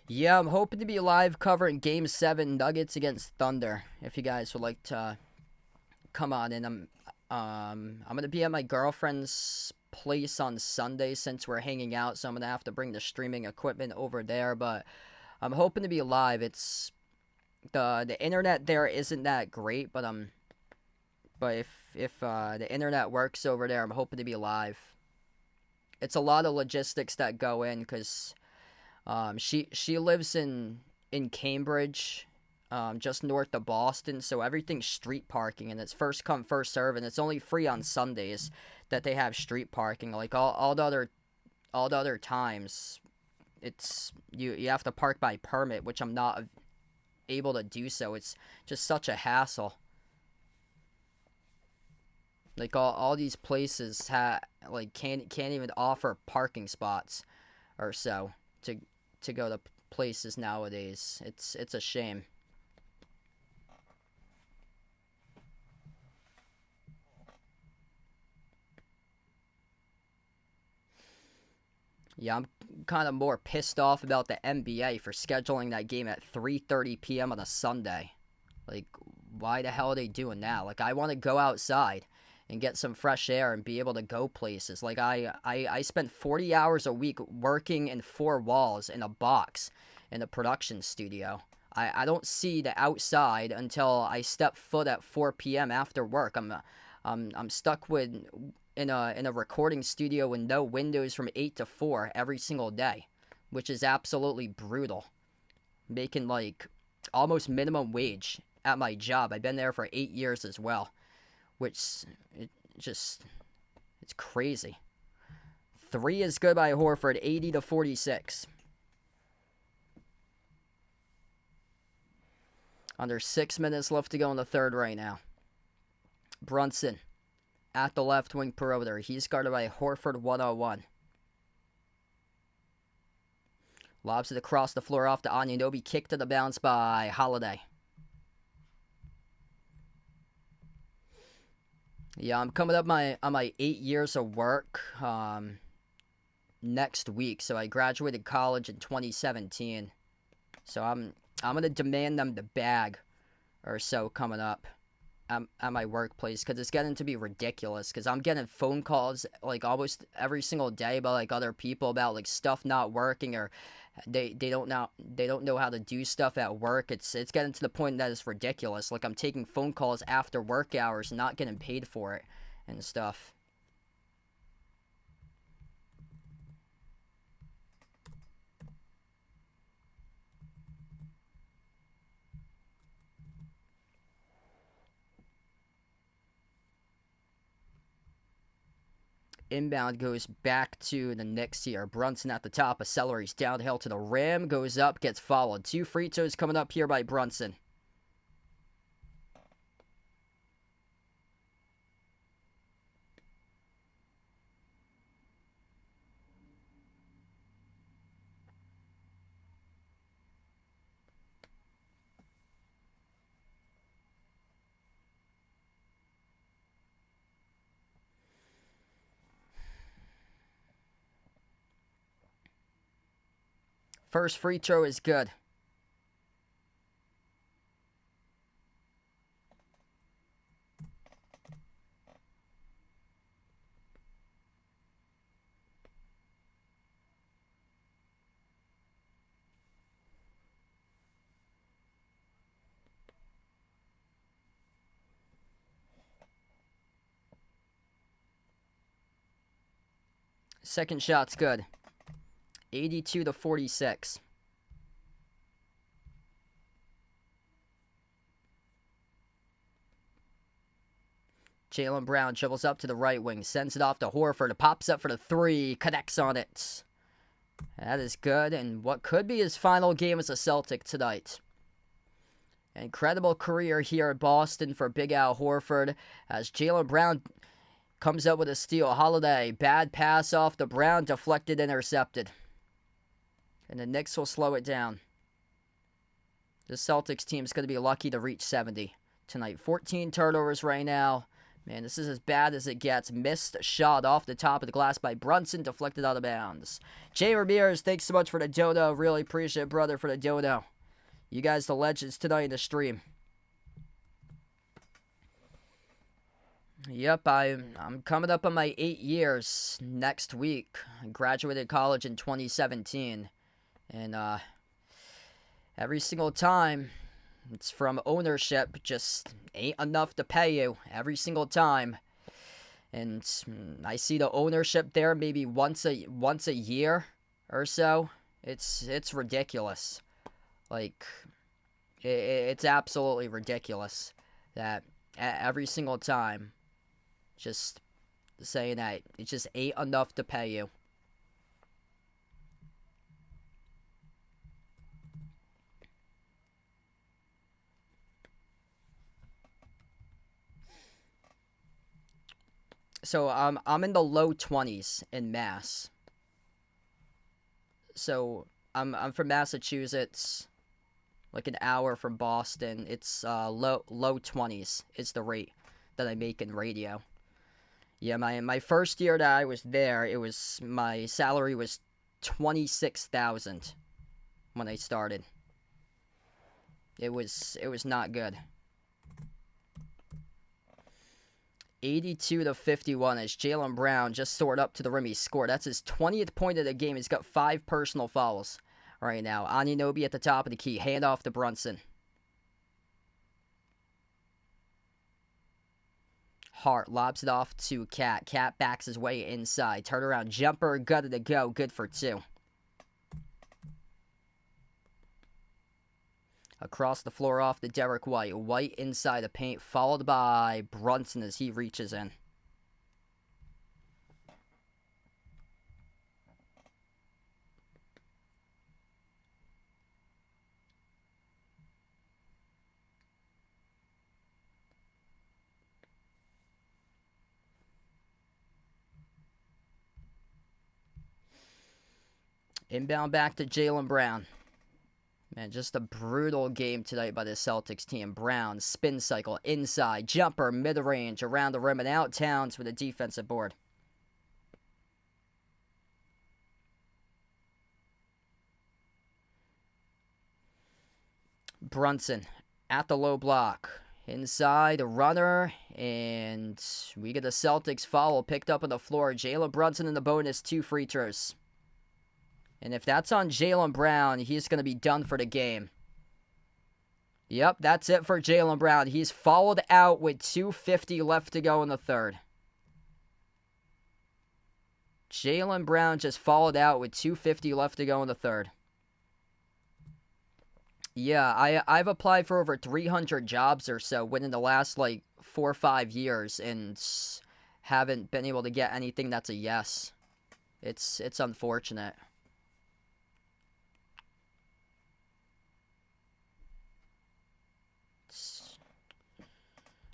Yeah, I'm hoping to be live covering Game 7 Nuggets against Thunder. If you guys would like to come on in. I'm going to be at my girlfriend's place on Sunday since we're hanging out, so I'm going to have to bring the streaming equipment over there, but I'm hoping to be live. It's the internet there isn't that great, but if the internet works over there, I'm hoping to be live. It's a lot of logistics that go in because she lives in Cambridge, just north of Boston, so everything's street parking, and it's first come first serve, and it's only free on Sundays that they have street parking. Like all the other times, it's you have to park by permit, which I'm not able to do. So it's just such a hassle. Like all these places can't even offer parking spots or so to go to places nowadays. It's a shame. Yeah, I'm kind of more pissed off about the NBA for scheduling that game at 3:30 p.m. on a Sunday. Like, why the hell are they doing that? Like, I want to go outside and get some fresh air and be able to go places. Like, I spent 40 hours a week working in four walls in a box in a production studio. I don't see the outside until I step foot at 4 p.m. after work. I'm stuck in a recording studio with no windows from 8 to 4 every single day, which is absolutely brutal. Making like almost minimum wage at my job. I've been there for 8 years as well, which it's crazy. 3 is good by Horford, 80-46. Under 6 minutes left to go in the third right now. Brunson at the left wing perimeter. He's guarded by Horford 101. Lobs it across the floor off to Anunoby. Kick to the bounce by Holiday. Yeah, I'm coming up on my 8 years of work next week. So I graduated college in 2017. So I'm gonna demand them the bag or so coming up at my workplace, because it's getting to be ridiculous, because I'm getting phone calls like almost every single day about like other people about like stuff not working, or they don't know how to do stuff at work. It's getting to the point that it's ridiculous. Like, I'm taking phone calls after work hours, not getting paid for it and stuff. Inbound goes back to the Knicks here. Brunson at the top. Accelerates downhill to the rim. Goes up. Gets followed. 2 free throws coming up here by Brunson. First free throw is good. Second shot's good. 82-46. Jaylen Brown dribbles up to the right wing, sends it off to Horford. It pops up for the three, connects on it. That is good, and what could be his final game as a Celtic tonight. Incredible career here at Boston for Big Al Horford as Jaylen Brown comes up with a steal. Holiday, bad pass off the Brown, deflected, intercepted. And the Knicks will slow it down. The Celtics team is going to be lucky to reach 70 tonight. 14 turnovers right now. Man, this is as bad as it gets. Missed shot off the top of the glass by Brunson, deflected out of bounds. Jay Ramirez, thanks so much for the dodo. Really appreciate it, brother, for the dodo. You guys the legends tonight in the stream. Yep, I'm coming up on my 8 years next week. I graduated college in 2017. And every single time, it's from ownership, just ain't enough to pay you every single time. And I see the ownership there maybe once a year or so. It's ridiculous. Like, it's absolutely ridiculous that every single time, just saying that it just ain't enough to pay you. So I'm in the low 20s in Mass. So I'm from Massachusetts, like an hour from Boston. It's low 20s is the rate that I make in radio. Yeah, my first year that I was there, my salary was $26,000 when I started. It was not good. 82-51 as Jaylen Brown just soared up to the rim. He scored. That's his 20th point of the game. He's got 5 personal fouls right now. Anunoby at the top of the key. Hand off to Brunson. Hart lobs it off to Cat. Cat backs his way inside. Turnaround jumper. Gutted to go. Good for 2. Across the floor off to Derek White. White inside the paint, followed by Brunson as he reaches in. Inbound back to Jaylen Brown. Man, just a brutal game tonight by the Celtics team. Brown, spin cycle, inside, jumper, mid-range, around the rim, and out Towns with a defensive board. Brunson at the low block. Inside, a runner, and we get a Celtics foul picked up on the floor. Jaylen Brunson in the bonus, 2 free throws. And if that's on Jaylen Brown, he's going to be done for the game. Yep, that's it for Jaylen Brown. He's fouled out with 2:50 left to go in the third. Jaylen Brown just fouled out with 2:50 left to go in the third. Yeah, I've applied for over 300 jobs or so within the last, 4 or 5 years and haven't been able to get anything that's a yes. It's unfortunate.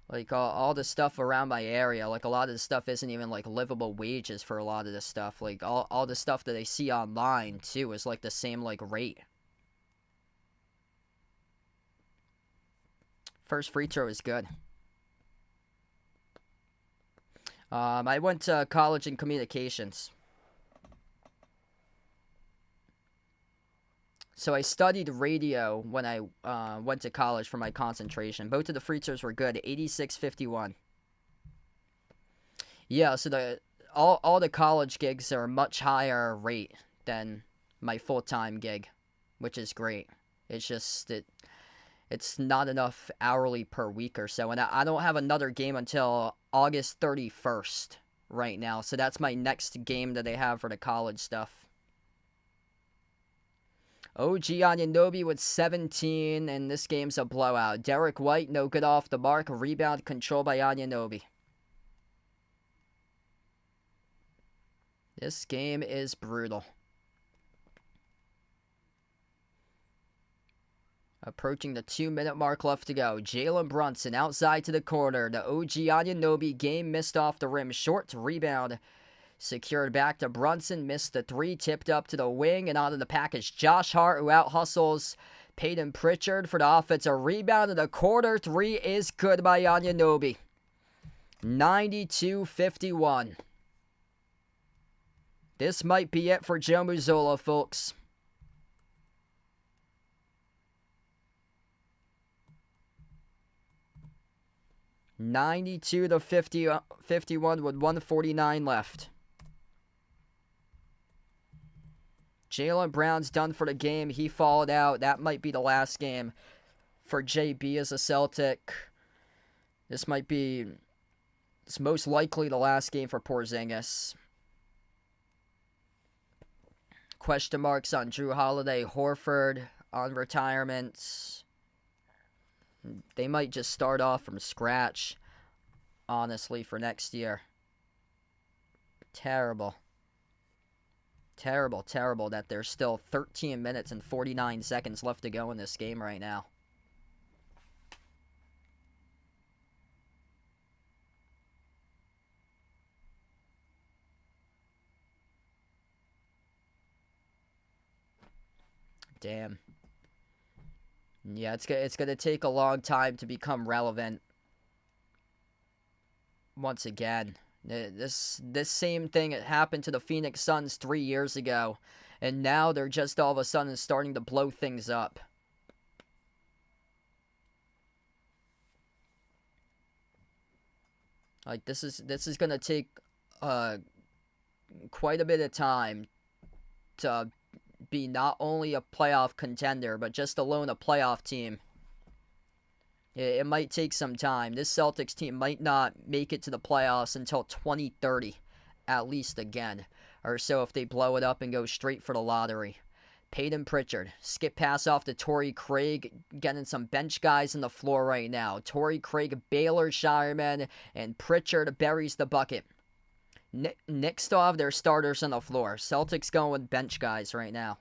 Like, all the stuff around my area, like, a lot of the stuff isn't even, livable wages for a lot of this stuff. Like, all the stuff that I see online, too, is, the same, rate. First free throw is good. I went to college in communications. So I studied radio when I went to college for my concentration. Both of the free throws were good. 86-51. Yeah, so all the college gigs are a much higher rate than my full-time gig, which is great. It's just it's not enough hourly per week or so, and I don't have another game until August 31st right now, so that's my next game that they have for the college stuff. OG Anunoby with 17, and this game's a blowout. Derek White, no good off the mark. Rebound controlled by Anunoby. This game is brutal. Approaching the 2-minute mark left to go. Jalen Brunson outside to the corner. The OG Anunoby game missed off the rim. Short rebound. Secured back to Brunson. Missed the three. Tipped up to the wing and out of the package. Josh Hart, who out hustles Peyton Pritchard for the offensive rebound. And the quarter three is good by Anunoby. 92-51. This might be it for Joe Mazzulla, folks. (92-51) with 1:49 left. Jaylen Brown's done for the game. He fouled out. That might be the last game for JB as a Celtic. It's most likely the last game for Porzingis. Question marks on Drew Holiday, Horford on retirement. They might just start off from scratch, honestly, for next year. Terrible. Terrible, terrible that there's still 13 minutes and 49 seconds left to go in this game right now. Damn. Yeah, it's going to take a long time to become relevant once again. This same thing happened to the Phoenix Suns 3 years ago, and now they're just all of a sudden starting to blow things up. Like, this is going to take quite a bit of time to be not only a playoff contender, but just alone a playoff team. It might take some time. This Celtics team might not make it to the playoffs until 2030, at least again, or so if they blow it up and go straight for the lottery. Peyton Pritchard, skip pass off to Torrey Craig, getting some bench guys on the floor right now. Torrey Craig, Baylor, Shireman, and Pritchard buries the bucket. Knicks still have their starters on the floor. Celtics going with bench guys right now.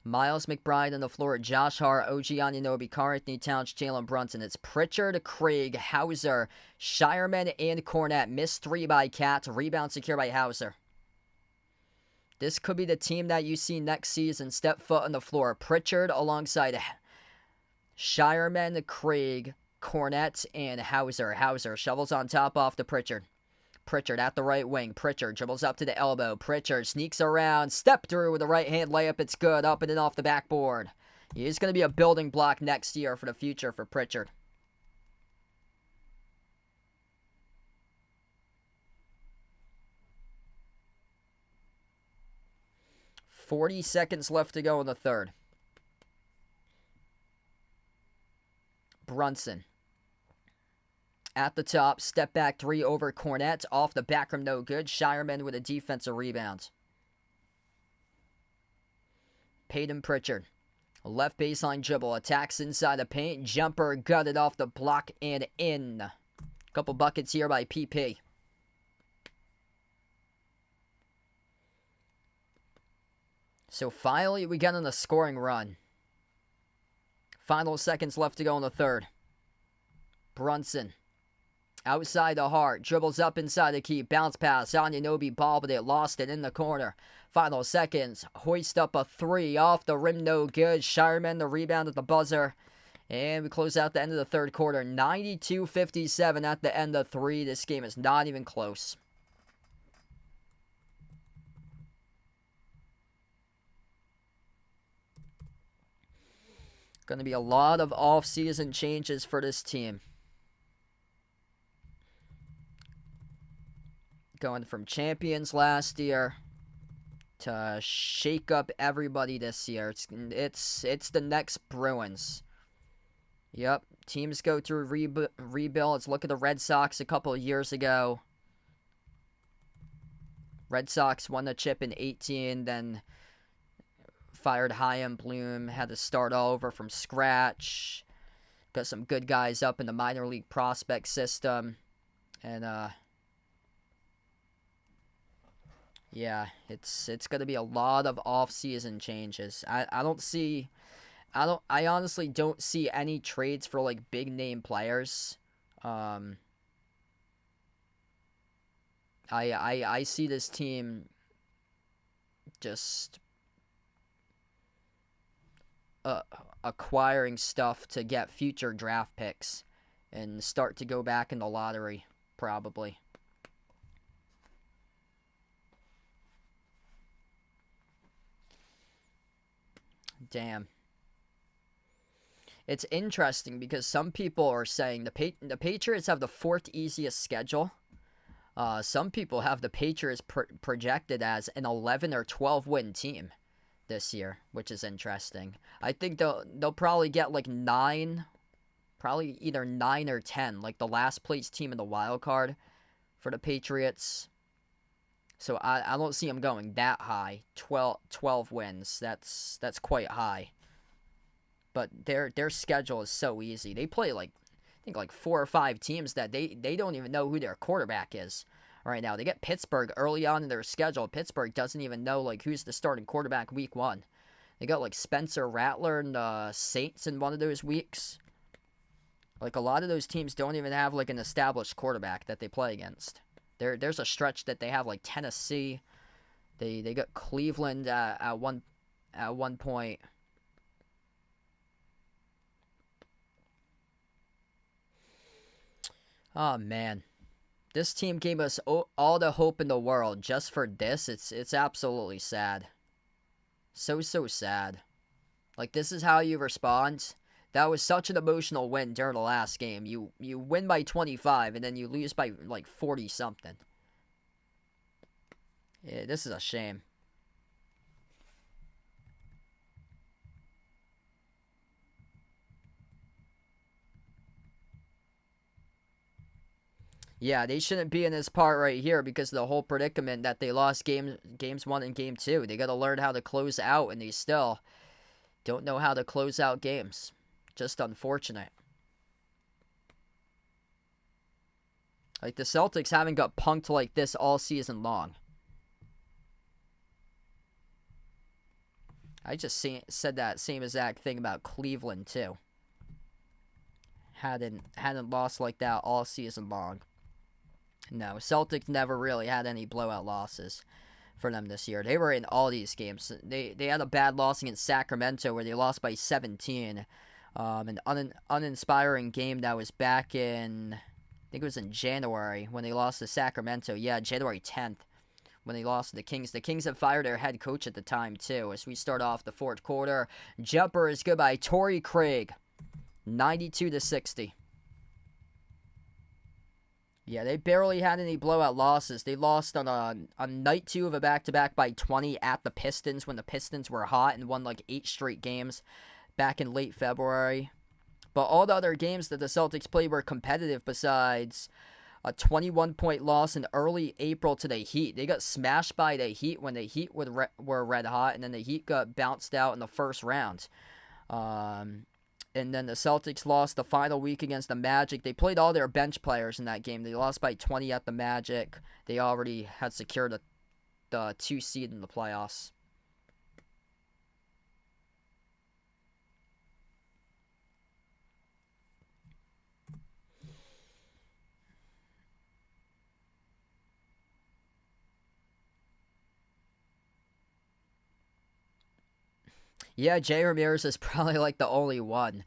Miles McBride on the floor. Josh Hart, OG Anunoby, Karl-Anthony Towns, Jalen Brunson. It's Pritchard, Craig, Hauser, Shireman, and Cornette. Missed three by Cat. Rebound secured by Hauser. This could be the team that you see next season step foot on the floor. Pritchard alongside Shireman, Craig, Cornette, and Hauser. Hauser shovels on top off to Pritchard. Pritchard at the right wing. Pritchard dribbles up to the elbow. Pritchard sneaks around. Step through with a right-hand layup. It's good. Up and in off the backboard. He's going to be a building block next year for the future for Pritchard. .40 seconds left to go in the third. Brunson. At the top, step back three over Cornette. Off the back rim, no good. Shireman with a defensive rebound. Peyton Pritchard. Left baseline dribble. Attacks inside the paint. Jumper gutted off the block and in. Couple buckets here by PP. So finally, we get on a scoring run. Final seconds left to go in the third. Brunson. Outside the Hart, dribbles up inside the key, bounce pass, Anunoby ball, but it lost it in the corner. Final seconds, hoist up a three, off the rim, no good. Shireman the rebound at the buzzer, and we close out the end of the third quarter. 92-57 at the end of three. This game is not even close. Going to be a lot of off-season changes for this team. Going from champions last year to shake up everybody this year. It's the next Bruins. Yep, teams go through rebuild. Let's look at the Red Sox a couple of years ago. Red Sox won the chip in 18, then fired Chaim Bloom, had to start all over from scratch. Got some good guys up in the minor league prospect system. And, yeah, it's going to be a lot of off-season changes. I honestly don't see any trades for, like, big-name players. I see this team just acquiring stuff to get future draft picks and start to go back in the lottery, probably. Damn. It's interesting because some people are saying the Patriots have the 4th easiest schedule. Some people have the Patriots projected as an 11 or 12 win team this year, which is interesting. I think they'll probably get like 9, probably either 9 or 10, like the last place team in the wild card for the Patriots. So I don't see them going that high. 12 wins. That's quite high. But their schedule is so easy. They play like I think like 4 or 5 teams that they don't even know who their quarterback is right now. They get Pittsburgh early on in their schedule. Pittsburgh doesn't even know like who's the starting quarterback week 1. They got like Spencer Rattler and the Saints in one of those weeks. Like a lot of those teams don't even have like an established quarterback that they play against. There's a stretch that they have like Tennessee. They got Cleveland at one point. Oh man, this team gave us all the hope in the world just for this. It's absolutely sad. So sad. Like this is how you respond. That was such an emotional win during the last game. You win by 25 and then you lose by like 40 something. Yeah, this is a shame. Yeah, they shouldn't be in this part right here because of the whole predicament that they lost games 1 and game 2. They got to learn how to close out, and they still don't know how to close out games. Just unfortunate. Like, the Celtics haven't got punked like this all season long. I just said that same exact thing about Cleveland, too. Hadn't lost like that all season long. No, Celtics never really had any blowout losses for them this year. They were in all these games. They had a bad loss against Sacramento where they lost by 17. An uninspiring game that was back in, I think it was in January when they lost to Sacramento. Yeah, January 10th when they lost to the Kings. The Kings had fired their head coach at the time, too. As we start off the 4th quarter, jumper is good by Torrey Craig, 92-60. Yeah, they barely had any blowout losses. They lost on night 2 of a back-to-back by 20 at the Pistons when the Pistons were hot and won like 8 straight games back in late February. But all the other games that the Celtics played were competitive besides a 21-point loss in early April to the Heat. They got smashed by the Heat when the Heat were red hot, and then the Heat got bounced out in the first round. And then the Celtics lost the final week against the Magic. They played all their bench players in that game. They lost by 20 at the Magic. They already had secured the 2 seed in the playoffs. Yeah, Jay Ramirez is probably like the only one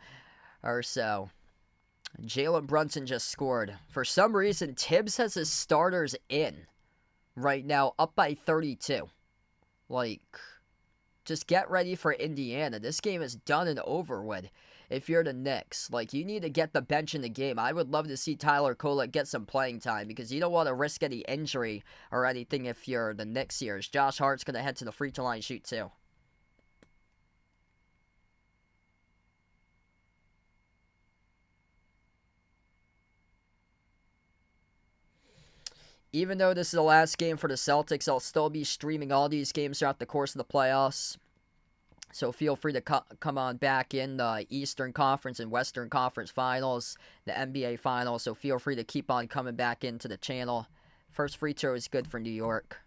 or so. Jalen Brunson just scored. For some reason, Tibbs has his starters in right now, up by 32. Like, just get ready for Indiana. This game is done and over with. if you're the Knicks. Like, you need to get the bench in the game. I would love to see Tyler Kolek get some playing time because you don't want to risk any injury or anything if you're the Knicks here. Josh Hart's going to head to the free throw line shoot too. Even though this is the last game for the Celtics, I'll still be streaming all these games throughout the course of the playoffs. So feel free to come on back in the Eastern Conference and Western Conference Finals, the NBA Finals. So feel free to keep on coming back into the channel. First free throw is good for New York.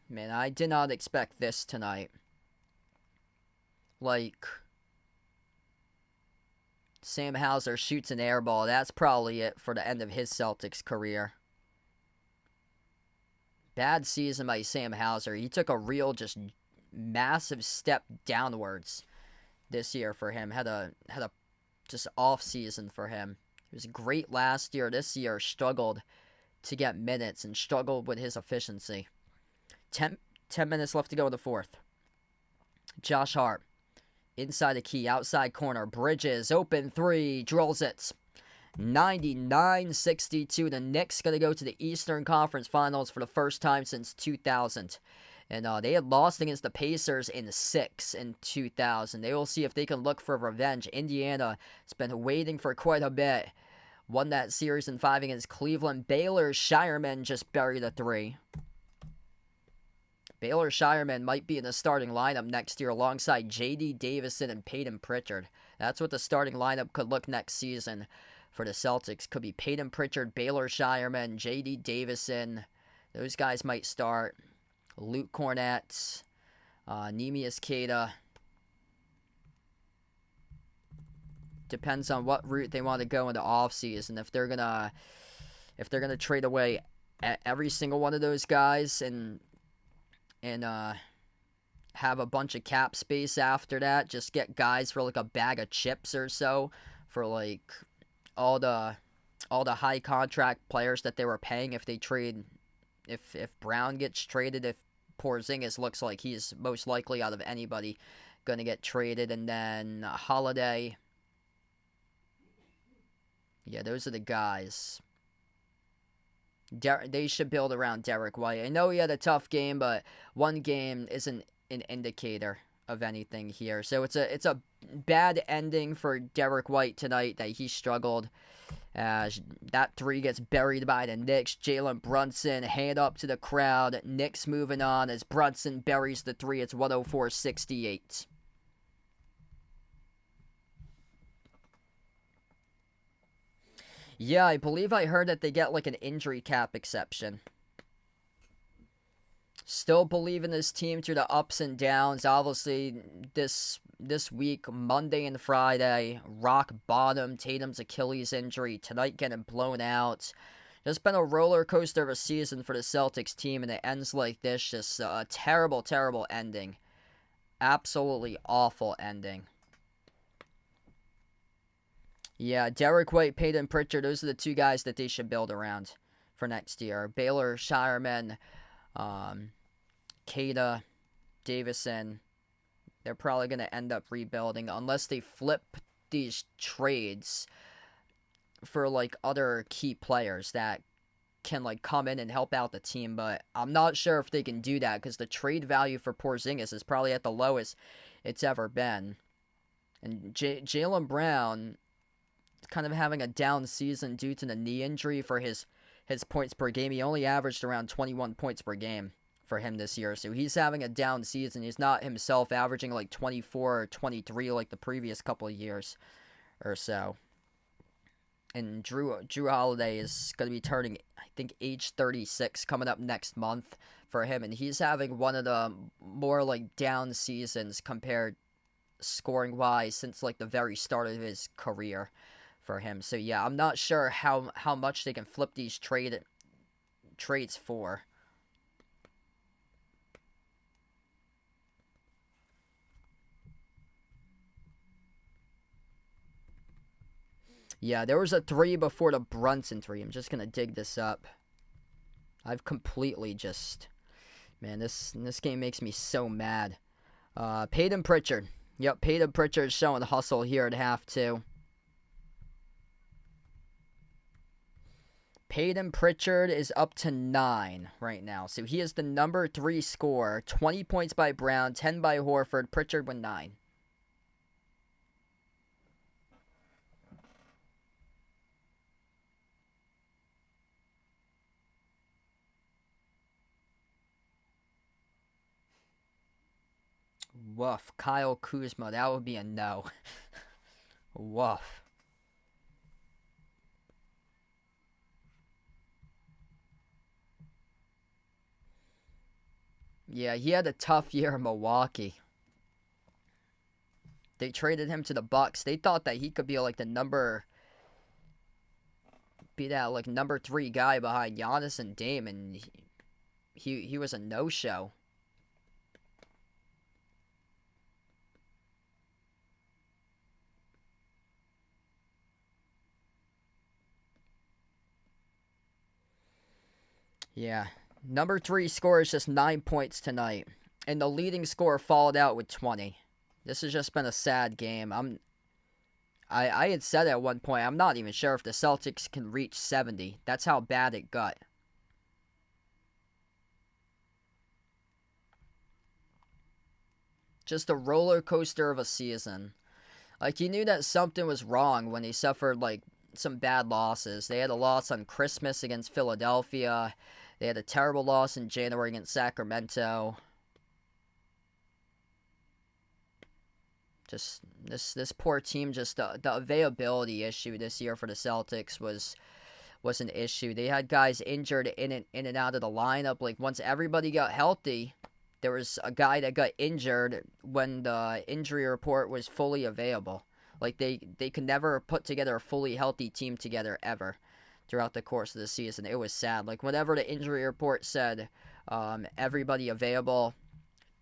Man, I did not expect this tonight. Like, Sam Hauser shoots an air ball. That's probably it for the end of his Celtics career. Bad season by Sam Hauser. He took a real, just massive step downwards this year for him. Had a just off season for him. He was great last year. This year struggled to get minutes and struggled with his efficiency. 10 minutes left to go in the fourth. Josh Hart. Inside the key, outside corner. Bridges, open three, drills it. 99-62. The Knicks going to go to the Eastern Conference Finals for the first time since 2000. And they had lost against the Pacers in 6 in 2000. They will see if they can look for revenge. Indiana has been waiting for quite a bit. Won that series in 5 against Cleveland. Baylor Shireman just buried a 3. Baylor Shireman might be in the starting lineup next year alongside J.D. Davison and Peyton Pritchard. That's what the starting lineup could look next season for the Celtics. Could be Peyton Pritchard, Baylor Shireman, J.D. Davison. Those guys might start. Luke Cornett, Neemias Queta. Depends on what route they want to go in the offseason. If they're gonna trade away every single one of those guys and have a bunch of cap space after that, just get guys for like a bag of chips or so for like all the high contract players that they were paying if they trade, if Brown gets traded, if Porzingis looks like he's most likely out of anybody going to get traded, and then Holiday. Yeah, those are the guys. They should build around Derek White. I know he had a tough game, but one game isn't an indicator of anything here. So it's a bad ending for Derek White tonight that he struggled. That 3 gets buried by the Knicks. Jalen Brunson, hand up to the crowd. Knicks moving on as Brunson buries the 3. It's 104-68. Yeah, I believe I heard that they get like an injury cap exception. Still believe in this team through the ups and downs. Obviously, this week, Monday and Friday, rock bottom. Tatum's Achilles injury. Tonight getting blown out. It's been a roller coaster of a season for the Celtics team, and it ends like this. Just a terrible, terrible ending. Absolutely awful ending. Yeah, Derek White, Peyton Pritchard, those are the 2 guys that they should build around for next year. Baylor Shireman, Queta, Davison, they're probably going to end up rebuilding unless they flip these trades for like other key players that can like come in and help out the team. But I'm not sure if they can do that because the trade value for Porzingis is probably at the lowest it's ever been. And Jaylen Brown kind of having a down season due to the knee injury for his points per game. He only averaged around 21 points per game for him this year. So he's having a down season. He's not himself averaging like 24 or 23 like the previous couple of years or so. And Drew Holiday is going to be turning, I think, age 36 coming up next month for him. And he's having one of the more like down seasons compared scoring-wise since like the very start of his career for him. So yeah, I'm not sure how much they can flip these trades for. Yeah, there was a 3 before the Brunson 3. I'm just going to dig this up. I've completely just... Man, this game makes me so mad. Peyton Pritchard. Yep, Peyton Pritchard is showing hustle here at half 2. Peyton Pritchard is up to 9 right now. So he is the number 3 scorer. 20 points by Brown, 10 by Horford. Pritchard with 9. Woof. Kyle Kuzma. That would be a no. Woof. Yeah, he had a tough year in Milwaukee. They traded him to the Bucks. They thought that he could be like number 3 guy behind Giannis and Dame, and he was a no-show. Yeah. Number 3 scores just 9 points tonight. And the leading scorer followed out with 20. This has just been a sad game. I had said at one point, I'm not even sure if the Celtics can reach 70. That's how bad it got. Just a roller coaster of a season. Like, you knew that something was wrong when they suffered, like, some bad losses. They had a loss on Christmas against Philadelphia. They had a terrible loss in January against Sacramento. Just this poor team, just the availability issue this year for the Celtics was an issue. They had guys injured in and out of the lineup. Like, once everybody got healthy, there was a guy that got injured when the injury report was fully available. Like, they could never put together a fully healthy team together ever throughout the course of the season. It was sad. Like, whenever the injury report said everybody available,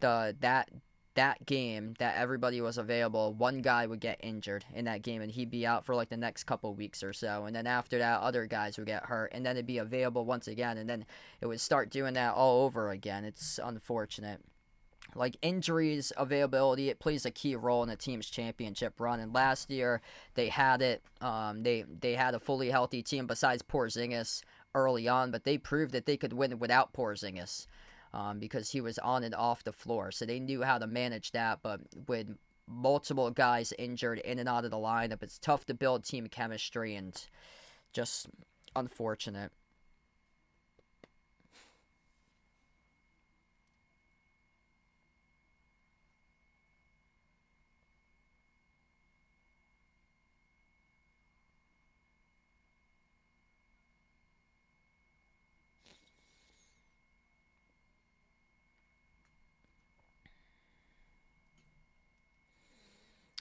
that game that everybody was available, one guy would get injured in that game, and he'd be out for like the next couple weeks or so. And then after that, other guys would get hurt, and then it'd be available once again, and then it would start doing that all over again. It's unfortunate. Like, injuries, availability, it plays a key role in a team's championship run. And last year, they had it. They had a fully healthy team besides Porzingis early on, but they proved that they could win without Porzingis. Because he was on and off the floor. So they knew how to manage that, but with multiple guys injured in and out of the lineup, it's tough to build team chemistry, and just unfortunate.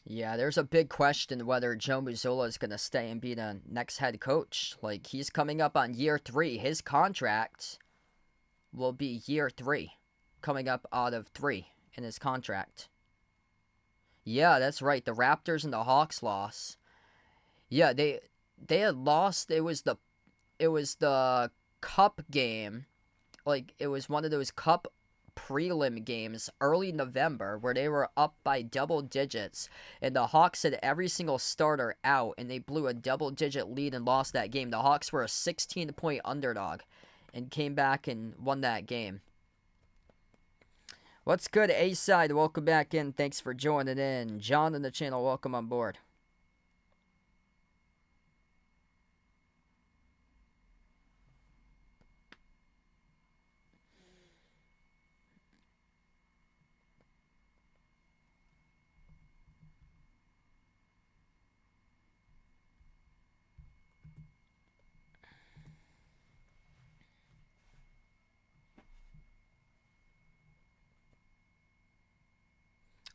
Yeah, there's a big question whether Joe Mazzulla is going to stay and be the next head coach. Like, he's coming up on year 3. His contract will be year 3, coming up out of 3 in his contract. Yeah, that's right. The Raptors and the Hawks lost. Yeah, they had lost. It was the cup game. Like, it was one of those cup prelim games early November where they were up by double digits, and the Hawks had every single starter out, and they blew a double-digit lead and lost that game. The Hawks were a 16-point underdog and came back and won that game. What's good, A-Side? Welcome back in. Thanks for joining in. John in the channel, welcome on board.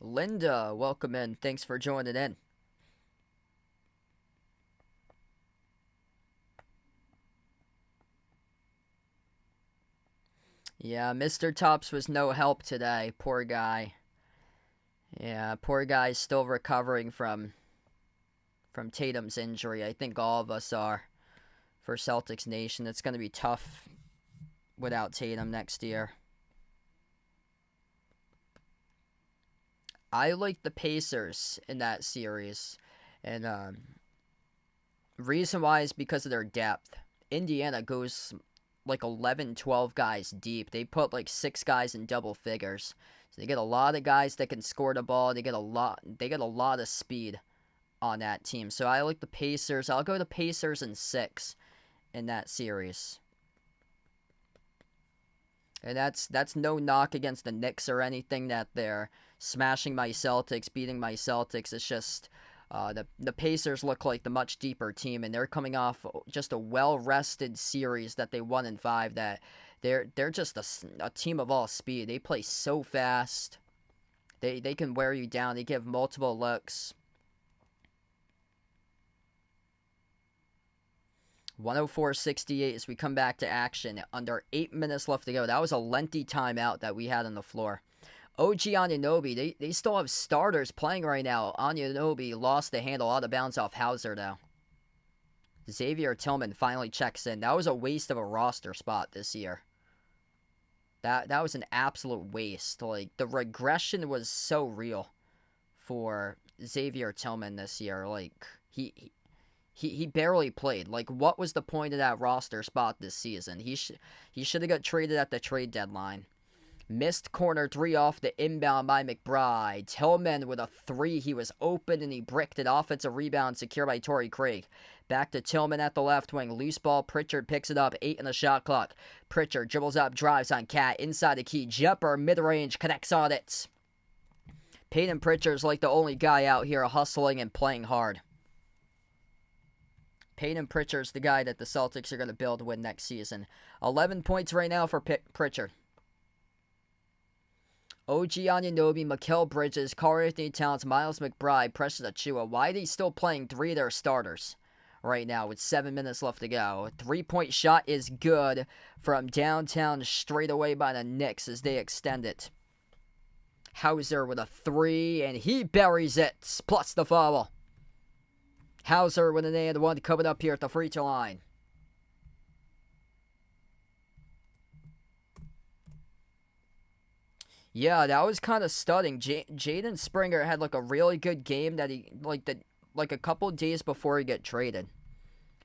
Linda, welcome in. Thanks for joining in. Yeah, Mr. Tops was no help today. Poor guy. Yeah, poor guy's still recovering from from Tatum's injury. I think all of us are. For Celtics Nation, it's going to be tough without Tatum next year. I like the Pacers in that series. And reason why is because of their depth. Indiana goes like 11, 12 guys deep. They put like 6 guys in double figures. So they get a lot of guys that can score the ball. They get a lot of speed on that team. So I like the Pacers. I'll go the Pacers in 6 in that series. And that's no knock against the Knicks or anything that they're smashing my Celtics, beating my Celtics. It's just the Pacers look like the much deeper team, and they're coming off just a well-rested series that they won in 5. That they're just a team of all speed. They play so fast. They can wear you down. They give multiple looks. 104-68 as we come back to action. Under 8 minutes left to go. That was a lengthy timeout that we had on the floor. OG Anunoby, they still have starters playing right now. Anunoby lost the handle out of bounds off Hauser, though. Xavier Tillman finally checks in. That was a waste of a roster spot this year. That was an absolute waste. Like, the regression was so real for Xavier Tillman this year. Like, he barely played. Like, what was the point of that roster spot this season? He should have got traded at the trade deadline. Missed corner 3 off the inbound by McBride. Tillman with a 3. He was open and he bricked it. Offensive rebound secured by Torrey Craig. Back to Tillman at the left wing. Loose ball. Pritchard picks it up. 8 in the shot clock. Pritchard dribbles up, drives on Cat. Inside the key. Jumper, mid-range, connects on it. Peyton Pritchard's like the only guy out here hustling and playing hard. Peyton Pritchard's the guy that the Celtics are going to build to win next season. 11 points right now for Pritchard. OG Anunoby, Mikal Bridges, Karl-Anthony Towns, Miles McBride, Precious Achiuwa. Why are they still playing 3 of their starters right now with 7 minutes left to go? 3-point shot is good from downtown straight away by the Knicks as they extend it. Hauser with a 3, and he buries it, plus the foul. Hauser with an and 1 coming up here at the free throw line. Yeah, that was kind of stunning. Jaden Springer had like a really good game that he like a couple days before he got traded.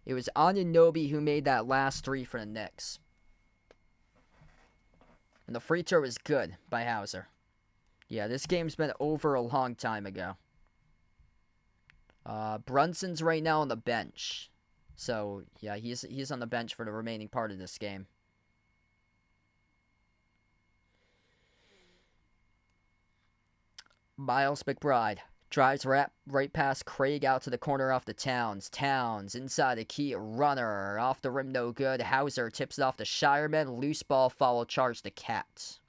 It was Anunoby who made that last 3 for the Knicks. And the free throw was good by Hauser. Yeah, this game's been over a long time ago. Brunson's right now on the bench. So, yeah, he's on the bench for the remaining part of this game. Miles McBride drives right past Craig out to the corner off the Towns. Towns inside the key, runner off the rim, no good. Hauser tips it off to Shireman. Loose ball, foul charge to Cats.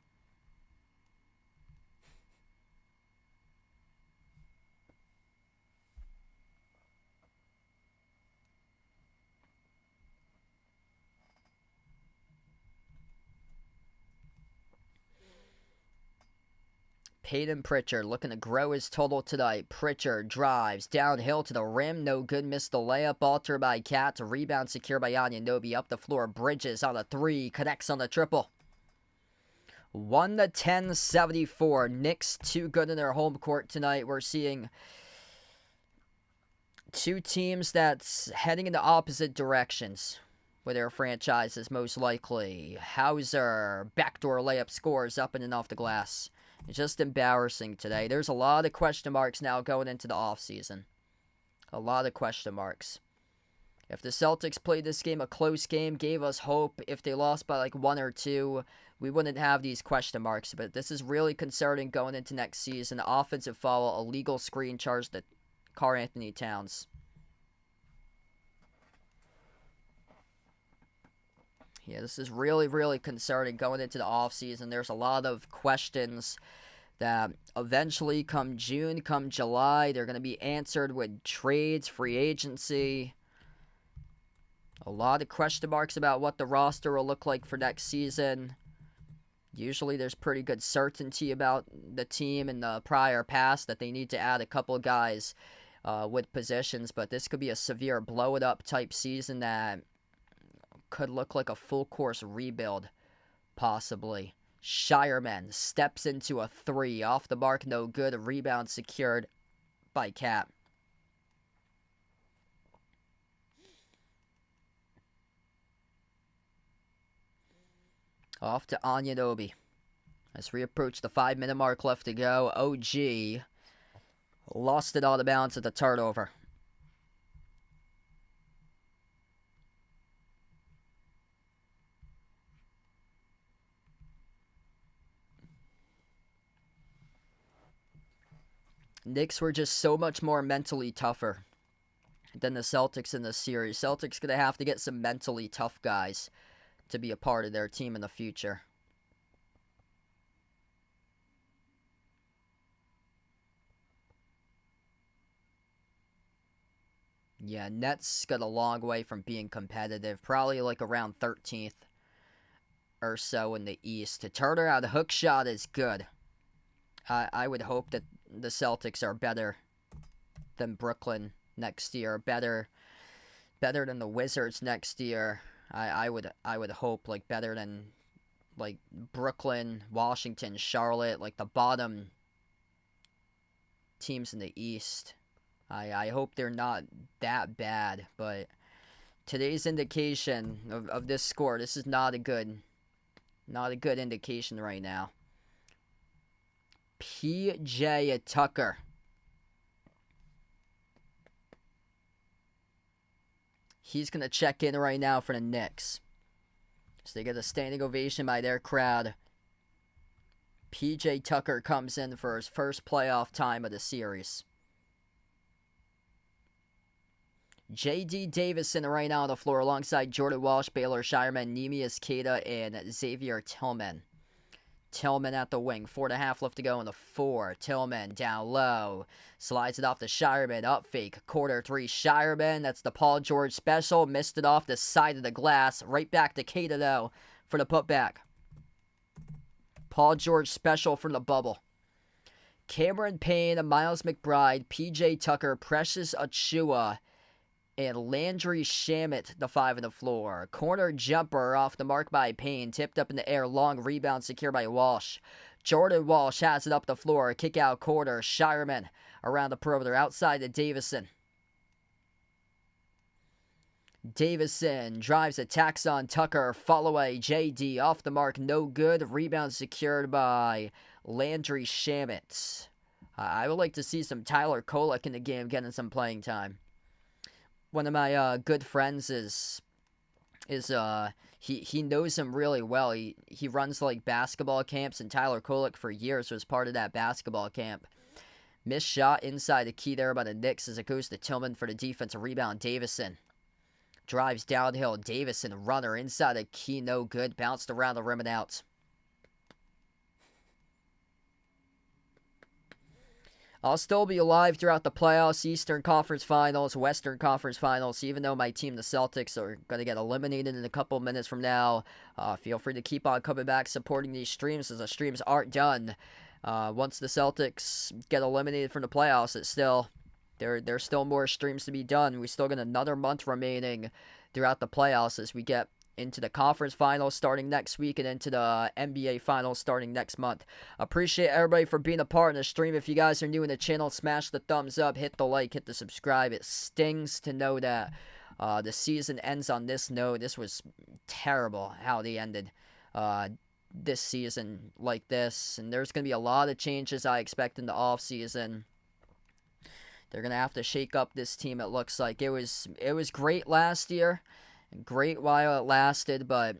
Peyton Pritchard looking to grow his total tonight. Pritchard drives downhill to the rim. No good. Missed the layup. Altered by Cat. Rebound secured by Anunoby. Up the floor. Bridges on a 3. Connects on the triple. 1-10-74. Knicks too good in their home court tonight. We're seeing 2 teams that's heading in the opposite directions with their franchises most likely. Hauser. Backdoor layup scores up and in off the glass. It's just embarrassing today. There's a lot of question marks now going into the offseason. A lot of question marks. If the Celtics played this game a close game, gave us hope, if they lost by like 1 or 2, we wouldn't have these question marks. But this is really concerning going into next season. Offensive foul, illegal screen charge to Karl-Anthony Towns. Yeah, this is really, really concerning going into the offseason. There's a lot of questions that eventually come June, come July, they're going to be answered with trades, free agency. A lot of question marks about what the roster will look like for next season. Usually there's pretty good certainty about the team in the prior past that they need to add a couple guys with positions, but this could be a severe blow-it-up type season that could look like a full-course rebuild, possibly. Shireman steps into a 3. Off the mark, no good. A rebound secured by Cap. Off to Anunoby. As we approach the 5-minute mark left to go, OG lost it out of bounds at the turnover. Knicks were just so much more mentally tougher than the Celtics in this series. Celtics going to have to get some mentally tough guys to be a part of their team in the future. Yeah, Nets got a long way from being competitive. Probably like around 13th or so in the East. To turn around a hook shot is good. I would hope that the Celtics are better than Brooklyn next year. Better than the Wizards next year. I would hope like better than like Brooklyn, Washington, Charlotte, like the bottom teams in the East. I hope they're not that bad, but today's indication of this score, this is not a good indication right now. PJ Tucker. He's going to check in right now for the Knicks. So they get a standing ovation by their crowd. PJ Tucker comes in for his first playoff time of the series. J.D. Davison right now on the floor alongside Jordan Walsh, Baylor Shireman, Neemias Queta, and Xavier Tillman. Tillman at the wing. 4.5 left to go in the 4. Tillman down low. Slides it off to Shireman. Up fake. Quarter 3. Shireman. That's the Paul George special. Missed it off the side of the glass. Right back to Queta, though, for the putback. Paul George special from the bubble. Cameron Payne, Miles McBride, P.J. Tucker, Precious Achiuwa, and Landry Shamet, the 5 on the floor. Corner jumper off the mark by Payne. Tipped up in the air. Long rebound secured by Walsh. Jordan Walsh has it up the floor. Kick out quarter. Shireman around the perimeter. Outside to Davison. Davison drives, attacks on Tucker. Fall away. JD off the mark. No good. Rebound secured by Landry Shamet. I would like to see some Tyler Kolek in the game getting some playing time. One of my good friends he knows him really well. He runs like basketball camps, and Tyler Kolek for years was part of that basketball camp. Missed shot inside the key there by the Knicks as it goes to Tillman for the defensive rebound. Davison drives downhill. Davison runner inside the key, no good. Bounced around the rim and out. I'll still be alive throughout the playoffs, Eastern Conference Finals, Western Conference Finals. Even though my team, the Celtics, are going to get eliminated in a couple minutes from now, feel free to keep on coming back supporting these streams, as the streams aren't done. Once the Celtics get eliminated from the playoffs, it's still there's still more streams to be done. We still got another month remaining throughout the playoffs as we get into the conference finals starting next week and into the NBA finals starting next month. Appreciate everybody for being a part of the stream. If you guys are new in the channel, smash the thumbs up, hit the like, hit the subscribe. It stings to know that the season ends on this note. This was terrible how they ended this season like this. And there's going to be a lot of changes I expect in the offseason. They're going to have to shake up this team, it looks like. It was great last year. Great while it lasted, but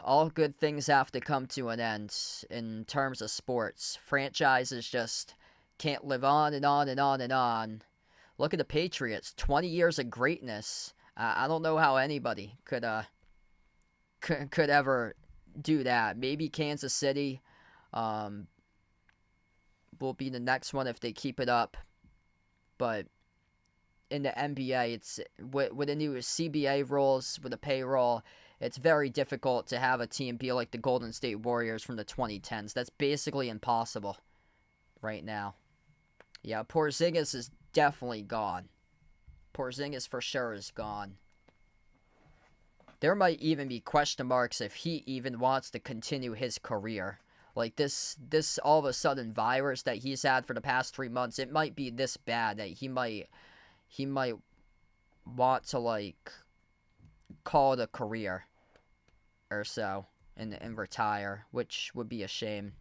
all good things have to come to an end in terms of sports. Franchises just can't live on and on and on and on. Look at the Patriots. 20 years of greatness. I don't know how anybody could ever do that. Maybe Kansas City will be the next one if they keep it up. But in the NBA, it's with the new CBA rules, with the payroll, it's very difficult to have a team be like the Golden State Warriors from the 2010s. That's basically impossible right now. Yeah, Porzingis is definitely gone. Porzingis for sure is gone. There might even be question marks if he even wants to continue his career. Like this all of a sudden virus that he's had for the past 3 months, it might be this bad that he might want to like call it a career or so and retire, which would be a shame.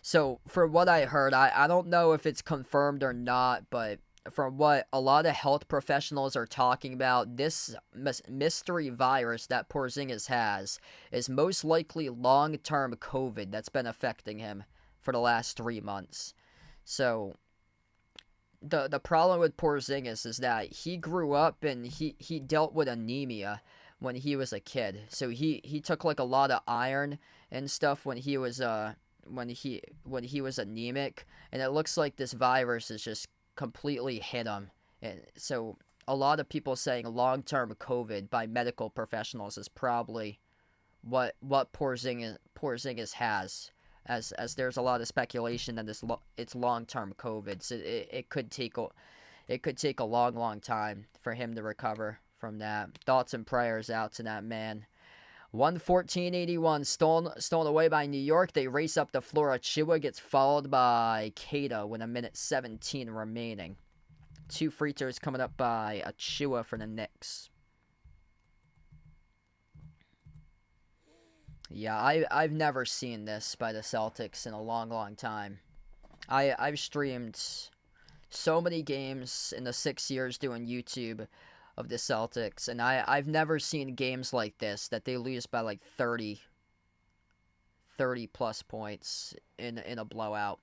So for what I heard, I don't know if it's confirmed or not, but from what a lot of health professionals are talking about, this mystery virus that Porzingis has is most likely long-term COVID that's been affecting him for the last 3 months. So the problem with Porzingis is that he grew up and he dealt with anemia when he was a kid. So he took like a lot of iron and stuff when he was anemic, and it looks like this virus is just completely hit him. And so a lot of people saying long-term COVID by medical professionals is probably what Porzingis has, as there's a lot of speculation that it's long-term COVID. So it could take a long time for him to recover from that. Thoughts and prayers out to that man. 114-81 stolen away by New York. They race up the floor. Achua gets fouled by Cato with 1:17 remaining. 2 free throws coming up by Achua for the Knicks. Yeah, I've never seen this by the Celtics in a long time. I've streamed so many games in the 6 years doing YouTube of the Celtics, and I've never seen games like this that they lose by like 30 plus points in a blowout.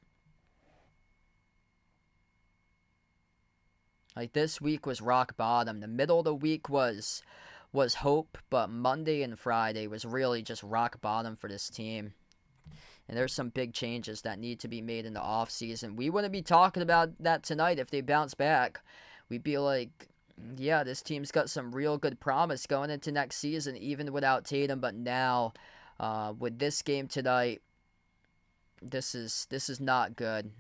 Like this week was rock bottom. The middle of the week was hope, but Monday and Friday was really just rock bottom for this team. And there's some big changes that need to be made in the offseason. We wouldn't be talking about that tonight if they bounce back. We'd be like, yeah, this team's got some real good promise going into next season, even without Tatum. But now, with this game tonight, this is not good.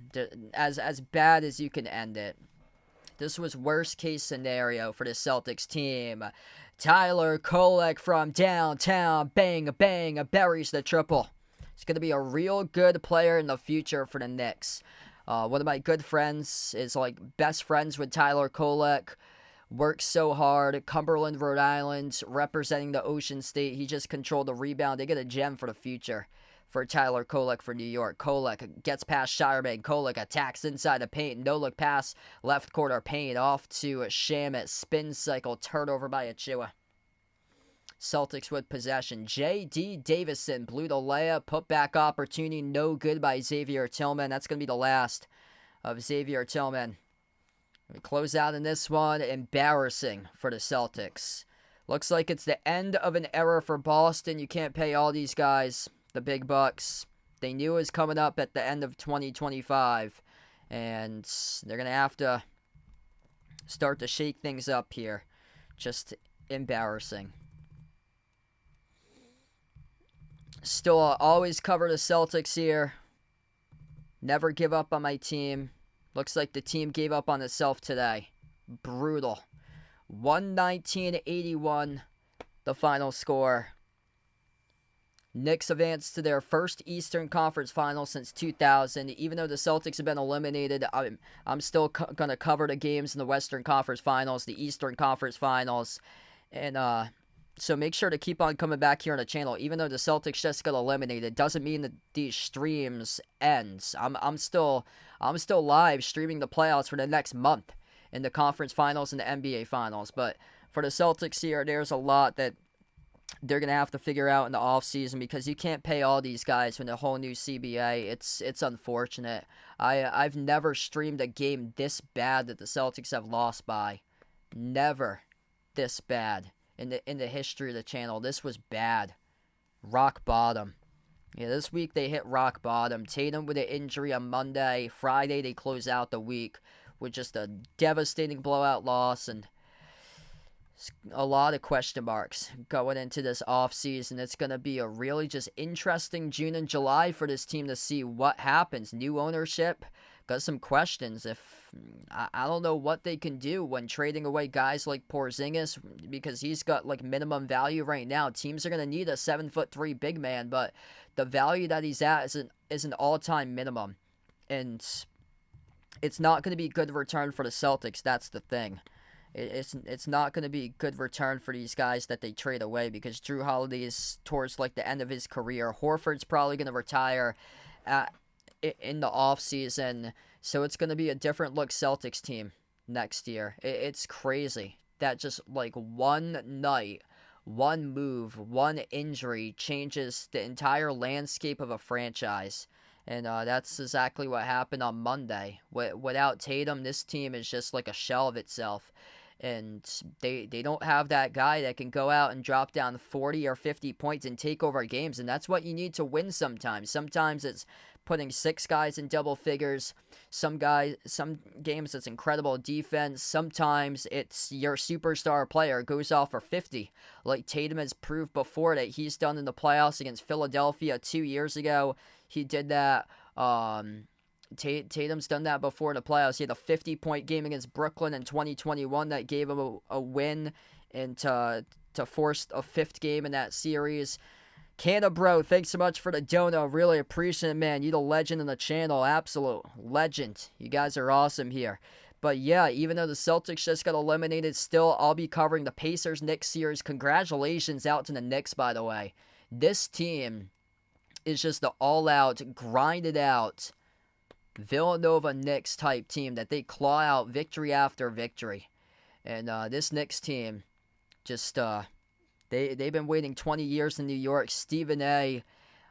As bad as you can end it. This was worst case scenario for the Celtics team. Tyler Kolek from downtown, bang, buries the triple. He's going to be a real good player in the future for the Knicks. One of my good friends is like best friends with Tyler Kolek. Works so hard. Cumberland, Rhode Island, representing the Ocean State. He just controlled the rebound. They get a gem for the future for Tyler Kolek for New York. Kolek gets past Shireman. Kolek attacks inside the paint. No-look pass. Left corner paint off to Shamet. Spin cycle. Turnover by Achua. Celtics with possession. J.D. Davison blew the layup. Put back opportunity. No good by Xavier Tillman. That's going to be the last of Xavier Tillman. We close out in this one. Embarrassing for the Celtics. Looks like it's the end of an era for Boston. You can't pay all these guys the big bucks. They knew it was coming up at the end of 2025. And they're going to have to start to shake things up here. Just embarrassing. Still always cover the Celtics here. Never give up on my team. Looks like the team gave up on itself today. Brutal. 119-81, the final score. Knicks advanced to their first Eastern Conference final since 2000. Even though the Celtics have been eliminated, I'm still going to cover the games in the Western Conference Finals, the Eastern Conference Finals. And so make sure to keep on coming back here on the channel. Even though the Celtics just got eliminated, doesn't mean that these streams ends. I'm still live streaming the playoffs for the next month in the conference finals and the NBA finals. But for the Celtics here, there's a lot that they're going to have to figure out in the offseason, because you can't pay all these guys from the whole new CBA. It's unfortunate. I've never streamed a game this bad that the Celtics have lost by. Never this bad in the history of the channel. This was bad. Rock bottom. Yeah, this week they hit rock bottom. Tatum with an injury on Monday. Friday they close out the week with just a devastating blowout loss, and A lot of question marks going into this offseason. It's going to be a really just interesting June and July for this team to see what happens. New ownership, got some questions. If I don't know what they can do when trading away guys like Porzingis, because he's got like minimum value right now. Teams are going to need a 7'3" big man, but the value that he's at is an all-time minimum. And it's not going to be good return for the Celtics. That's the thing. It's not going to be good return for these guys that they trade away, because Drew Holiday is towards like the end of his career. Horford's probably going to retire in the offseason. So it's going to be a different look Celtics team next year. It's crazy that just like one night, one move, one injury changes the entire landscape of a franchise. And that's exactly what happened on Monday. Without Tatum, this team is just like a shell of itself. And they don't have that guy that can go out and drop down 40 or 50 points and take over games. And that's what you need to win sometimes. Sometimes it's putting 6 guys in double figures. Some games it's incredible defense. Sometimes it's your superstar player goes off for 50. Like Tatum has proved before that he's done in the playoffs against Philadelphia 2 years ago. He did that. Tatum's done that before in the playoffs. He had a 50-point game against Brooklyn in 2021 that gave him a win and to force a 5th game in that series. Canada Bro, thanks so much for the dono. Really appreciate it, man. You the legend in the channel. Absolute legend. You guys are awesome here. But yeah, even though the Celtics just got eliminated, still I'll be covering the Pacers-Knicks series. Congratulations out to the Knicks, by the way. This team is just the all-out, grinded-out Villanova Knicks type team that they claw out victory after victory. And this Knicks team just they've been waiting 20 years in New York. Stephen A,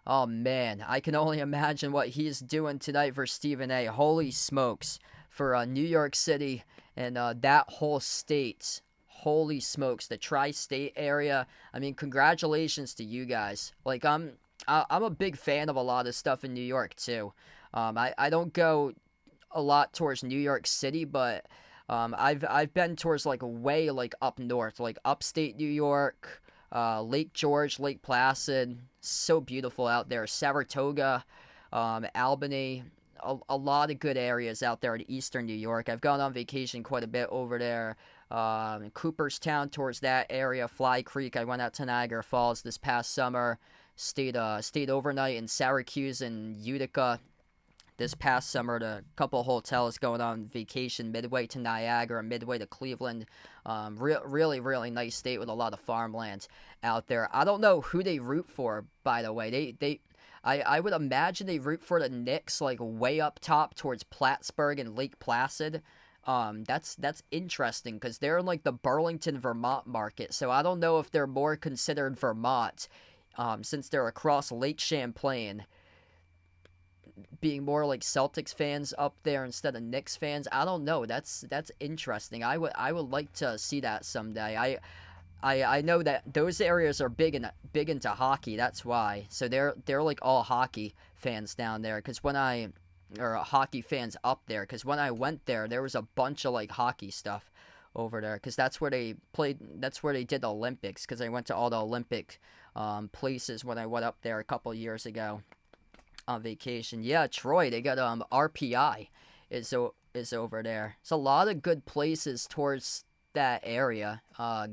oh man, I can only imagine what he's doing tonight for Stephen A. Holy smokes, for New York City and that whole state. Holy smokes, the tri-state area. I mean, congratulations to you guys. Like I'm a big fan of a lot of stuff in New York too. I don't go a lot towards New York City, but I've been towards like way like up north, like upstate New York, Lake George, Lake Placid, so beautiful out there. Saratoga, Albany, a lot of good areas out there in eastern New York. I've gone on vacation quite a bit over there. Cooperstown towards that area, Fly Creek. I went out to Niagara Falls this past summer. Stayed overnight in Syracuse and Utica. This past summer, a couple hotels going on vacation, midway to Niagara, midway to Cleveland. Really, really nice state with a lot of farmland out there. I don't know who they root for, by the way. I would imagine they root for the Knicks, like way up top towards Plattsburgh and Lake Placid. That's interesting because they're in like the Burlington, Vermont market. So I don't know if they're more considered Vermont, since they're across Lake Champlain, being more like Celtics fans up there instead of Knicks fans. I don't know. That's interesting. I would like to see that someday. I know that those areas are big into hockey. That's why. So they're like all hockey fans down there. Or hockey fans up there. Because when I went there was a bunch of like hockey stuff over there. Because that's where they played. That's where they did the Olympics. Because I went to all the Olympic places when I went up there a couple years ago on vacation. Yeah, Troy, they got RPI is over there. It's a lot of good places towards that area.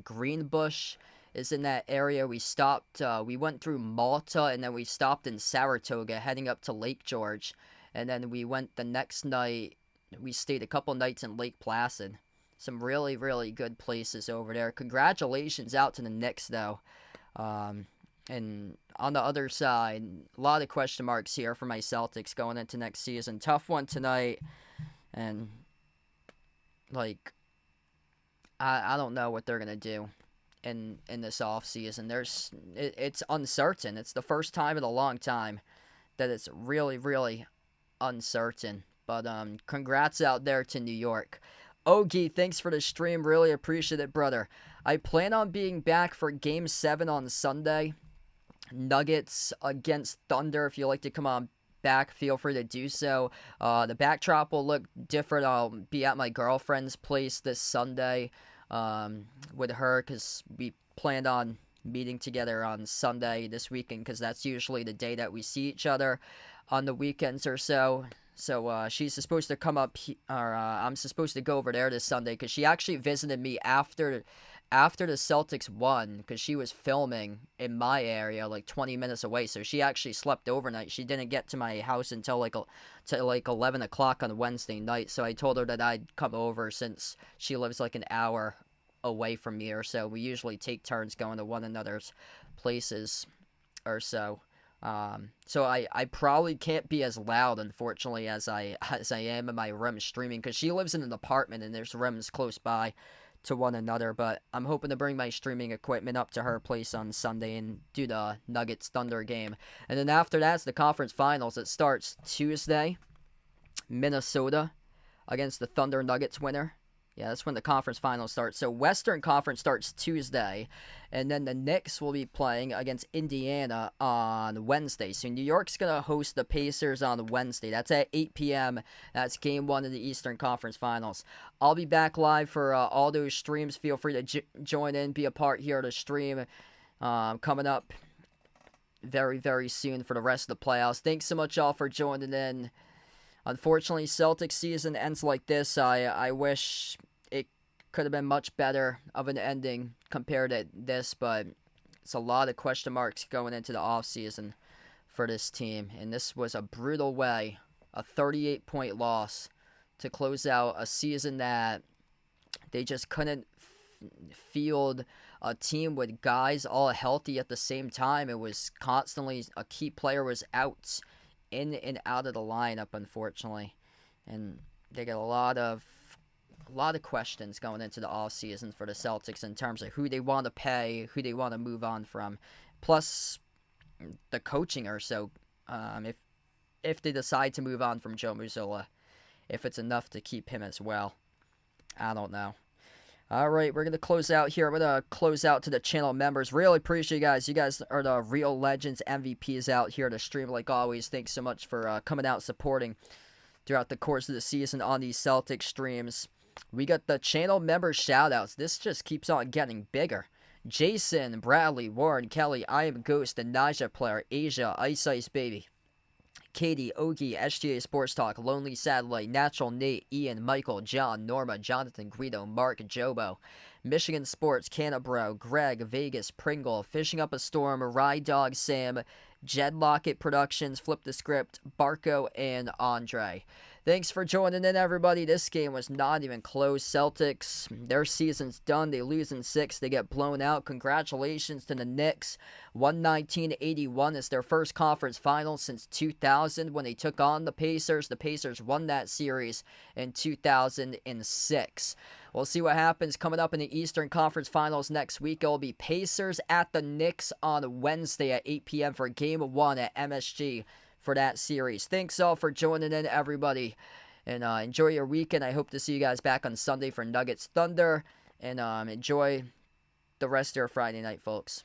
Greenbush is in that area. We stopped, we went through Malta, and then we stopped in Saratoga heading up to Lake George, and then we went the next night. We stayed a couple nights in Lake Placid. Some really, really good places over there. Congratulations out to the Knicks though. And on the other side, a lot of question marks here for my Celtics going into next season. Tough one tonight. And, like, I don't know what they're going to do in this offseason. It's uncertain. It's the first time in a long time that it's really, really uncertain. But congrats out there to New York. Ogie, thanks for the stream. Really appreciate it, brother. I plan on being back for Game 7 on Sunday. Nuggets against Thunder. If you'd like to come on back, feel free to do so. The backdrop will look different. I'll be at my girlfriend's place this Sunday. with her because we planned on meeting together on Sunday this weekend because that's usually the day that we see each other on the weekends or so. So she's supposed to come up, or I'm supposed to go over there this Sunday because she actually visited me after the Celtics won because she was filming in my area like 20 minutes away. So she actually slept overnight. She didn't get to my house until like 11 o'clock on Wednesday night. So I told her that I'd come over since she lives like an hour away from me or so. We usually take turns going to one another's places or so. So I probably can't be as loud, unfortunately, as I am in my room streaming because she lives in an apartment and there's rooms close by to one another. But I'm hoping to bring my streaming equipment up to her place on Sunday and do the Nuggets Thunder game. And then after that's the conference finals. It starts Tuesday, Minnesota against the Thunder Nuggets winner. Yeah, that's when the conference finals starts. So Western Conference starts Tuesday, and then the Knicks will be playing against Indiana on Wednesday. So New York's going to host the Pacers on Wednesday. That's at 8 p.m. That's game one of the Eastern Conference Finals. I'll be back live for all those streams. Feel free to join in, be a part here of the stream coming up very, very soon for the rest of the playoffs. Thanks so much, all, for joining in. Unfortunately, Celtics season ends like this. I wish it could have been much better of an ending compared to this, but it's a lot of question marks going into the offseason for this team. And this was a brutal way, a 38-point loss to close out a season that they just couldn't field a team with guys all healthy at the same time. It was constantly a key player was out, in and out of the lineup, unfortunately, and they get a lot of questions going into the offseason for the Celtics in terms of who they want to pay, who they want to move on from, plus the coaching or so. If they decide to move on from Joe Mazzulla, if it's enough to keep him as well, I don't know. All right, we're going to close out here. I'm going to close out to the channel members. Really appreciate you guys. You guys are the real legends, MVPs out here to stream like always. Thanks so much for coming out supporting throughout the course of the season on these Celtics streams. We got the channel member shout-outs. This just keeps on getting bigger. Jason, Bradley, Warren, Kelly, I Am Ghost, the Naja Player, Asia, Ice Ice Baby, Katie, Ogie, SGA Sports Talk, Lonely Satellite, Natural Nate, Ian, Michael, John, Norma, Jonathan, Guido, Mark, Jobo, Michigan Sports, Canabro, Greg, Vegas, Pringle, Fishing Up a Storm, Ride Dog Sam, Jed Lockett Productions, Flip the Script, Barco, and Andre. Thanks for joining in, everybody. This game was not even close. Celtics, their season's done. They lose in 6. They get blown out. Congratulations to the Knicks. 119-81 is their first conference final since 2000 when they took on the Pacers. The Pacers won that series in 2006. We'll see what happens coming up in the Eastern Conference Finals next week. It will be Pacers at the Knicks on Wednesday at 8 p.m. for Game 1 at MSG. For that series. Thanks all for joining in, everybody, and enjoy your weekend. I hope to see you guys back on Sunday for Nuggets Thunder, and enjoy the rest of your Friday night, folks.